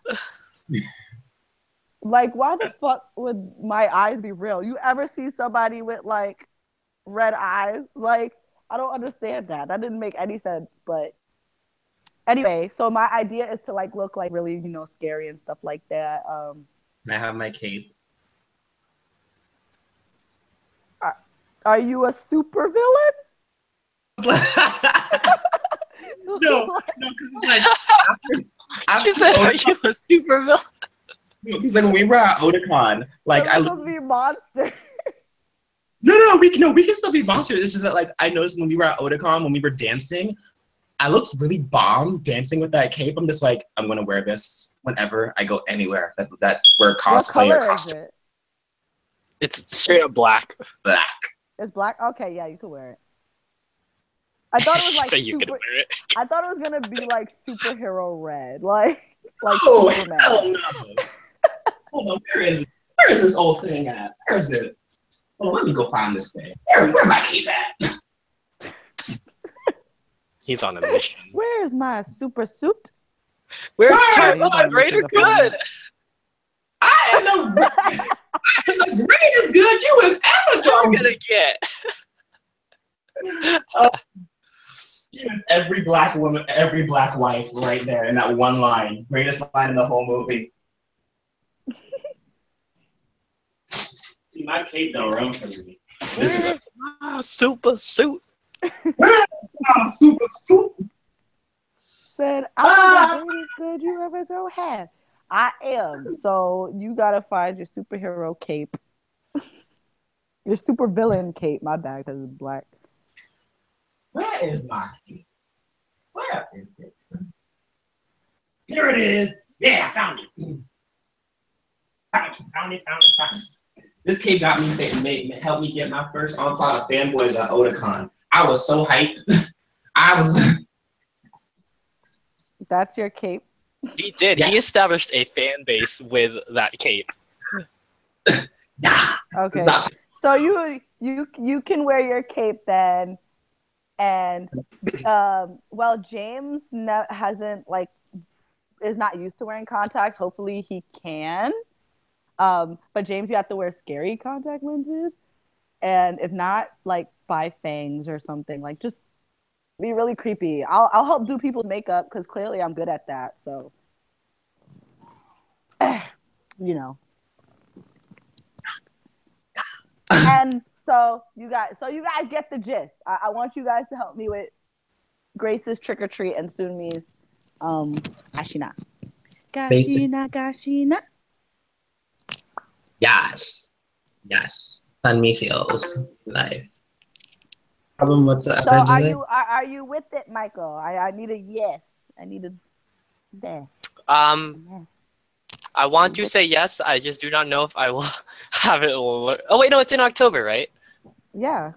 Like, why the fuck would my eyes be real? You ever see somebody with like red eyes? Like, I don't understand that. That didn't make any sense. But anyway, so my idea is to like look like really, scary and stuff like that. Can I have my cape? Are you a super villain? No, because it's like She said, "Are you a super villain?" because like when we were at Otakon, like They're supposed to be monsters. we can still be monsters. It's just that like I noticed when we were at Otakon, when we were dancing, I looked really bomb dancing with that cape. I'm just like, I'm gonna wear this whenever I go anywhere that where What cosplay or color is costume it? It's straight up black. black. It's black. Okay, yeah, you can wear it. I thought it was like Say you can wear it. I thought it was gonna be like superhero red, like Oh Superman. hell no! Hold on, where is this old thing at? Where is it? Oh, let me go find this thing. Where my cape at? He's on a mission. Where's my super suit? We're Where? greater good. I am the greatest good you has ever What are done. we gonna get? Every black woman, every black wife, right there in that one line, greatest line in the whole movie. See, my cape don't run for me. This is a super suit. a super scoop. Said, I'm the greatest good you ever go have. I am. So you gotta find your superhero cape. Your super villain cape. My bad, because it's black. Where is my cape? Where is it? Here it is. Yeah, I found it. Found it. This kid got me helped me get my first onslaught of fanboys at Otakon. I was so hyped. I was. That's your cape. He did. Yeah. He established a fan base with that cape. Yeah. Okay. So you can wear your cape then, and well, James hasn't like is not used to wearing contacts. Hopefully he can. But James, you have to wear scary contact lenses, and if not, like buy fangs or something. Like just be really creepy. I'll help do people's makeup because clearly I'm good at that. So, you know. And so you guys get the gist. I want you guys to help me with Grace's trick or treat and Sunmi's Ashina. Gashina, Gashina. Yes. Sunmi feels life. Problem whatsoever. So are you with it, Michael? I need a yes. I need a there. I want to say yes. I just do not know if I will have it. Oh wait, no, it's in October, right? Yeah.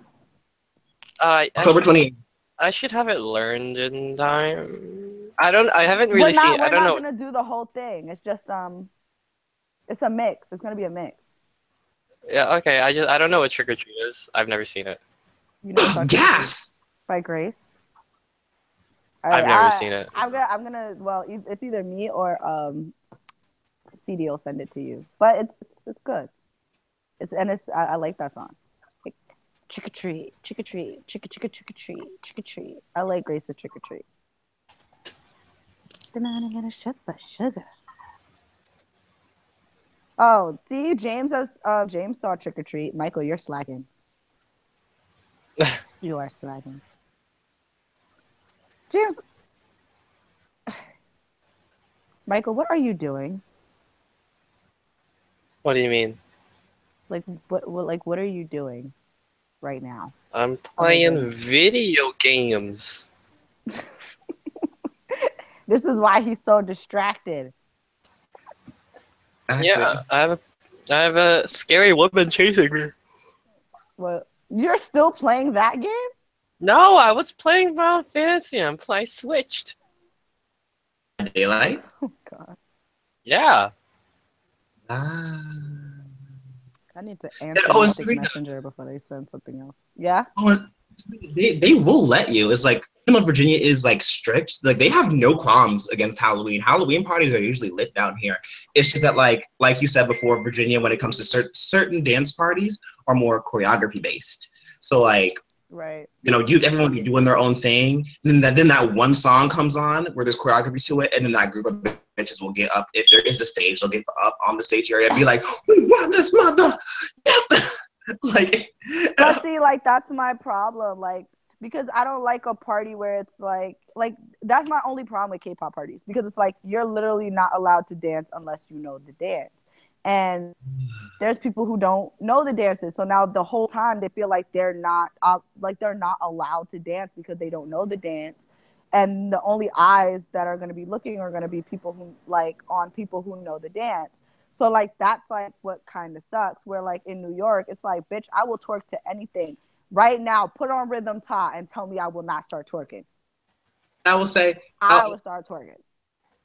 October 28th. I should have it learned in time. I haven't really seen. I don't know. We're not gonna do the whole thing. It's just it's a mix. It's gonna be a mix. Yeah. Okay. I don't know what trick or treat is. I've never seen it. You know, Yes. By Grace. I've never seen it. I'm gonna. Well, it's either me or C.D. will send it to you. But it's good. I like that song. Like, trick or treat, trick or treat, trick or treat, trick or treat. I like Grace's trick or treat. Then I'm gonna shut the sugar. Oh, see, James saw trick or treat. Michael, you're slacking. You are slacking. James, Michael, what are you doing? What do you mean? Like what are you doing right now? I'm playing video games. This is why he's so distracted. Yeah, I have a scary woman chasing me. Well, you're still playing that game? No, I was playing Final Fantasy. I switched. Daylight? Oh god. Yeah. I need to answer Messenger before they send something else. Yeah? Oh, they will let you. It's like, even though Virginia is like strict, like they have no qualms against Halloween. Halloween parties are usually lit down here. It's just that like you said before, Virginia, when it comes to certain dance parties, are more choreography based. So like, right, you know, everyone be doing their own thing, and then that one song comes on where there's choreography to it, and then that group of bitches will get up. If there is a stage, they'll get up on the stage area and be like, "We run this mother." Yep. Like, but see, like that's my problem. Like, because I don't like a party where it's like that's my only problem with K-pop parties, because it's like you're literally not allowed to dance unless you know the dance. And there's people who don't know the dances, so now the whole time they feel like they're not allowed to dance because they don't know the dance, and the only eyes that are going to be looking are going to be people who people who know the dance. So like that's like what kind of sucks. Where like in New York, it's like, bitch, I will twerk to anything right now. Put on Rhythm Ta and tell me I will not start twerking. I will say I will start twerking.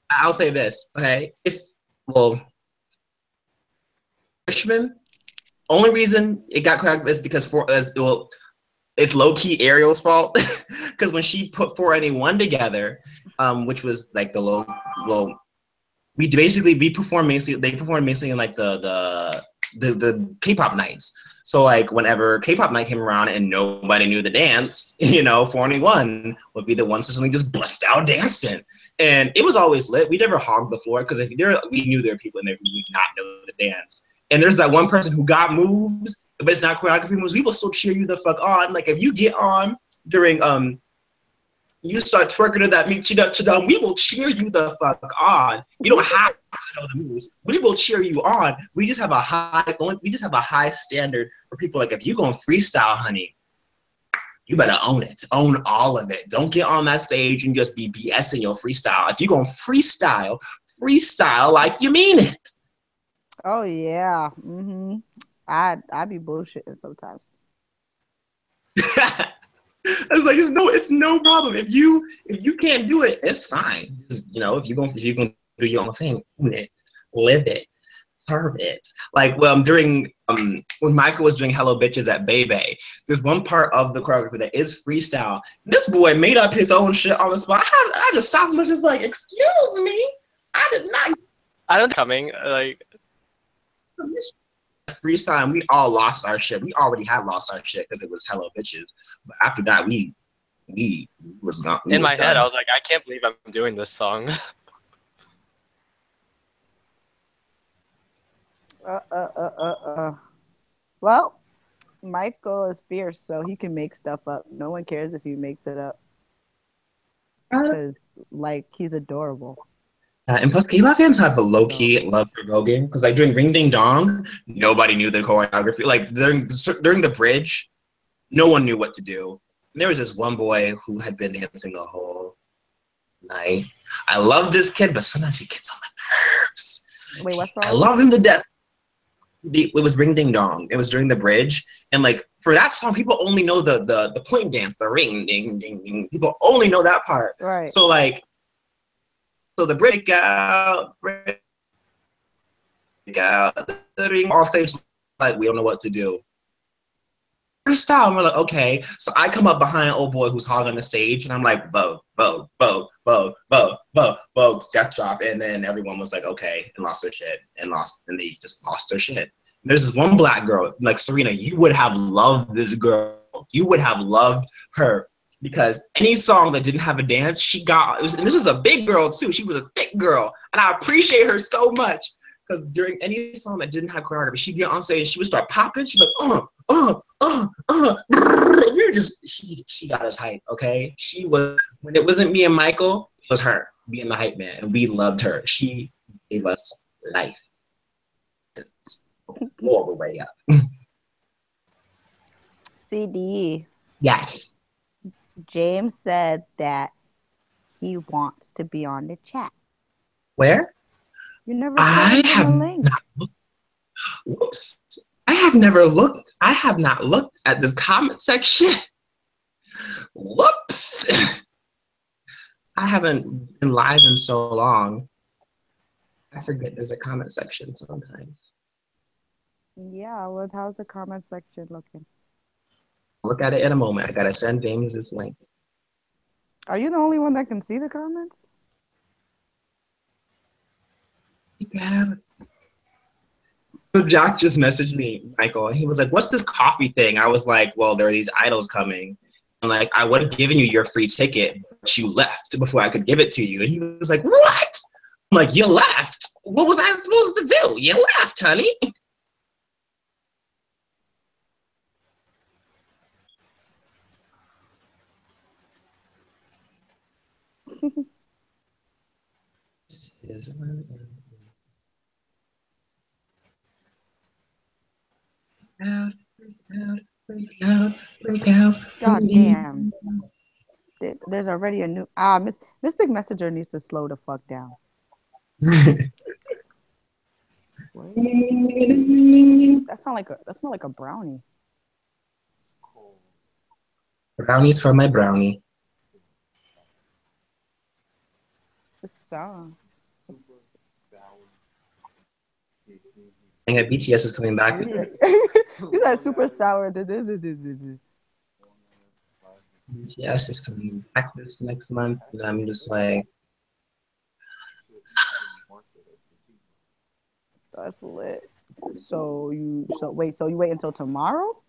I'll say this, okay? Richmond, only reason it got cracked is because it's low-key Ariel's fault, because when she put 4NA1 together, which was like the low, they performed basically in like the K-pop nights. So like whenever K-pop night came around and nobody knew the dance, you know, 4NA1 would be the ones to suddenly just bust out dancing. And it was always lit. We never hogged the floor because we knew there were people in there who would not know the dance. And there's that one person who got moves, but it's not choreography moves. We will still cheer you the fuck on. Like if you get on during you start twerking to that meet chidam, we will cheer you the fuck on. You don't have to know the moves. We will cheer you on. We just have a high standard for people. Like if you going freestyle, honey, you better own it. Own all of it. Don't get on that stage and just be BSing your freestyle. If you going freestyle like you mean it. Oh yeah. Mm-hmm. I'd be bullshitting sometimes. I was like, it's no problem. If you can't do it, it's fine. Just, if you gonna do your own thing, own it, live it, serve it. Like during when Michael was doing Hello Bitches at Bebe, there's one part of the choreography that is freestyle. This boy made up his own shit on the spot. I just stopped and was just like, excuse me, I did not I don't coming like freestyle. And we all lost our shit. We already had lost our shit because it was Hello Bitches. But after that, we was not. We in was my head. done. I was like, I can't believe I'm doing this song. Well, Michael is fierce, so he can make stuff up. No one cares if he makes it up because, like, he's adorable. And plus, K-pop fans have a low key love for voguing because, like, during Ring Ding Dong, nobody knew the choreography. Like during the bridge, no one knew what to do. And there was this one boy who had been dancing the whole night. I love this kid, but sometimes he gets on my nerves. Wait, what I song? love him to death. It was Ring Ding Dong. It was during the bridge, and like for that song, people only know the point dance, the ring ding ding ding. People only know that part. Right. So like, so the break out, the ring off stage, like we don't know what to do. Freestyle, and we're like, okay. So I come up behind old boy who's hogging the stage, and I'm like, bow, bow, bow, bow, bow, bow, bow, death drop, and then everyone was like, okay, and lost their shit, and they just lost their shit. And there's this one black girl, like Serena, you would have loved this girl. You would have loved her because any song that didn't have a dance, she got. And this was a big girl too. She was a thick girl, and I appreciate her so much because during any song that didn't have choreography, she'd get on stage, she would start popping. She's like, we were just she got us hype, okay? She was when it wasn't me and Michael, it was her being the hype man, and we loved her. She gave us life all the way up. C.D. Yes. James said that he wants to be on the chat. Where? You never I sent him have a link. not. Whoops. I have never looked. I have not looked at this comment section. Whoops. I haven't been live in so long. I forget there's a comment section sometimes. Yeah, well, how's the comment section looking? Look at it in a moment. I gotta send James this link. Are you the only one that can see the comments? Yeah. So Jack just messaged me, Michael, and he was like, "What's this coffee thing?" I was like, "Well, there are these idols coming, and like I would have given you your free ticket, but you left before I could give it to you." And he was like, "What?" I'm like, "You left? What was I supposed to do? You left, honey." Out, break out, break out. God damn. There's already a new Mystic Messenger needs to slow the fuck down. That smell like a brownie. Brownies for my brownie. It's sour. And BTS is coming back. He's like super sour. BTS is coming back this next month, and I'm just like, That's lit. So you wait until tomorrow?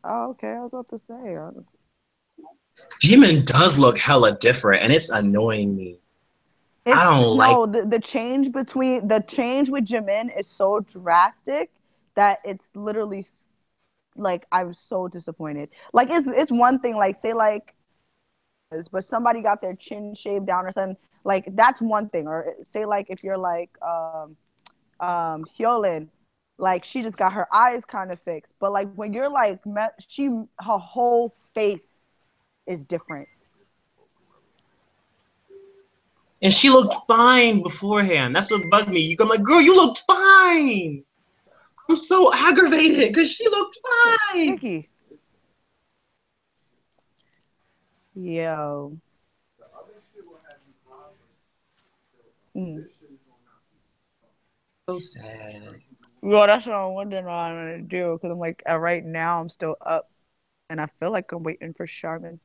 Oh, okay. I was about to say. Jimin does look hella different, and it's annoying me. I don't like. No, the change with Jimin is so drastic that it's literally like I'm so disappointed. Like it's one thing, like say like, but somebody got their chin shaved down or something. Like that's one thing. Or say like if you're like Hyolyn, like she just got her eyes kind of fixed. But like when you're like her whole face is different. And she looked fine beforehand. That's what bugged me. I'm like, girl, you looked fine. I'm so aggravated because she looked fine. Vicky. Yo. Mm. So sad. Well, that's what I'm wondering what I'm gonna do because I'm like, right now I'm still up, and I feel like I'm waiting for Charmin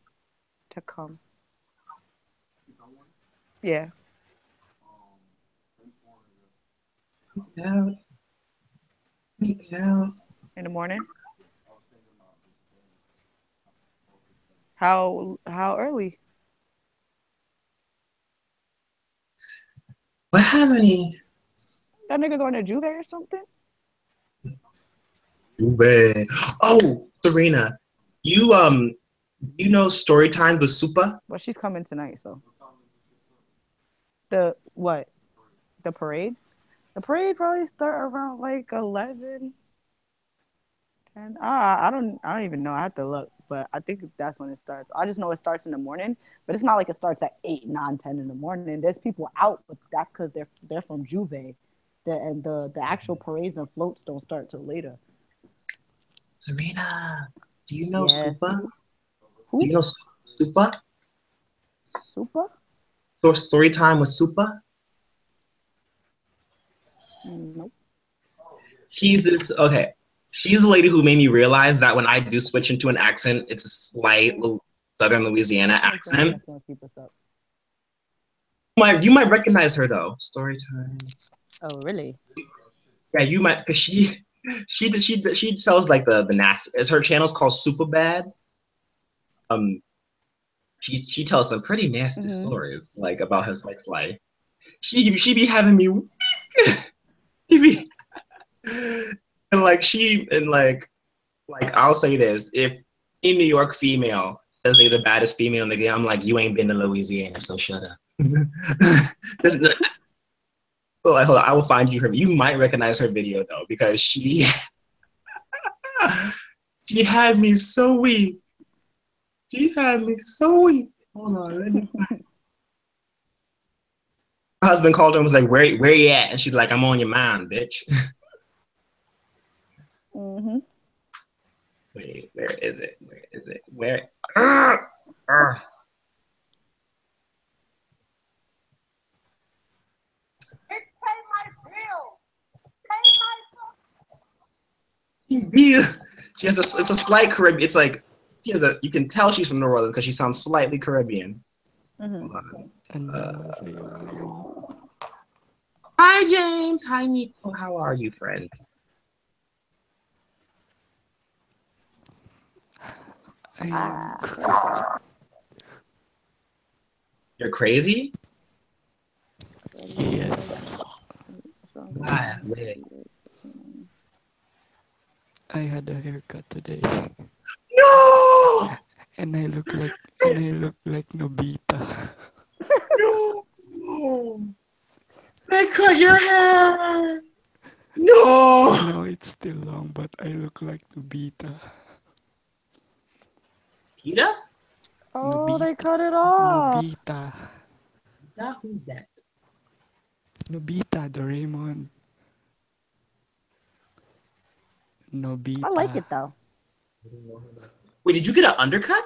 to come. Yeah, Out, out. in the morning. How early? What happened? That nigga going to Juve or something? Juve. Oh, Serena, you you know story time with Supa? Well, she's coming tonight, so the what? The parade? The parade probably start around like 11, 10. I don't even know. I have to look, but I think that's when it starts. I just know it starts in the morning, but it's not like it starts at 8, 9, 10 in the morning. There's people out, but that's because they're from Juve. And the actual parades and floats don't start till later. Serena, do you know Yes. Supa? Do Who? you know Supa? Super? So story time with Supa? Nope. She's this okay. She's the lady who made me realize that when I do switch into an accent, it's a slight Southern Louisiana I think accent. that's gonna keep us up. You might recognize her though. Story time. Oh, really? Yeah, you might because she sells like the nasty. As her channel's called Super Bad. Um, she tells some pretty nasty Mm-hmm. stories like about her sex life. She be having me. She be and like I'll say this: if a New York female says they're the baddest female in the game, I'm like, you ain't been to Louisiana, so shut up. So like, hold on, I will find you her. You might recognize her video though because she had me so weak. She had me so weak. Hold on, let me. My husband called her and was like, where you at? And she's like, I'm on your mind, bitch. Mm-hmm. Wait, where is it? Where is it? Where? Uh, uh. She has it's a slight Caribbean. It's like she has a. You can tell she's from New Orleans because she sounds slightly Caribbean. Mm-hmm. Hi James. Hi Nico. How are you, friend? Ah, You're crazy. Yes, Ah, wait. I had a haircut today, No, and I look like Nobita. no. They cut your hair. No. No, it's still long, but I look like Nobita. Peta? oh, they Nobita. cut it off. Nobita. Who's that? Nobita, Doraemon. I like Nobita. it though. Wait, did you get an undercut?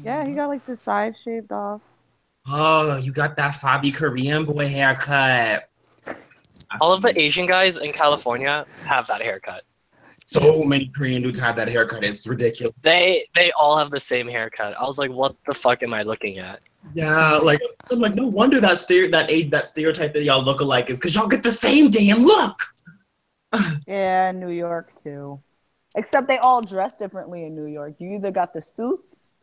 Yeah, he Kinda. got like the side shaved off. Oh, you got that Fabi Korean boy haircut. I All of the see. Asian guys in California have that haircut. So many Korean dudes have that haircut. It's ridiculous. They all have the same haircut. I was like, what the fuck am I looking at? Yeah, like so I'm like, no wonder that stereotype that y'all look alike is because y'all get the same damn look. Yeah, New York too. Except they all dress differently in New York. You either got the suits,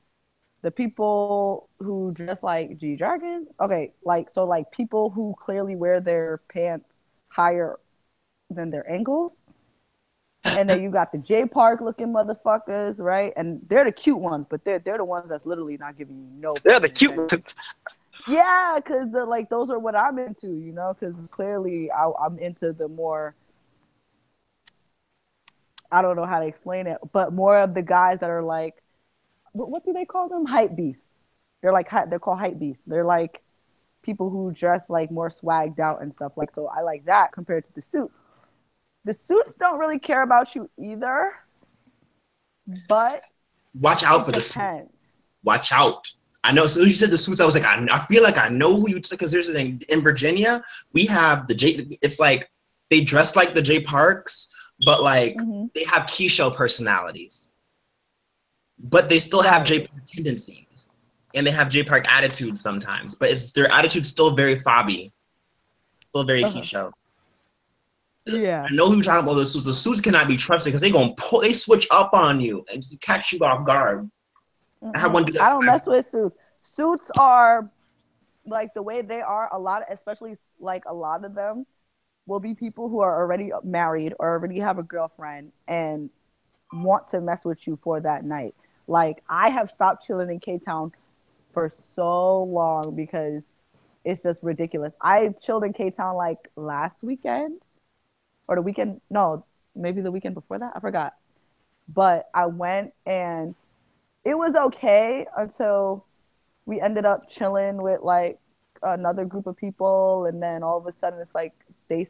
the people who dress like G Dragon. Okay, like so like people who clearly wear their pants higher than their ankles. And then you got the J Park looking motherfuckers, right? And they're the cute ones, but they're the ones that's literally not giving you no They're the fucking cute attention. ones. Yeah, because the like those are what I'm into, you know. Because clearly I'm into the more, I don't know how to explain it, but more of the guys that are like, what do they call them? Hype beasts. they're called hype beasts. They're like people who dress like more swagged out and stuff like. So I like that compared to the suits. The suits don't really care about you either, but Watch out it for the suit. depends. Watch out. I know. As soon as you said the suits, I was like, I feel like I know who you took. Because there's a thing in Virginia, we have the J. It's like they dress like the J Parks, but like they have Keisha personalities, but they still have J Park tendencies, and they have J Park attitudes sometimes. But it's their attitude's still very fobby, still very Keisha. Yeah. I know who you're talking about. The suits. The suits cannot be trusted because they switch up on you and catch you off guard. I have one do that. I don't mess with suits. Suits are like the way they are. Especially like a lot of them will be people who are already married or already have a girlfriend and want to mess with you for that night. Like I have stopped chilling in K-Town for so long because it's just ridiculous. I chilled in K-Town like last weekend or the weekend. No, maybe the weekend before that. I forgot. But I went and it was okay until we ended up chilling with like another group of people, and then all of a sudden it's like they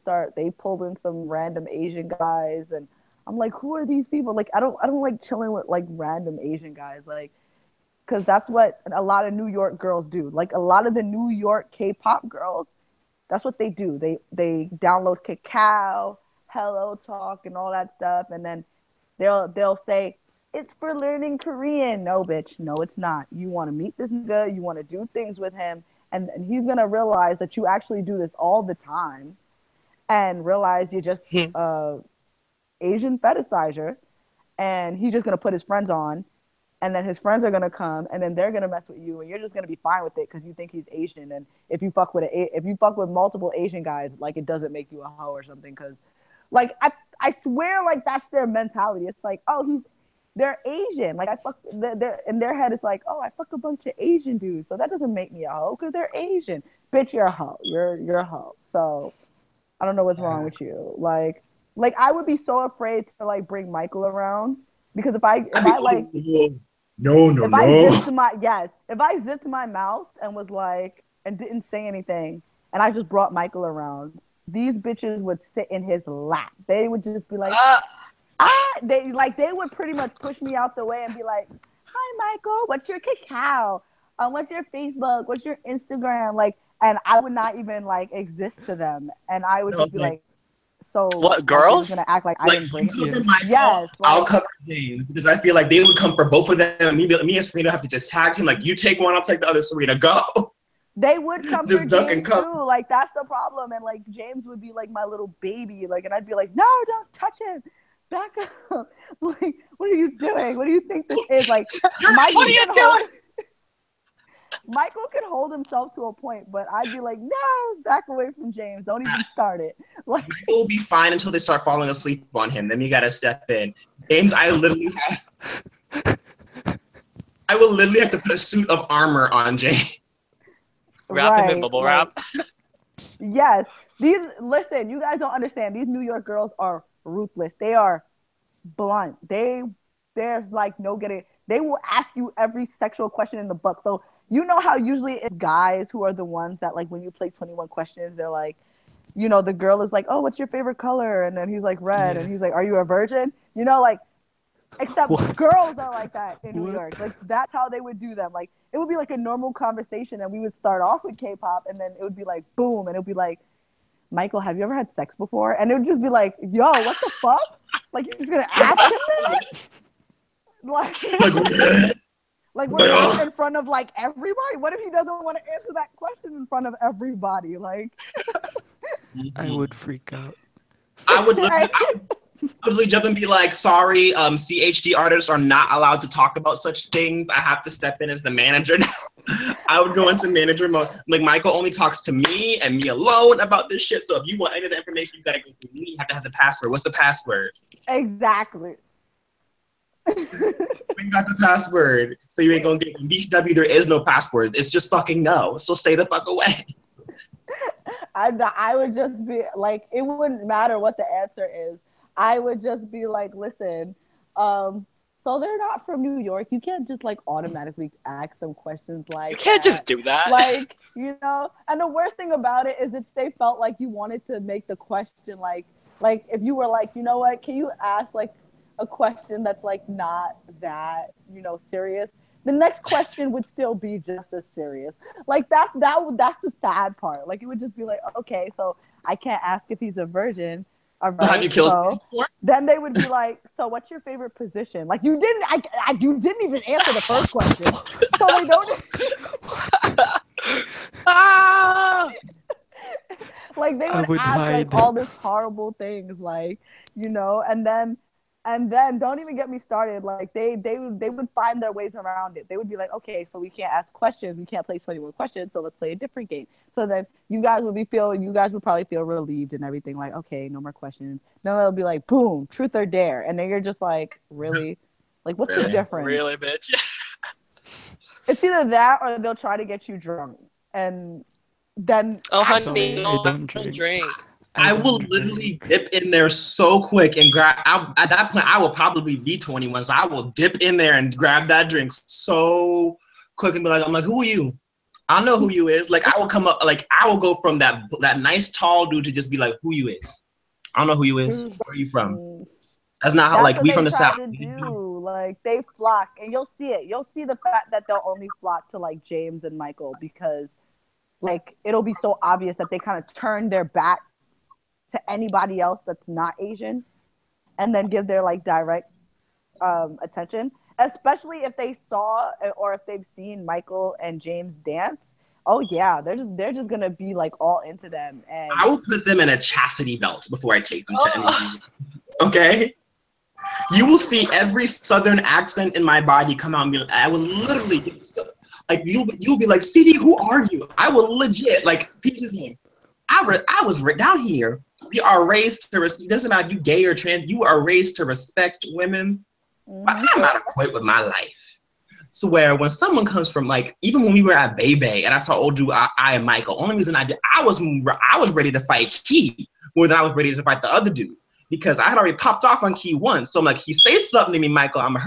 pulled in some random Asian guys, and I'm like, who are these people? Like I don't like chilling with like random Asian guys, like because that's what a lot of New York girls do. Like a lot of the New York K-pop girls, that's what they do. They download Kakao, Hello Talk, and all that stuff, and then they'll say it's for learning Korean. No, bitch, no, it's not. You want to meet this nigga, you want to do things with him, and he's gonna realize that you actually do this all the time, and realize you're just Asian fetishizer, and he's just gonna put his friends on, and then his friends are gonna come, and then they're gonna mess with you, and you're just gonna be fine with it because you think he's Asian. And if you fuck with multiple Asian guys, like it doesn't make you a hoe or something. Because, like I swear, like that's their mentality. It's like, oh, they're Asian. Like I fuck, they're in their head. It's like, oh, I fuck a bunch of Asian dudes, so that doesn't make me a hoe because they're Asian. Bitch, you're a hoe. You're a hoe. So I don't know what's wrong with you. Like I would be so afraid to like bring Michael around because if I like no. if I zipped my mouth and was like and didn't say anything and I just brought Michael around, these bitches would sit in his lap. They would just be like, they would pretty much push me out the way and be like, hi Michael, what's your Kakao? What's your Facebook? What's your Instagram? Like, and I would not even like exist to them, and I would just be like, so what, girls? Gonna act like I didn't bring it. Yes, I'll cover James because I feel like they would come for both of them. Me and Serena have to just tag team. Like, you take one, I'll take the other. Serena, go. They would come just for duck James and come. too. Like that's the problem. And like James would be like my little baby. Like, and I'd be like, no, don't touch him. Back up. Like, what are you doing? What do you think this is? Like, what are you doing? Michael could hold himself to a point, but I'd be like, no, back away from James. Don't even start it. Like, Michael will be fine until they start falling asleep on him. Then you gotta step in. James, I will literally have to put a suit of armor on James. Wrap him in bubble wrap. Yes. Listen, you guys don't understand. These New York girls are ruthless. They are blunt. There's like no getting. They will ask you every sexual question in the book. So you know how usually it's guys who are the ones that like when you play 21 questions, they're like, you know, the girl is like, oh, what's your favorite color? And then he's like red, and he's like, are you a virgin? You know, like, except girls are like that in New York. Like that's how they would do them. Like it would be like a normal conversation, and we would start off with K-pop, and then it would be like boom, and it would be like, Michael, have you ever had sex before? And it would just be like, yo, what the fuck? Like you're just gonna ask him that? Like we're not in front of like everybody. What if he doesn't want to answer that question in front of everybody? Like I would freak out. I would literally jump and be like, sorry, C.H.D artists are not allowed to talk about such things. I have to step in as the manager now. I would go into manager mode. Like, Michael only talks to me and me alone about this shit. So if you want any of the information, you gotta go through me. You have to have the password. What's the password? Exactly. We got the password. So you ain't gonna get in BCW. There is no password. It's just fucking no. So stay the fuck away. I would just be like, it wouldn't matter what the answer is. I would just be like, listen, so so they're not from New York. You can't just like automatically ask them questions like You can't just that. do that. Like, you know, and the worst thing about it is if they felt like you wanted to make the question like if you were like, you know what, can you ask like a question that's like not that, you know, serious? The next question would still be just as serious. Like that's the sad part. Like it would just be like, okay, so I can't ask if he's a virgin. All Have you right. killed So me before? then they would be like, so what's your favorite position? Like you didn't even answer the first question. So they don't Ah! like they I would would ask like hide. all this horrible things like, you know, and then don't even get me started. Like they would find their ways around it. They would be like, okay, so we can't ask questions, we can't play 21 questions, so let's play a different game. So then you guys would probably feel relieved and everything, like, okay, no more questions. Then they'll be like, boom, truth or dare, and then you're just like, really, like what's the Really? difference? Really, bitch. It's either that or they'll try to get you drunk, and then Oh, Sorry, honey, I no, don't I don't drink. drink. I I will don't literally drink. dip in there so quick and grab. At that point, I will probably be 21, so I will dip in there and grab that drink so quick and be like, I'm like, who are you? I know who you is. Like I will come up, like I will go from that nice tall dude to just be like, who you is? I don't know who you is. Where are you from? That's not how. That's Like what we they from the try south. to do. Like they flock, and you'll see it. You'll see the fact that they'll only flock to like James and Michael because like it'll be so obvious that they kind of turn their back to anybody else that's not Asian, and then give their like direct attention. Especially if they saw or if they've seen Michael and James dance. Oh yeah, they're just gonna be like all into them. And I will put them in a chastity belt before I take them to any. Oh. Okay. You will see every southern accent in my body come out and be like, I will literally get so, like you'll be like, CD, who are you? I will legit like Peter's name. I was down here. We are raised to it doesn't matter if you gay or trans, you are raised to respect women. But I'm not equipped with my life. So where when someone comes from like even when we were at Bebe and I saw old dude I and Michael, only reason I was ready to fight Key more than I was ready to fight the other dude. Because I had already popped off on Key once. So I'm like, he says something to me, Michael, I'm gonna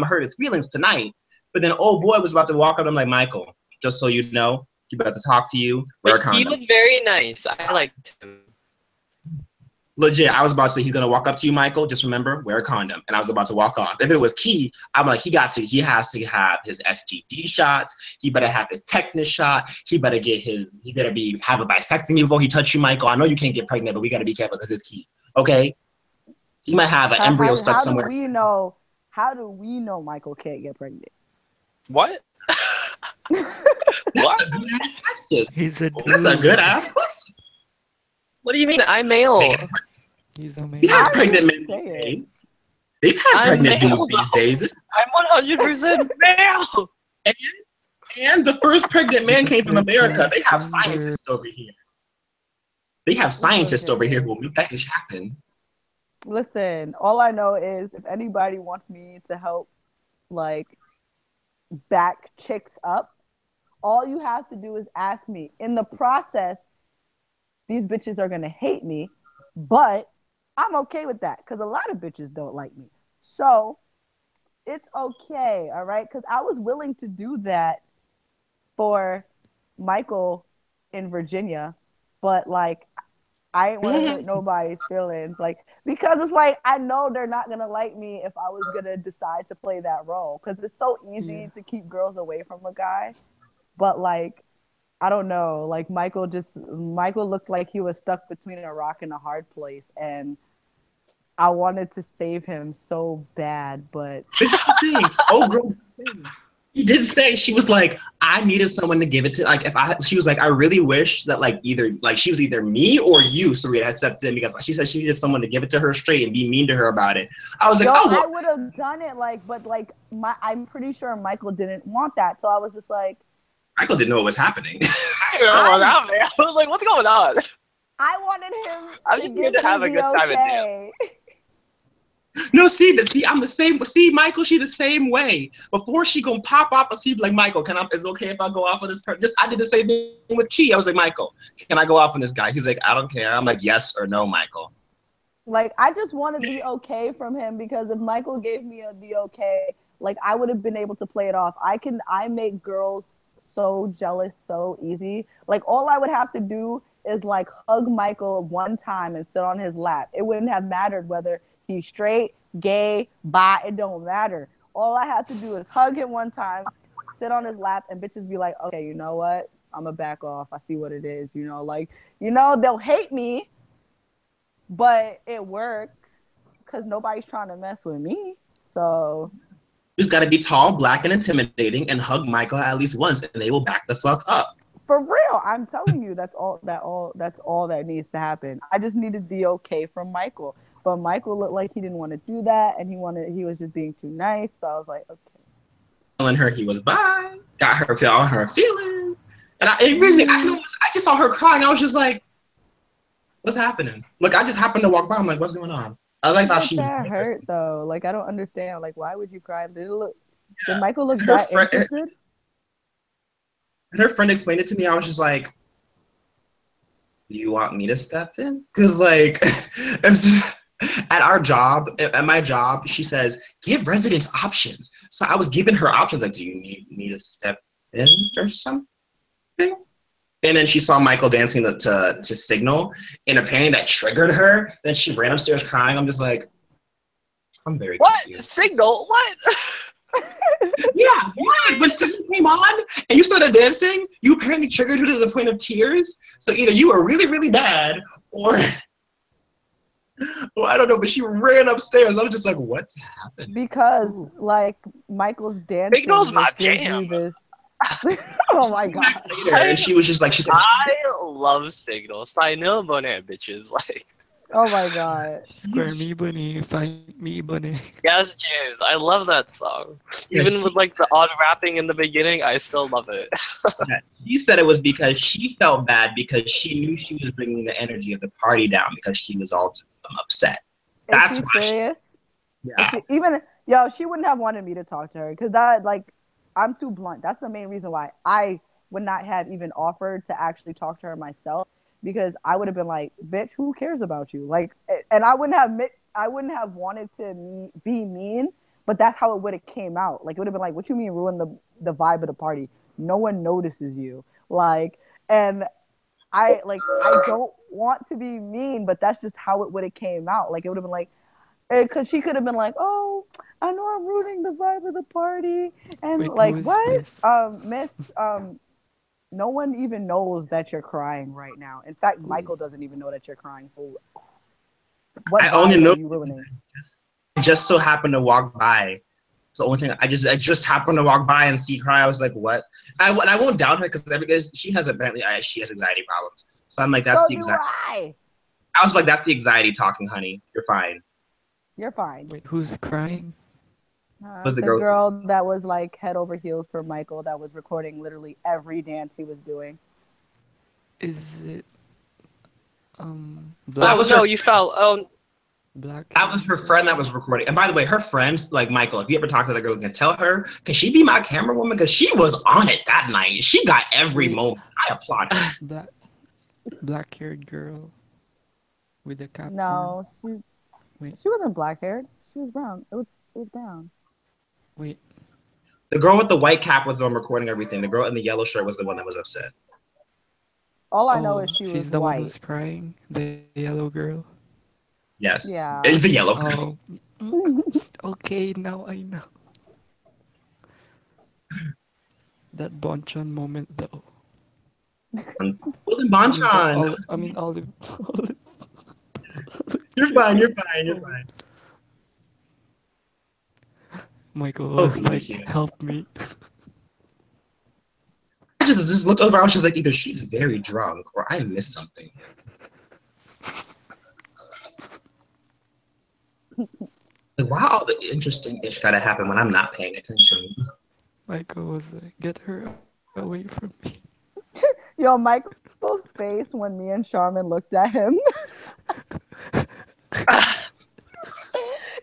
hurt his feelings tonight. But then old boy was about to walk up, I'm like, Michael, just so you know, he about to talk to you, wear a But he condom. was very nice. I liked him. Legit, I was about to say he's gonna walk up to you, Michael. Just remember, wear a condom. And I was about to walk off. If it was Key, I'm like, he has to have his STD shots. He better have his tetanus shot. He better have a vasectomy before he touch you, Michael. I know you can't get pregnant, but we gotta be careful because it's Key. Okay? He might have an embryo stuck how do somewhere. we know? How do we know Michael can't get pregnant? What? That's What? a good ass question. He's a That's a dude. good ass question. What do you mean? I'm male. He's a man. We have I pregnant didn't men say these it. days. They've had I'm pregnant male, dudes these days. I'm 100% male. And the first pregnant man came from Different America. They have transgender. scientists over here. They have scientists over here Okay. who will make that happen. Listen, all I know is if anybody wants me to help like back chicks up, all you have to do is ask me. In the process, these bitches are gonna hate me, but I'm okay with that because a lot of bitches don't like me. So it's okay, all right? Because I was willing to do that for Michael in Virginia, but like I ain't want to hurt nobody's feelings, like because it's like I know they're not gonna like me if I was gonna decide to play that role because it's so easy to keep girls away from a guy, but like I don't know, like Michael looked like he was stuck between a rock and a hard place, and I wanted to save him so bad, but This is the thing. Oh, girl. She did say she was like, I needed someone to give it to. Like, she was like, I really wish that she was either me or you, Sarita, had stepped in because she said she needed someone to give it to her straight and be mean to her about it. I was like, yo, oh, I well. would have done it, like, but like I'm pretty sure Michael didn't want that, so I was just like, Michael didn't know what was happening. I don't know what happened. I was like, what's going on? I wanted him I'm to just here give to have me a good the time and dance. okay. No, I'm the same. See, Michael, she the same way. Before she gonna pop off, I see like Michael, is it okay if I go off on this person? I did the same thing with Key. I was like, Michael, can I go off on this guy? He's like, I don't care. I'm like, yes or no, Michael. Like I just wanted the okay from him because if Michael gave me the okay, like I would have been able to play it off. I make girls so jealous so easy. Like all I would have to do is like hug Michael one time and sit on his lap. It wouldn't have mattered whether he's straight, gay, bi, it don't matter. All I have to do is hug him one time, sit on his lap, and bitches be like, okay, you know what? I'm gonna back off. I see what it is, like, they'll hate me, but it works because nobody's trying to mess with me. So You just gotta be tall, black, and intimidating, and hug Michael at least once, and they will back the fuck up. for real, I'm telling you, that's all that needs to happen. I just needed the okay from Michael, but Michael looked like he didn't want to do that, and he was just being too nice. So I was like, okay. Telling her he was bi, got her feel all her feelings, and I just saw her crying. I was just like, "What's happening?" Look, I just happened to walk by. I'm like, "What's going on?" I like thought she was. That hurt though. Like I don't understand. Like why would you cry? Did Michael look her that friend, interested? her friend explained it to me. I was just like, "Do you want me to step in?" Because like, it's just at our job, at my job, she says, "Give residents options." So I was giving her options. Like, do you need me to step in or something? And then she saw Michael dancing to Signal, and apparently that triggered her. Then she ran upstairs crying. I'm just like, I'm very What? confused. Signal? What? Yeah, when Signal came on and you started dancing, you apparently triggered her to the point of tears. So either you were really, really bad, or well, I don't know. But she ran upstairs. I was just like, what's happening? Because like Michael's dancing Signal's my just gives jam. you this. Oh my god! Later, and she was just like, she said, I love Signal. I know Bonet bitches. Like, Oh my god! Square me bunny, find me bunny. yes, James. I love that song. Yeah, Even with like the odd rapping in the beginning, I still love it. she said it was because she felt bad because she knew she was bringing the energy of the party down because she was all upset. Is That's she why serious? yeah. She wouldn't have wanted me to talk to her because I'm too blunt. That's the main reason why I would not have even offered to actually talk to her myself because I would have been like, bitch, who cares about you? Like, and I wouldn't have wanted to be mean, but that's how it would have came out. Like, it would have been like, what you mean ruin the vibe of the party? No one notices you. Like, and I don't want to be mean, but that's just how it would have came out. Like, it would have been like, because she could have been like, "Oh, I know I'm ruining the vibe of the party," and Wait, who like, is what, this? Miss, no one even knows that you're crying right now. In fact, Who Michael is doesn't even know that you're crying. So, what I only vibe are know you ruining? I just so happened to walk by. It's the only thing I just happened to walk by and see her. I was like, what? I won't doubt her because she has she has anxiety problems. So I'm like, that's So the do anxiety. I. I was like, that's the anxiety talking, honey. You're fine. You're fine. Wait, who's crying? Was the The girl? girl that was like head over heels for Michael that was recording literally every dance he was doing. Is it That Oh black was no, her. you fell. Oh, black That was her friend that was recording. And by the way, her friends, like Michael, if you ever talk to that girl, can tell her, can she be my camera woman? Because she was on it that night. She got every Wait, moment. I applaud her. black black haired girl with the cap on. No, Wait, she wasn't black haired. She was brown. It was brown. wait. The girl with the white cap was the one recording everything. The girl in the yellow shirt was the one that was upset. All I know Oh, is she was she's the one white. who's crying. The yellow girl. Yes. Yeah. The yellow girl. Oh, okay. Now I know that Bonchan moment though. It wasn't I mean, Bonchan. I mean, Olive. Olive. You're fine. You're fine. You're fine. Michael Oh, was like, Felicia. "Help me." I just looked over. I was just like, either she's very drunk or I missed something. Like, why all the interesting ish gotta happen when I'm not paying attention? Michael was like, "Get her away from me." Yo, Michael's face when me and Charmin looked at him.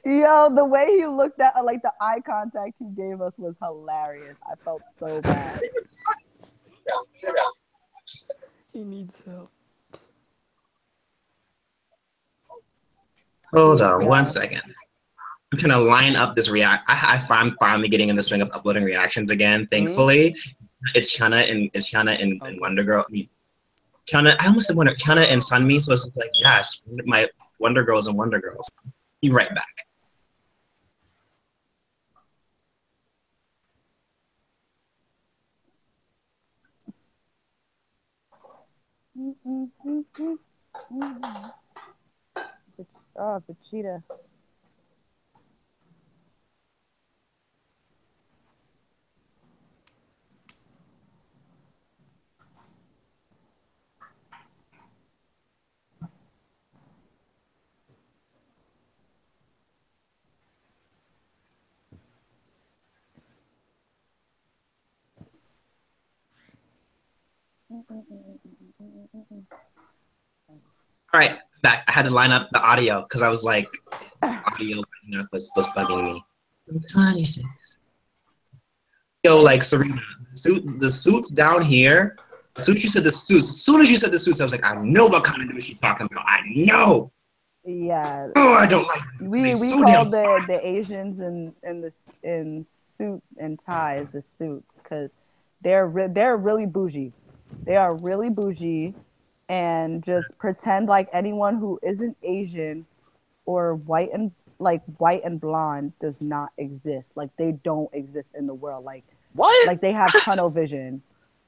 Yo, the way he looked at like the eye contact he gave us was hilarious. I felt so bad. He needs help. Hold We on one yeah. second. I'm trying to line up this react. I'm finally getting in the swing of uploading reactions again. Thankfully, it's Hyuna and Okay. Wonder Girl. I mean, Hyuna. I almost said Hyuna and Sunmi. So it's like yes, my Wonder Girls and Wonder Girls. Be right back. Oh, Vegeta. All right, back. I had to line up the audio because I was like, audio lining up was bugging me. 26. Yo, like Serena, the suits down here. As soon as you said the suits, as soon as you said the suits, I was like, I know what kind of dude she's talking about. I know. Yeah, Oh, I don't like them. They we so damn call fine. the Asians in suit and ties the suits because they're really bougie. They are really bougie, and just pretend like anyone who isn't Asian or white and blonde does not exist. Like they don't exist in the world. What? Like they have tunnel vision.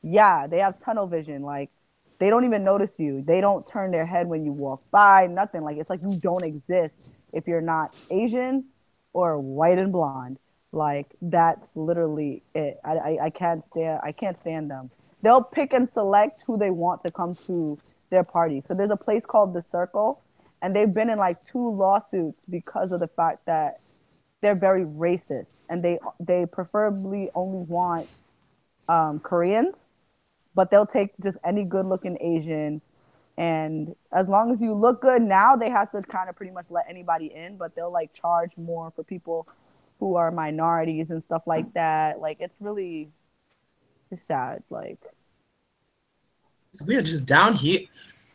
Yeah, they have tunnel vision. Like they don't even notice you. They don't turn their head when you walk by. Nothing. Like it's like you don't exist if you're not Asian or white and blonde. Like that's literally it. I can't stand them. They'll pick and select who they want to come to their parties. So there's a place called The Circle, and they've been in like 2 lawsuits because of the fact that they're very racist, and they preferably only want Koreans, but they'll take just any good looking Asian. And as long as you look good now, they have to kind of pretty much let anybody in, but they'll like charge more for people who are minorities and stuff like that. Like it's sad. Like We're just down here.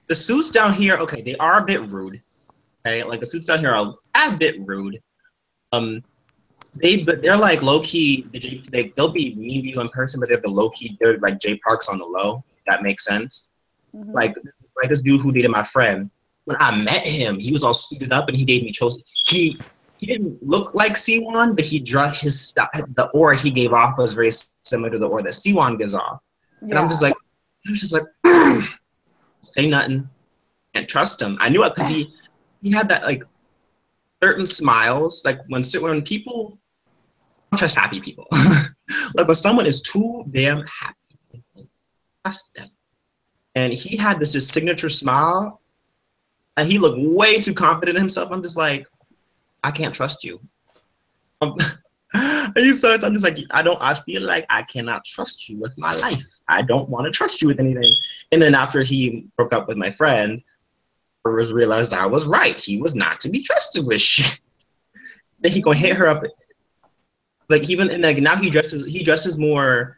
The suits down here, okay, they are a bit rude. Okay, like the suits down here are a bit rude. Um, but they're like low key. They'll be mean to you in person, but they're the low key. They're like J Parks on the low. If that makes sense. mm-hmm. Like this dude who dated my friend. When I met him, he was all suited up and he gave me chose. He didn't look like C1, but he dressed the aura he gave off was very similar to the aura that C1 gives off. And Yeah. I was just like, say nothing, can't trust him. I knew it because he had that like certain smiles. Like when people I don't trust happy people. Like when someone is too damn happy, trust them. And he had this just signature smile, and he looked way too confident in himself. I'm just like, I can't trust you. I'm just like, I feel like I cannot trust you with my life. I don't want to trust you with anything. And then after he broke up with my friend, I realized I was right. He was not to be trusted with shit. Then he gonna hit her up. Like even and like now he dresses more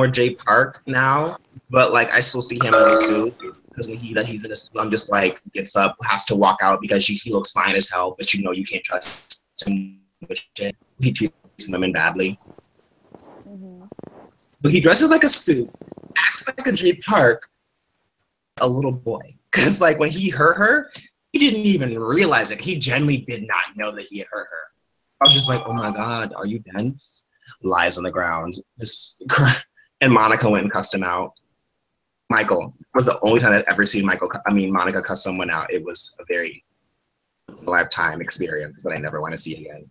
J Park now, but like I still see him as a suit because when he's in a suit, I'm just like gets up, has to walk out because he looks fine as hell, but you know you can't trust him with shit. He treats women badly. Mm-hmm. But he dresses like a suit, acts like a J Park, a little boy. Because like when he hurt her, he didn't even realize it. He genuinely did not know that he had hurt her. I was just like, oh my God, are you dense? Lies on the ground. And Monica went and cussed him out. Michael was the only time I've ever seen Monica cuss someone out. It was a very lifetime experience that I never want to see again.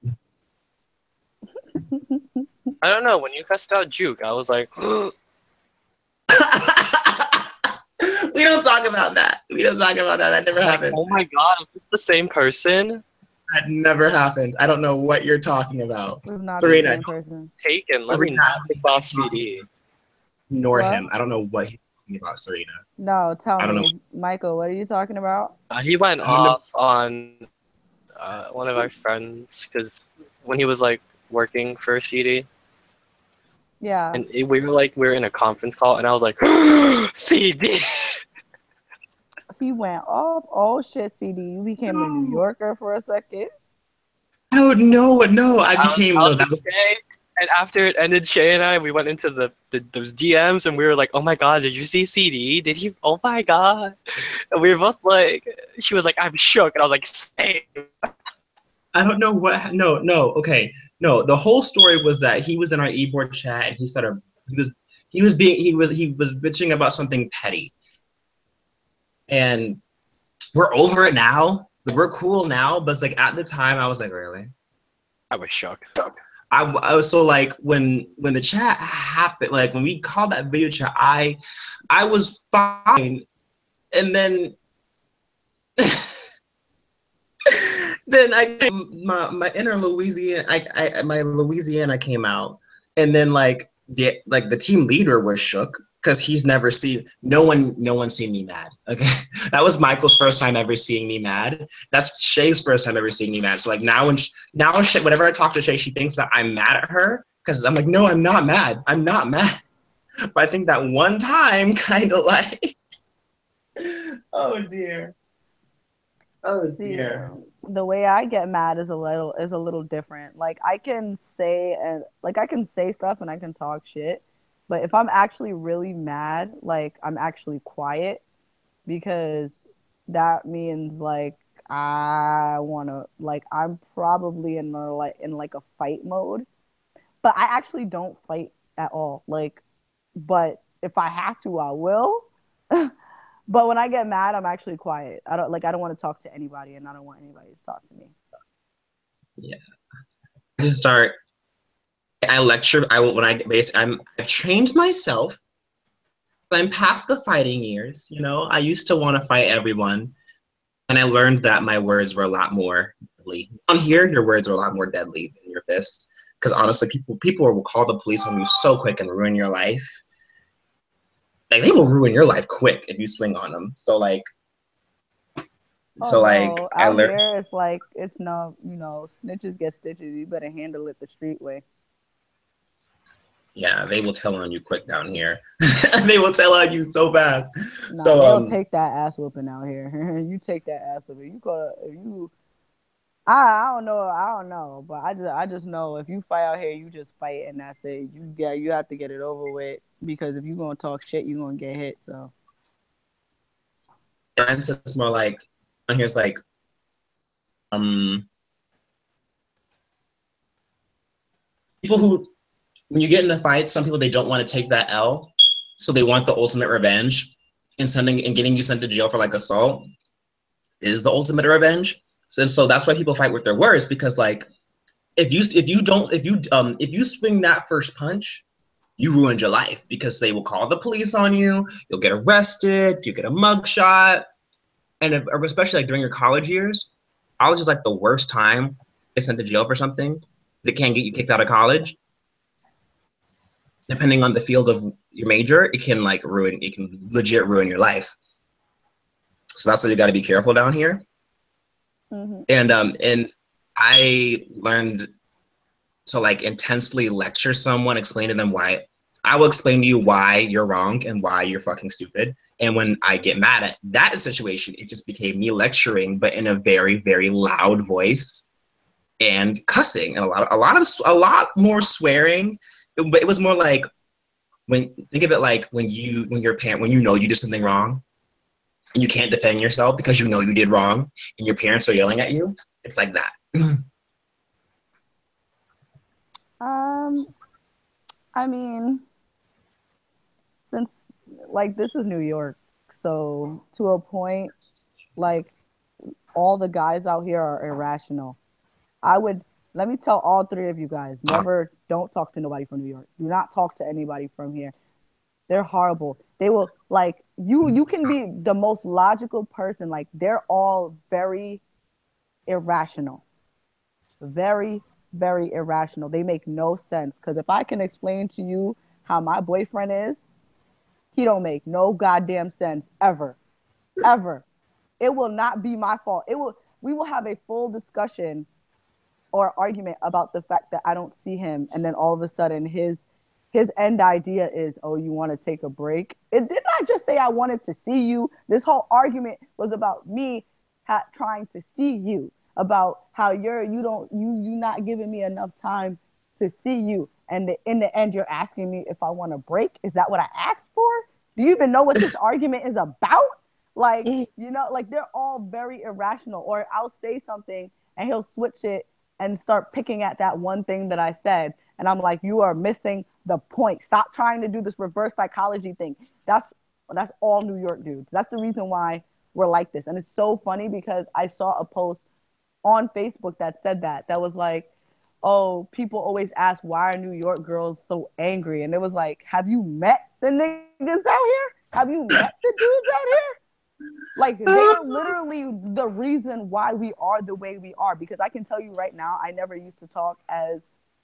I don't know. When you cussed out Juke, I was like, We don't talk about that. We don't talk about that. That never happened. oh my god, is this the same person? That never happened. I don't know what you're talking about. Was not Serena, the same person. Taken. Let me Serena, knock this off CD. ignore What? him. I don't know what he's talking about, Serena. No, tell I don't me, Michael, what are you talking about? He went off on one of our friends because when he was like working for CD, Yeah. and we were in a conference call, and I was like, CD. He went off. Oh shit, CD, you became a New No, Yorker for a second. I don't know. No, I became I no. was That with was Shay, and after it ended, Shay and I we went into those DMs, and we were like, "Oh my god, did you see CD? Did he? Oh my god!" And we were both like, she was like, "I'm shook," and I was like, "Same." I don't know what. No, no. Okay, no. The whole story was that he was in our e-board chat and he started. He was. He was bitching about something petty, and we're over it now. We're cool now, but it's like at the time I was like, really? I was shook. I was so like when the chat happened, like when we called that video chat, I was fine, and then then my inner Louisiana my Louisiana came out, and then the team leader was shook because he's never seen no one seen me mad. Okay, that was Michael's first time ever seeing me mad. That's Shay's first time ever seeing me mad. So like now Shay, whenever I talk to Shay, she thinks that I'm mad at her because I'm like, no, I'm not mad. I'm not mad. But I think that one time kind of like, oh dear, oh See, dear. the way I get mad is a little different. Like I can say stuff and I can talk shit, but if I'm actually really mad, like I'm actually quiet because that means like I want to like I'm probably in like a fight mode, but I actually don't fight at all. Like, but if I have to, I will. But when I get mad, I'm actually quiet. I don't want to talk to anybody, and I don't want anybody to talk to me. Yeah. I just start. I lecture. I will when I basically I've trained myself. I'm past the fighting years. I used to want to fight everyone, and I learned that my words were a lot more deadly. On here, your words are a lot more deadly than your fist. Because honestly, people will call the police on you so quick and ruin your life. Like they will ruin your life quick if you swing on them. So like, Oh no, I out learned. here it's like it's no, snitches get stitches. You better handle it the street way. Yeah, they will tell on you quick down here. They will tell on you so fast. Nah, So they'll take that ass whooping out here. You take that ass whooping. You go if you. I don't know, but I just know if you fight out here, you just fight and that's it. You have to get it over with because if you gonna talk shit, you gonna get hit. So. and it's more like on here it's like um people who when you get in a fight, some people they don't want to take that L, so they want the ultimate revenge, and sending and getting you sent to jail for like assault is the ultimate revenge. So that's why people fight with their words because like if you swing that first punch, you ruined your life because they will call the police on you. You'll get arrested. You get a mugshot, and especially like during your college years, college is like the worst time to get sent to jail for something. It can't get you kicked out of college depending on the field of your major, it can legit ruin your life. So that's why you got to be careful down here. Mhm. And I learned to like intensely lecture someone, explain to them why. I will explain to you why you're wrong and why you're fucking stupid. And when I get mad at that situation, it just became me lecturing, but in a very, very loud voice and cussing and a lot more swearing. But it was more like think of it like when your parent when you know you did something wrong and you can't defend yourself because you know you did wrong and your parents are yelling at you. It's like that. Um, I mean, since like this is New York, so to a point, like all the guys out here are irrational. I would let me tell all three of you guys, never don't talk to nobody from New York. Do not talk to anybody from here. They're horrible. They will like you can be the most logical person. Like they're all very irrational. Very, very irrational. They make no sense. Cause if I can explain to you how my boyfriend is, he don't make no goddamn sense ever. Ever. It will not be my fault. It will we will have a full discussion or argument about the fact that I don't see him and then all of a sudden his end idea is, oh, you want to take a break? It did not just say I wanted to see you. This whole argument was about me trying to see you, about how you not giving me enough time to see you. And in the end, you're asking me if I want a break. Is that what I asked for? Do you even know what this argument is about? Like, like they're all very irrational. Or I'll say something and he'll switch it and start picking at that one thing that I said. And I'm like, you are missing the point. Stop trying to do this reverse psychology thing. That's all New York dudes. That's the reason why we're like this. And it's so funny because I saw a post on Facebook that said that was like, oh, people always ask why are New York girls so angry? And it was like, have you met the niggas out here? Have you met the dudes out here? Like they're literally the reason why we are the way we are. Because I can tell you right now, I never used to talk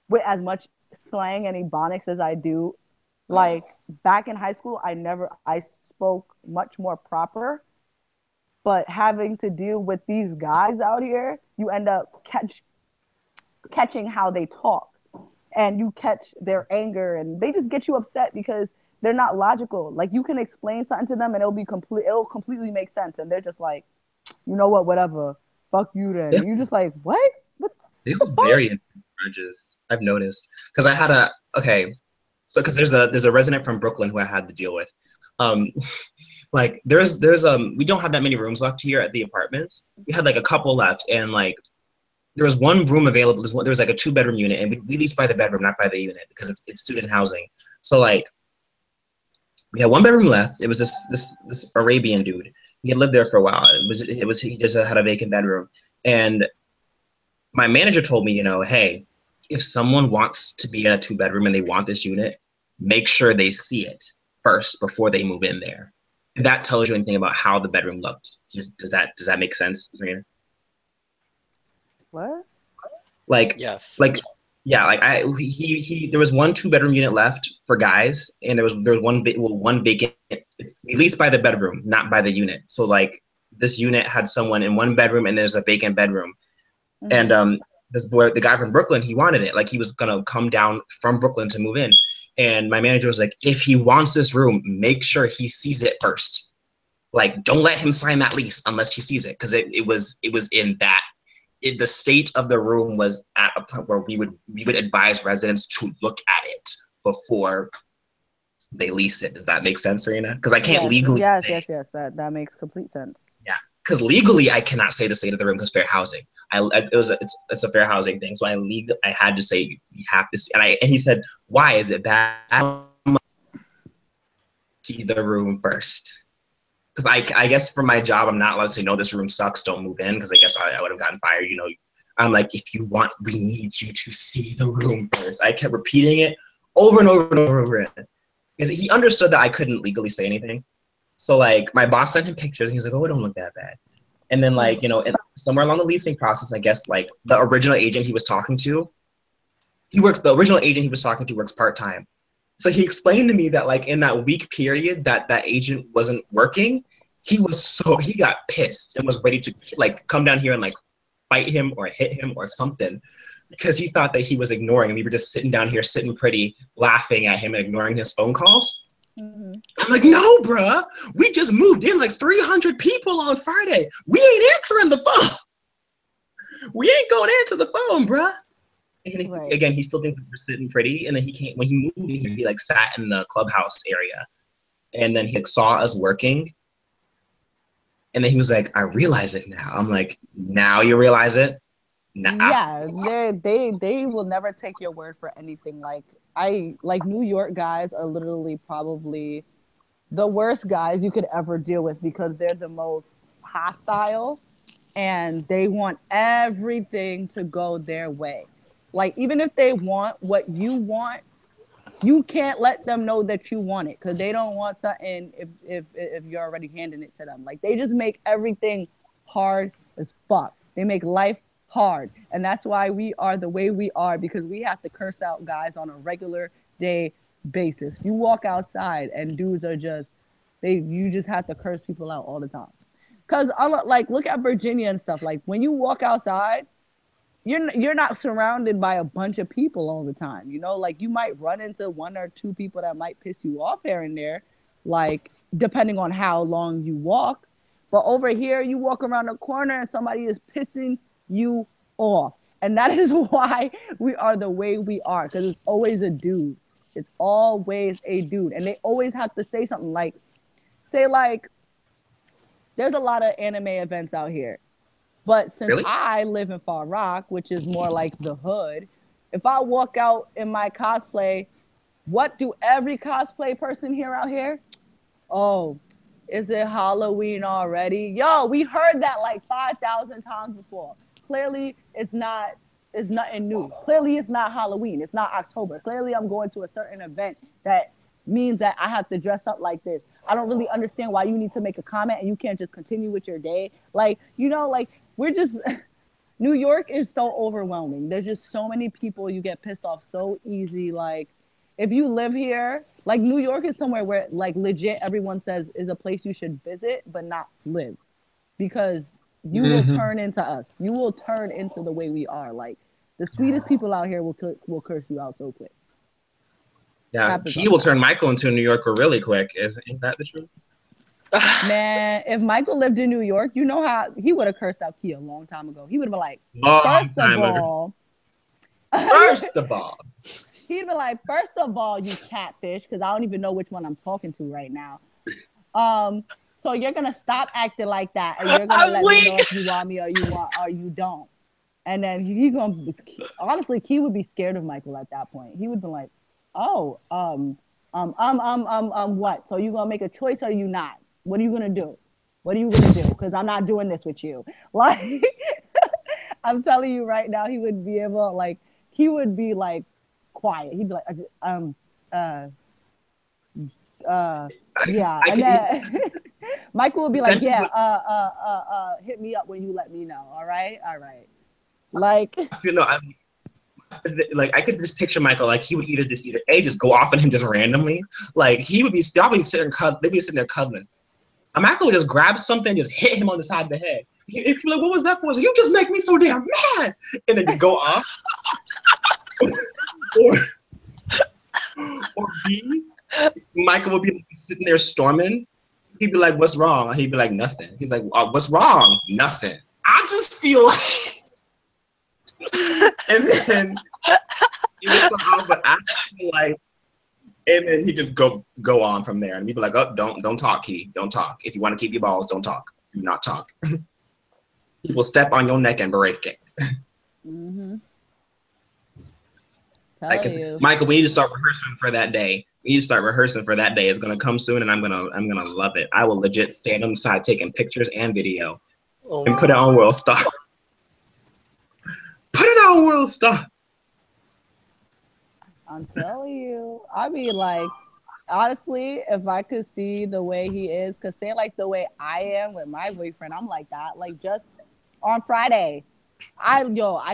with as much slang and ebonics as I do. Like back in high school, I spoke much more proper. But having to deal with these guys out here, you end up catching how they talk, and you catch their anger, and they just get you upset because they're not logical. Like you can explain something to them and it'll completely make sense, and they're just like, you know what, whatever, fuck you then. And you're just like, what They the hold fuck? very intense grudges. I've noticed because I had a okay, so because there's a resident from Brooklyn who I had to deal with. Um, like there's we don't have that many rooms left here at the apartments. We had like a couple left, and like there was one room available. There was like a 2 bedroom unit, and we leased by the bedroom, not by the unit, because it's student housing. So like we had 1 bedroom left. It was this Arabian dude. He had lived there for a while. It was he just had a vacant bedroom, and my manager told me, hey, if someone wants to be in a 2 bedroom and they want this unit, make sure they see it first before they move in there. If that tells you anything about how the bedroom looked, does that make sense, Serena? What? Like, Yes. like, yeah, like he there was one 2 bedroom unit left for guys, and there was one vacant. It's leased by the bedroom, not by the unit. So like this unit had someone in 1 bedroom, and there's a vacant bedroom. And this boy, the guy from Brooklyn, he wanted it. Like he was gonna come down from Brooklyn to move in. And my manager was like, if he wants this room, make sure he sees it first. Like, don't let him sign that lease unless he sees it, because it was in that. The state of the room was at a point where we would advise residents to look at it before they lease it. Does that make sense, Serena? Because I can't legally say. Yes. That makes complete sense. Yeah, because legally I cannot say the state of the room because fair housing. It's a fair housing thing. So I had to say you have to see. And he said, why is it bad? See the room first. Because I guess for my job I'm not allowed to say no, this room sucks, don't move in, because I guess I would have gotten fired. I'm like, if you want, we need you to see the room first. I kept repeating it over and over and over again because he understood that I couldn't legally say anything. So like my boss sent him pictures and he was like, oh, it don't look that bad. And then like, somewhere along the leasing process, I guess like the original agent he was talking to, the original agent he was talking to works part-time. So he explained to me that like in that week period that agent wasn't working, he got pissed and was ready to like come down here and like fight him or hit him or something, because he thought that he was ignoring him. We were just sitting down here, sitting pretty, laughing at him and ignoring his phone calls. Mm-hmm. I'm like, no, bruh. We just moved in like 300 people on Friday. We ain't answering the phone. We ain't going to answer the phone, bruh. And right. Again, he still thinks we're sitting pretty. And then when he moved here, he like sat in the clubhouse area. And then he like saw us working. And then he was like, I realize it now. I'm like, now you realize it? Nah. Yeah, they will never take your word for anything. Like New York guys are literally probably the worst guys you could ever deal with, because they're the most hostile and they want everything to go their way. Like, even if they want what you want, you can't let them know that you want it, because they don't want something if you're already handing it to them. Like, they just make everything hard as fuck. They make life hard. And that's why we are the way we are, because we have to curse out guys on a regular day basis. You walk outside and dudes are you just have to curse people out all the time. Because like, look at Virginia and stuff. Like, when you walk outside, you're not surrounded by a bunch of people all the time. You know, like you might run into one or two people that might piss you off here and there, like depending on how long you walk. But over here, you walk around the corner and somebody is pissing you off. And that is why we are the way we are, because it's always a dude. It's always a dude. And they always have to say something like, say, like, there's a lot of anime events out here. But since Really? I live in Far Rock, which is more like the hood, if I walk out in my cosplay, what do every cosplay person hear out here? Oh, is it Halloween already? Yo, we heard that like 5,000 times before. Clearly, it's nothing new. Clearly, it's not Halloween. It's not October. Clearly, I'm going to a certain event that means that I have to dress up like this. I don't really understand why you need to make a comment and you can't just continue with your day. Like, you know, like we're just New York is so overwhelming. There's just so many people, you get pissed off so easy. Like, if you live here, like New York is somewhere where, like, legit everyone says is a place you should visit but not live, because you will Mm-hmm. turn into us. You will turn into the way we are. Like, the sweetest people out here will curse you out so quick. Yeah, Happens Key all the will time. turn Michael into a New Yorker really quick. Isn't that the truth? Man, if Michael lived in New York, you know how he would have cursed out Key a long time ago. He would have been like, Long first of time ago. all, First of all, he'd be like, first of all, you catfish, because I don't even know which one I'm talking to right now. Um, so you're gonna stop acting like that, and you're gonna I'm let me know weak. if you want me or you don't. And then he gonna honestly, Key would be scared of Michael at that point. He would be like, oh, what? So you gonna make a choice or you not? What are you gonna do? What are you gonna do? Because I'm not doing this with you. Like, I'm telling you right now, he would be able, like, he would be like quiet. He'd be like, uh, uh, yeah. I And could then Michael would be like, sentence yeah, would hit me up when you let me know. All right, all right. Like, feel no. Like I could just picture Michael, like he would either A, just go off on him just randomly, like he would be probably sitting they'd be sitting there cuddling. Michael would just grab something, just hit him on the side of the head. If you're like, what was that for? You just make me so damn mad, and then just go off. or or B, Michael would be like, sitting there storming. He'd be like, "What's wrong?" He'd be like, "Nothing." He's like, "What's wrong?" "Nothing." I just feel like, and then he was so off, but I feel like. And then he just go on from there, and he'd be like, "Oh, don't talk, Key. Don't talk. If you want to keep your balls, don't talk. Do not talk. He will step on your neck and break it." mm-hmm. Like, Tell it's, you. Michael, we need to start rehearsing for that day. We need to start rehearsing for that day. It's gonna come soon, and I'm gonna love it. I will legit stand on the side taking pictures and video, Oh and my. put it on World Star. Put it on World Star. I'm telling you. I mean, like, honestly, if I could see the way he is, because say like the way I am with my boyfriend, I'm like that. Like, just on Friday, I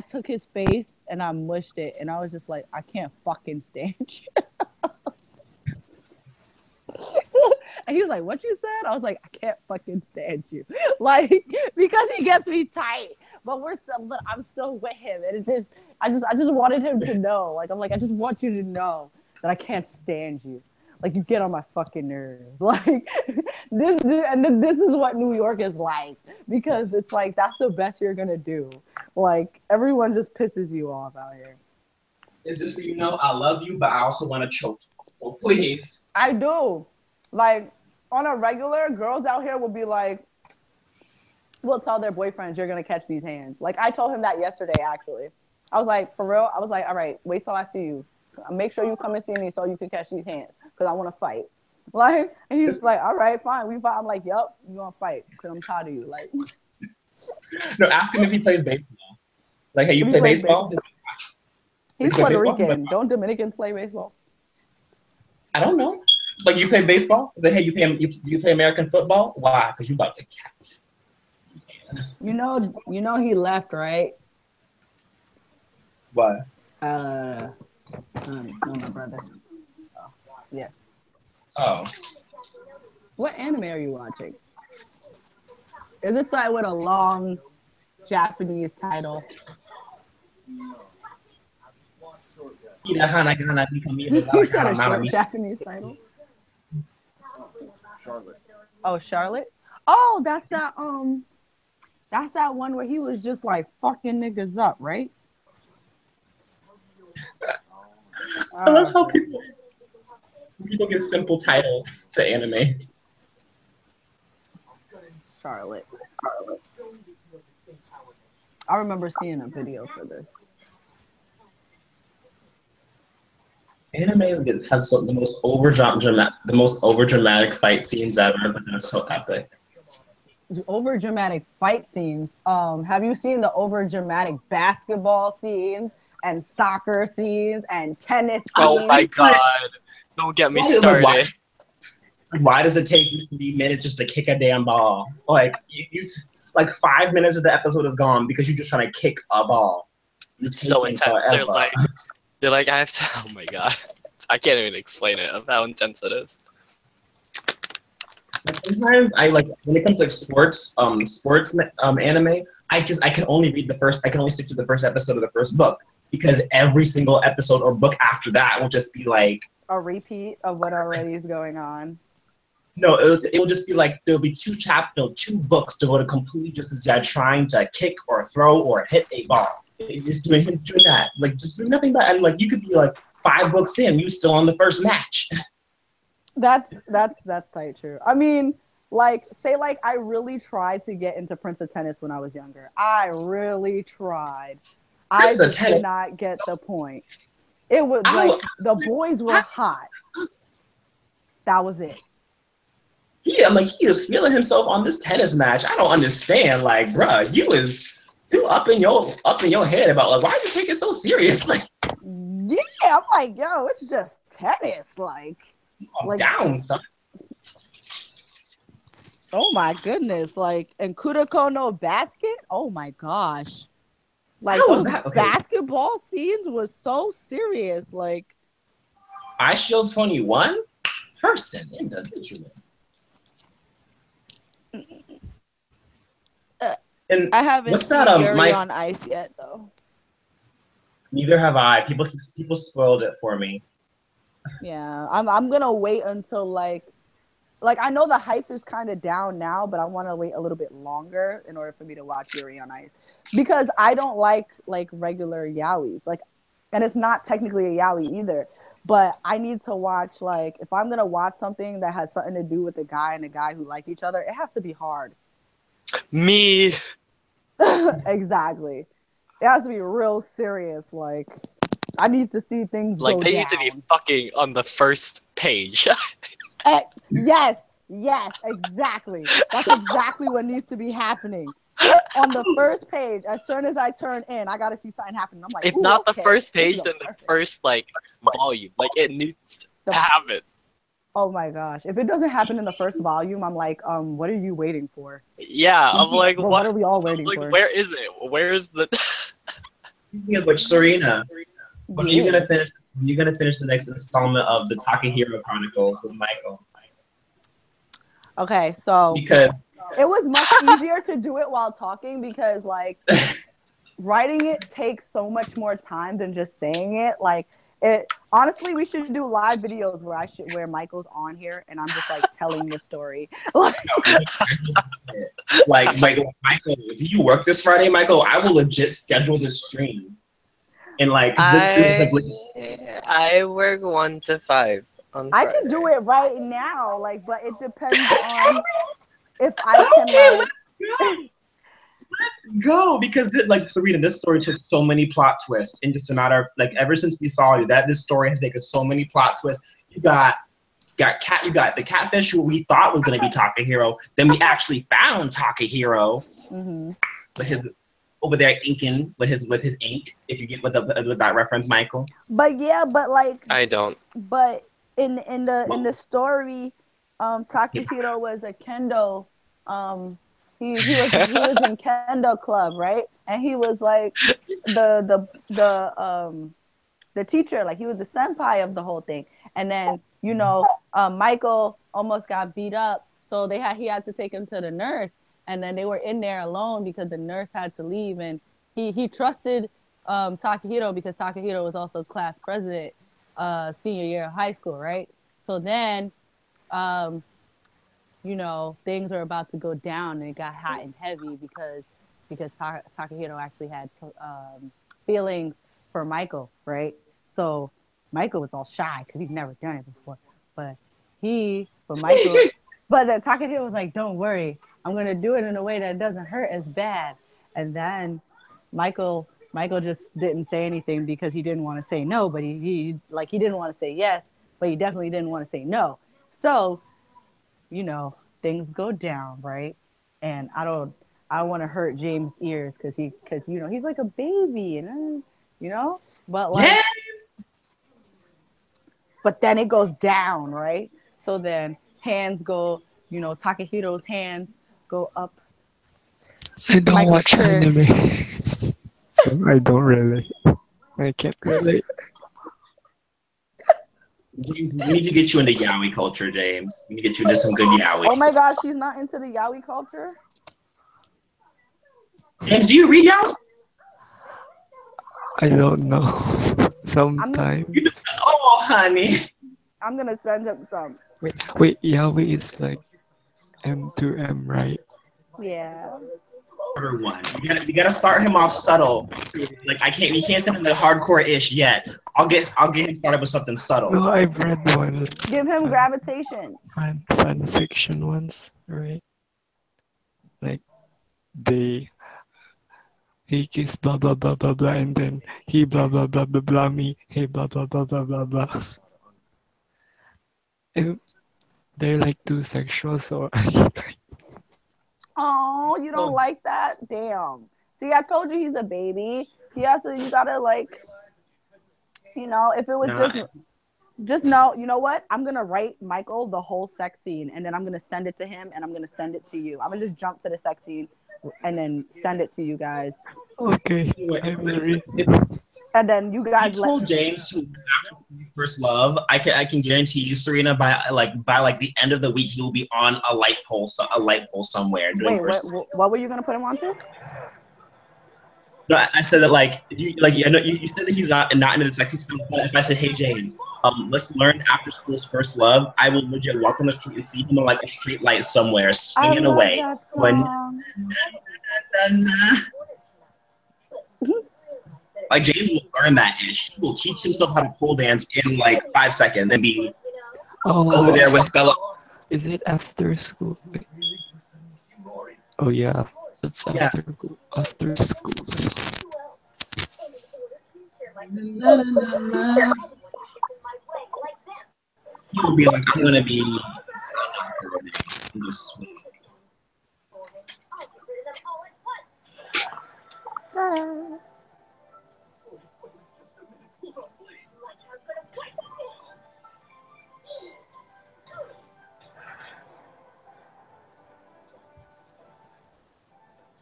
took his face and I mushed it, and I was just like, I can't fucking stand you. And he was like, "What you said?" I was like, "I can't fucking stand you," like, because he gets me tight. But I'm still with him, and I just wanted him to know. Like, I'm like, I just want you to know that I can't stand you. Like, you get on my fucking nerves. Like, this is what New York is like, because it's like that's the best you're gonna do. Like, everyone just pisses you off out here. And just so you know, I love you, but I also want to choke you. So please. I do. Like, on a regular, girls out here will be like, will tell their boyfriends, "You're gonna catch these hands." Like, I told him that yesterday, actually. I was like, for real. I was like, all right, wait till I see you. Make sure you come and see me so you can catch these hands, because I want to fight. Like, and he's like, all right, fine, we fight. I'm like, yep, you gonna fight because I'm tired of you. Like, No, ask him if he plays baseball. Like, hey, you if he play plays baseball? baseball, You he's play Puerto baseball? He's like, Rican. Don't Dominicans play baseball? I don't know. Like, you play baseball? He's like, hey, you play American football? Why? Because you about to catch. You know, he left, right? Why? No, my brother. Oh, yeah. Oh. What anime are you watching? Is this site with a long Japanese title? You said a short Japanese title. Oh, Charlotte. Oh, that's that one where he was just like fucking niggas up, right? I love how people give simple titles to anime. Charlotte. I remember seeing a video for this. Anime have the most over dramatic fight scenes ever, but they're so epic. The over dramatic fight scenes. Have you seen the over dramatic basketball scenes and soccer scenes and tennis scenes? Oh my god! Don't get me started. Why does it take you 3 minutes just to kick a damn ball? Like like 5 minutes of the episode is gone because you're just trying to kick a ball. It's so intense. Forever. They're like, I have to. Oh my god, I can't even explain it of how intense it is. Sometimes I like when it comes to like sports anime. I can only stick to the first episode of the first book because every single episode or book after that will just be like a repeat of what already is going on. No, it will just be like there'll be two books devoted completely just as that trying to kick or throw or hit a ball. Just doing that, like just doing nothing but and like you could be like 5 books in, you still on the first match. That's tight true. I mean, like say like I really tried to get into Prince of Tennis when I was younger. I really tried. I just did not get the point. It was like the boys were hot. That was it. Yeah, I'm like he is feeling himself on this tennis match. I don't understand. Like, bruh, you is too up in your head about like why are you taking it so serious? Like, yeah, I'm like, yo, it's just tennis. Like down, son. Oh my goodness! Like, and Kuroko no Basket. Oh my gosh! Like those basketball scenes was so serious. Like, I Shield 21 person individually. And I haven't seen Yuri on Ice yet, though. Neither have I. People spoiled it for me. Yeah, I'm gonna wait until like I know the hype is kind of down now, but I want to wait a little bit longer in order for me to watch Yuri on Ice because I don't like regular yaois. Like, and it's not technically a yaoi either. But I need to watch like if I'm gonna watch something that has something to do with a guy and a guy who like each other, it has to be hard. Me. Exactly. It has to be real serious. Like, I need to see things like go they down. need to be fucking on the first page. Yes, exactly. That's exactly what needs to be happening. On the first page, as soon as I turn in, I gotta see something happen. I'm like, if not the first page, then the first like volume. Like it needs to have it. Oh my gosh! If it doesn't happen in the first volume, I'm like, what are you waiting for? Yeah, I'm like, what are we all waiting for? Where is it? Where is the? Yeah, but Serena, when are you gonna finish? When are you gonna finish the next installment of the Takihiro Chronicles with Michael? Okay, so because it was much easier to do it while talking because like writing it takes so much more time than just saying it. Like it honestly, we should do live videos where Michael's on here and I'm just like telling the story. like Michael, do you work this Friday, Michael? I will legit schedule this stream. And like I work 1 to 5 on Friday. I can do it right now, like, but it depends on if I can. Let's go because like Serena, this story took so many plot twists in just a matter of like ever since we saw you that this story has taken so many plot twists. You got the catfish who we thought was going to be Takahiro. Then we actually found Takahiro with his over there inking with his ink. If you get with that reference, Michael. But yeah, but like I don't. But in the story, Takahiro was a kendo. He was in kendo club, right? And he was like the teacher, like he was the senpai of the whole thing. And then Michael almost got beat up, so he had to take him to the nurse. And then they were in there alone because the nurse had to leave, and he trusted Takahiro because Takahiro was also class president senior year of high school, right? So then, um, things are about to go down and it got hot and heavy because Takahiro actually had feelings for Michael, right? So Michael was all shy because he's never done it before, but Michael, but then Takahiro was like, "Don't worry, I'm gonna do it in a way that doesn't hurt as bad." And then Michael just didn't say anything because he didn't want to say no, but he didn't want to say yes, but he definitely didn't want to say no. So things go down, right? And I don't want to hurt James' ears because he's like a baby, and but Yeah. but then it goes down, right? So then hands go, Takehiro's hands go up I don't Michael's watch shirt. anime, so I don't really. I can't relate. We need to get you into yaoi culture, James. We need to get you into some good yaoi. Oh my gosh, she's not into the yaoi culture. James, do you read yaoi? I don't know. I'm Sometimes. Oh, honey. I'm gonna send him some. Wait, Yahweh is like M to M, right? Yeah. Number one, you gotta start him off subtle. So, like we can't send him the hardcore ish yet. I'll get him started with something subtle. No, I've read one. Give him gravitation. Fan fiction once, right? Like they he kiss blah blah blah blah blah, and then he blah blah blah blah blah me, hey blah blah blah blah blah blah. And they're like too sexual, so Oh, you don't like that? Damn. See, I told you he's a baby. You gotta like, if it was just know, you know what? I'm gonna write Michael the whole sex scene, and then I'm gonna send it to him, and I'm gonna send it to you. I'm gonna just jump to the sex scene, and then send it to you guys. okay, I will read. And then you guys told James to after first love. I can guarantee you, Serena, by the end of the week, he will be on a light pole somewhere. Wait, what were you gonna put him onto? No, I said that I know you said that he's not into the sexy stuff. But if I said, hey James, let's learn after school's first love, I will legit walk on the street and see him on like a street light somewhere, swinging away. That song. Like James will learn that ish. He will teach himself how to pole dance in like 5 seconds and be over there with fellow. Is it after school? Oh yeah, it's after school. He will be like, I'm gonna be.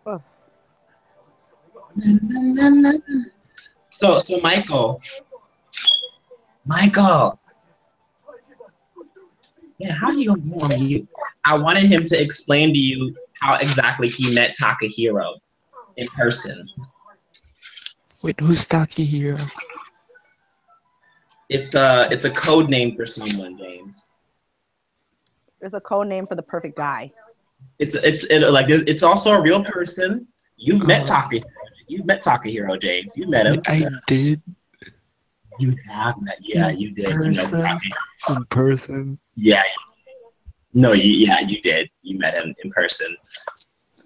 Oh. So Michael. Yeah, how are you gonna go on mute? I wanted him to explain to you how exactly he met Takahiro in person. Wait, who's Takihiro? It's a code name for someone, James. There's a code name for the perfect guy. It's also a real person. You've met Takahiro. You've met Takahiro, James. You met him. I did. You have met. Yeah, you did. In person. Yeah. No, you did. You met him in person.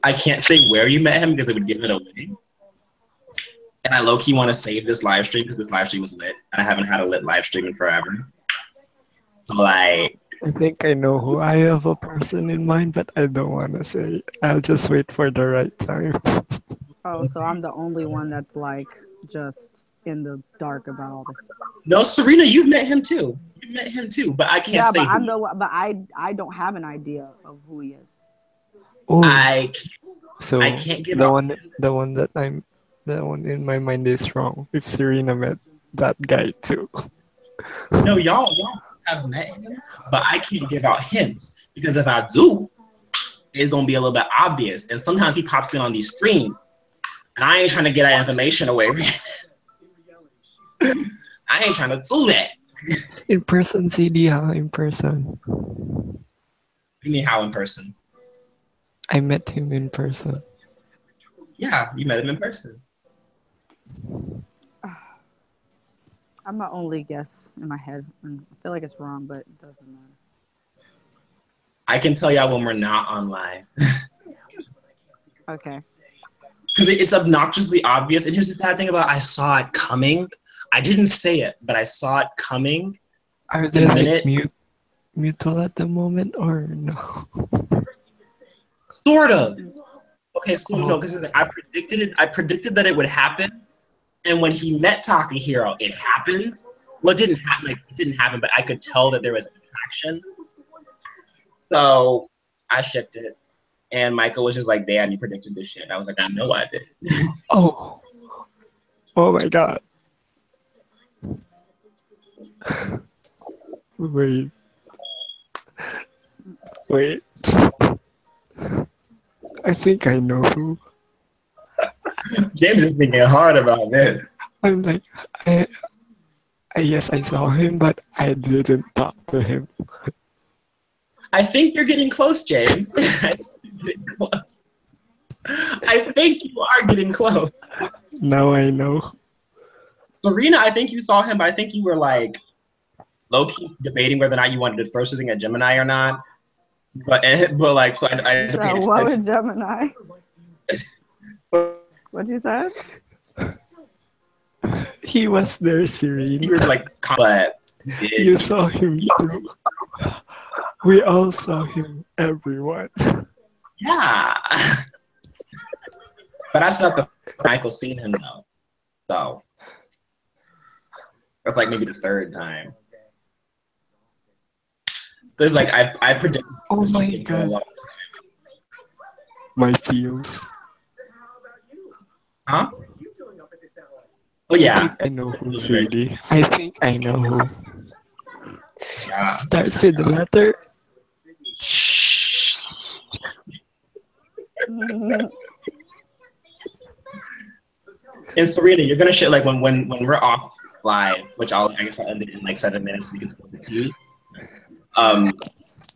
I can't say where you met him because it would give it away. And I low-key want to save this live stream because this live stream was lit. I haven't had a lit live stream in forever. Like, I think I know who I have a person in mind, but I don't want to say. I'll just wait for the right time. Oh, so I'm the only one that's like just in the dark about all this. No, Serena, you've met him too. You met him too, but I can't say. Yeah, but I don't have an idea of who he is. Oh, I can't get the one in my mind is wrong. If Serena met that guy too. No, y'all have met him, but I can't give out hints because if I do, it's gonna be a little bit obvious. And sometimes he pops in on these streams, and I ain't trying to get that information away. I ain't trying to do that. In person, CD, huh? In person. You mean how in person? I met him in person. Yeah, you met him in person. I'm my only guess in my head. And I feel like it's wrong, but it doesn't matter. I can tell y'all when we're not on live. Okay. Because it's obnoxiously obvious. And here's the sad thing about I saw it coming. I didn't say it, but I saw it coming. Are The they minute, like mutual at the moment or no? sort of. Okay, so Oh. no, because I predicted it. I predicted that it would happen, and when he met Takihiro, it happened. Well, it didn't happen. Like, it didn't happen, but I could tell that there was an attraction. So I shipped it, and Michael was just like, "Damn, you predicted this shit." I was like, "I know I did." Oh. Oh my god. Wait. Wait. I think I know who. James is thinking hard about this. I'm like, yes, I saw him, but I didn't talk to him. I think you're getting close, James. I think you are getting close. Now I know. Serena, I think you saw him, but I think you were like low-key debating whether or not you wanted to first thing at Gemini or not. But like, so I So what was Gemini? What'd you say? He was there, You Serene. were like, but You saw him too. We all saw him, everyone. yeah. But I still have to Michael seen him though. So that's like maybe the third time. There's like I predict. Oh my something for a god. long time. My feels. Huh? Oh yeah. I know who, CD. I think I know who. Yeah. Starts with the letter. And Serena, you're gonna shit like when we're off live, which I guess I'll end it in like 7 minutes because of the tea.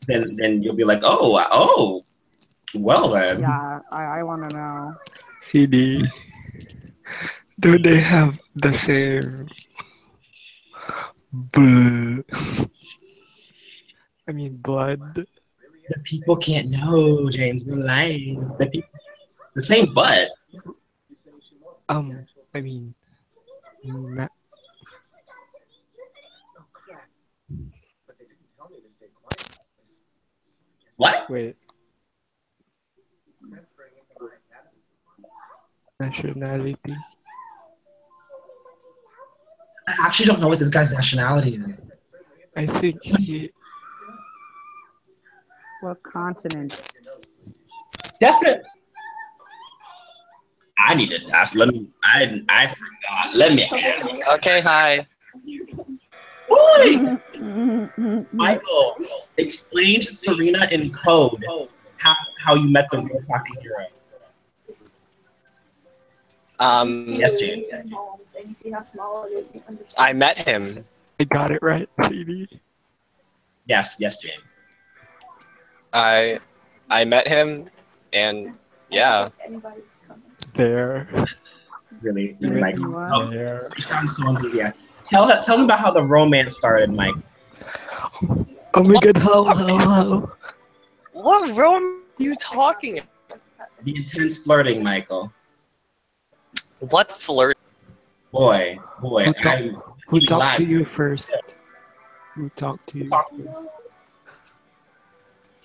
Then you'll be like, oh, well then. Yeah, I want to know. CD. Do they have the same blood? I mean blood. The people can't know, James. We're lying. The same butt. I mean, not. What? Wait. Nationality. I actually don't know what this guy's nationality is. I think he. What continent? Definitely. I need to ask. I forgot. Let me ask. Okay, hi. Boy! Michael, explain to Serena in code how you met the real Takihiro. Yes, James. I met him. I got it right, CD. Yes, James. I met him, and yeah. There. Really, You Mike. You You sound so enthusiastic. Tell me about how the romance started, Mike. Oh my god, how? What room are you talking about? The intense flirting, Michael. What flirt? Boy. Who talked to you first? Who talked to you first?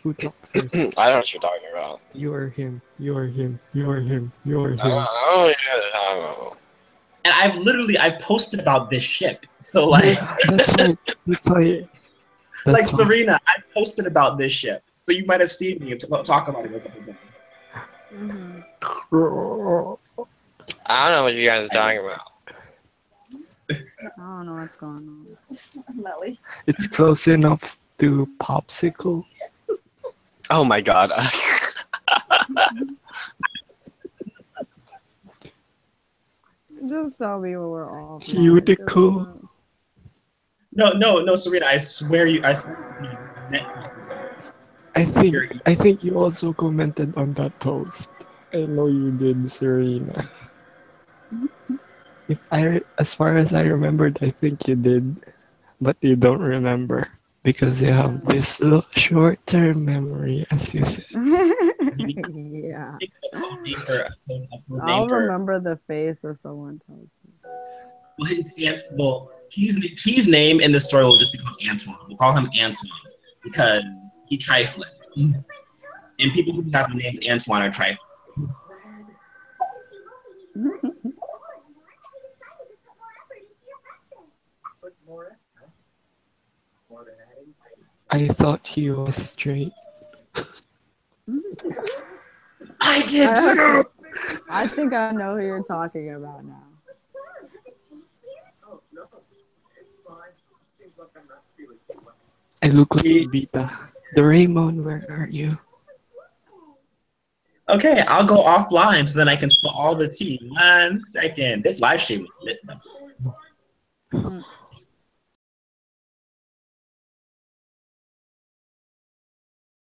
Who talked first? I don't know what you're talking about. You or him. You or him. You or him. You or him. I don't know. And I posted about this ship. So like That's why. like Serena, I posted about this ship. So you might have seen me talk about it a couple times. Mm-hmm. I don't know what you guys are talking about. I don't know what's going on. It's close enough to popsicle. Oh my god. just tell me when we're off. Cuticle. No, Serena. I swear you met your I think you also commented on that post. I know you did, Serena. As far as I remembered, I think you did, but you don't remember because you have this short-term memory, as you said. Yeah. a code name for a code name I'll for. remember the face if someone tells me. Well, his name in the story will just be called Antoine. We'll call him Antoine because he trifling. And people who have the names Antoine are trifling. I thought he was straight. I did too. I think I know who you're talking about now. I look like Beta. Doraemon, where are you? Okay, I'll go offline so then I can spill all the tea. 1 second. This live stream is lit though.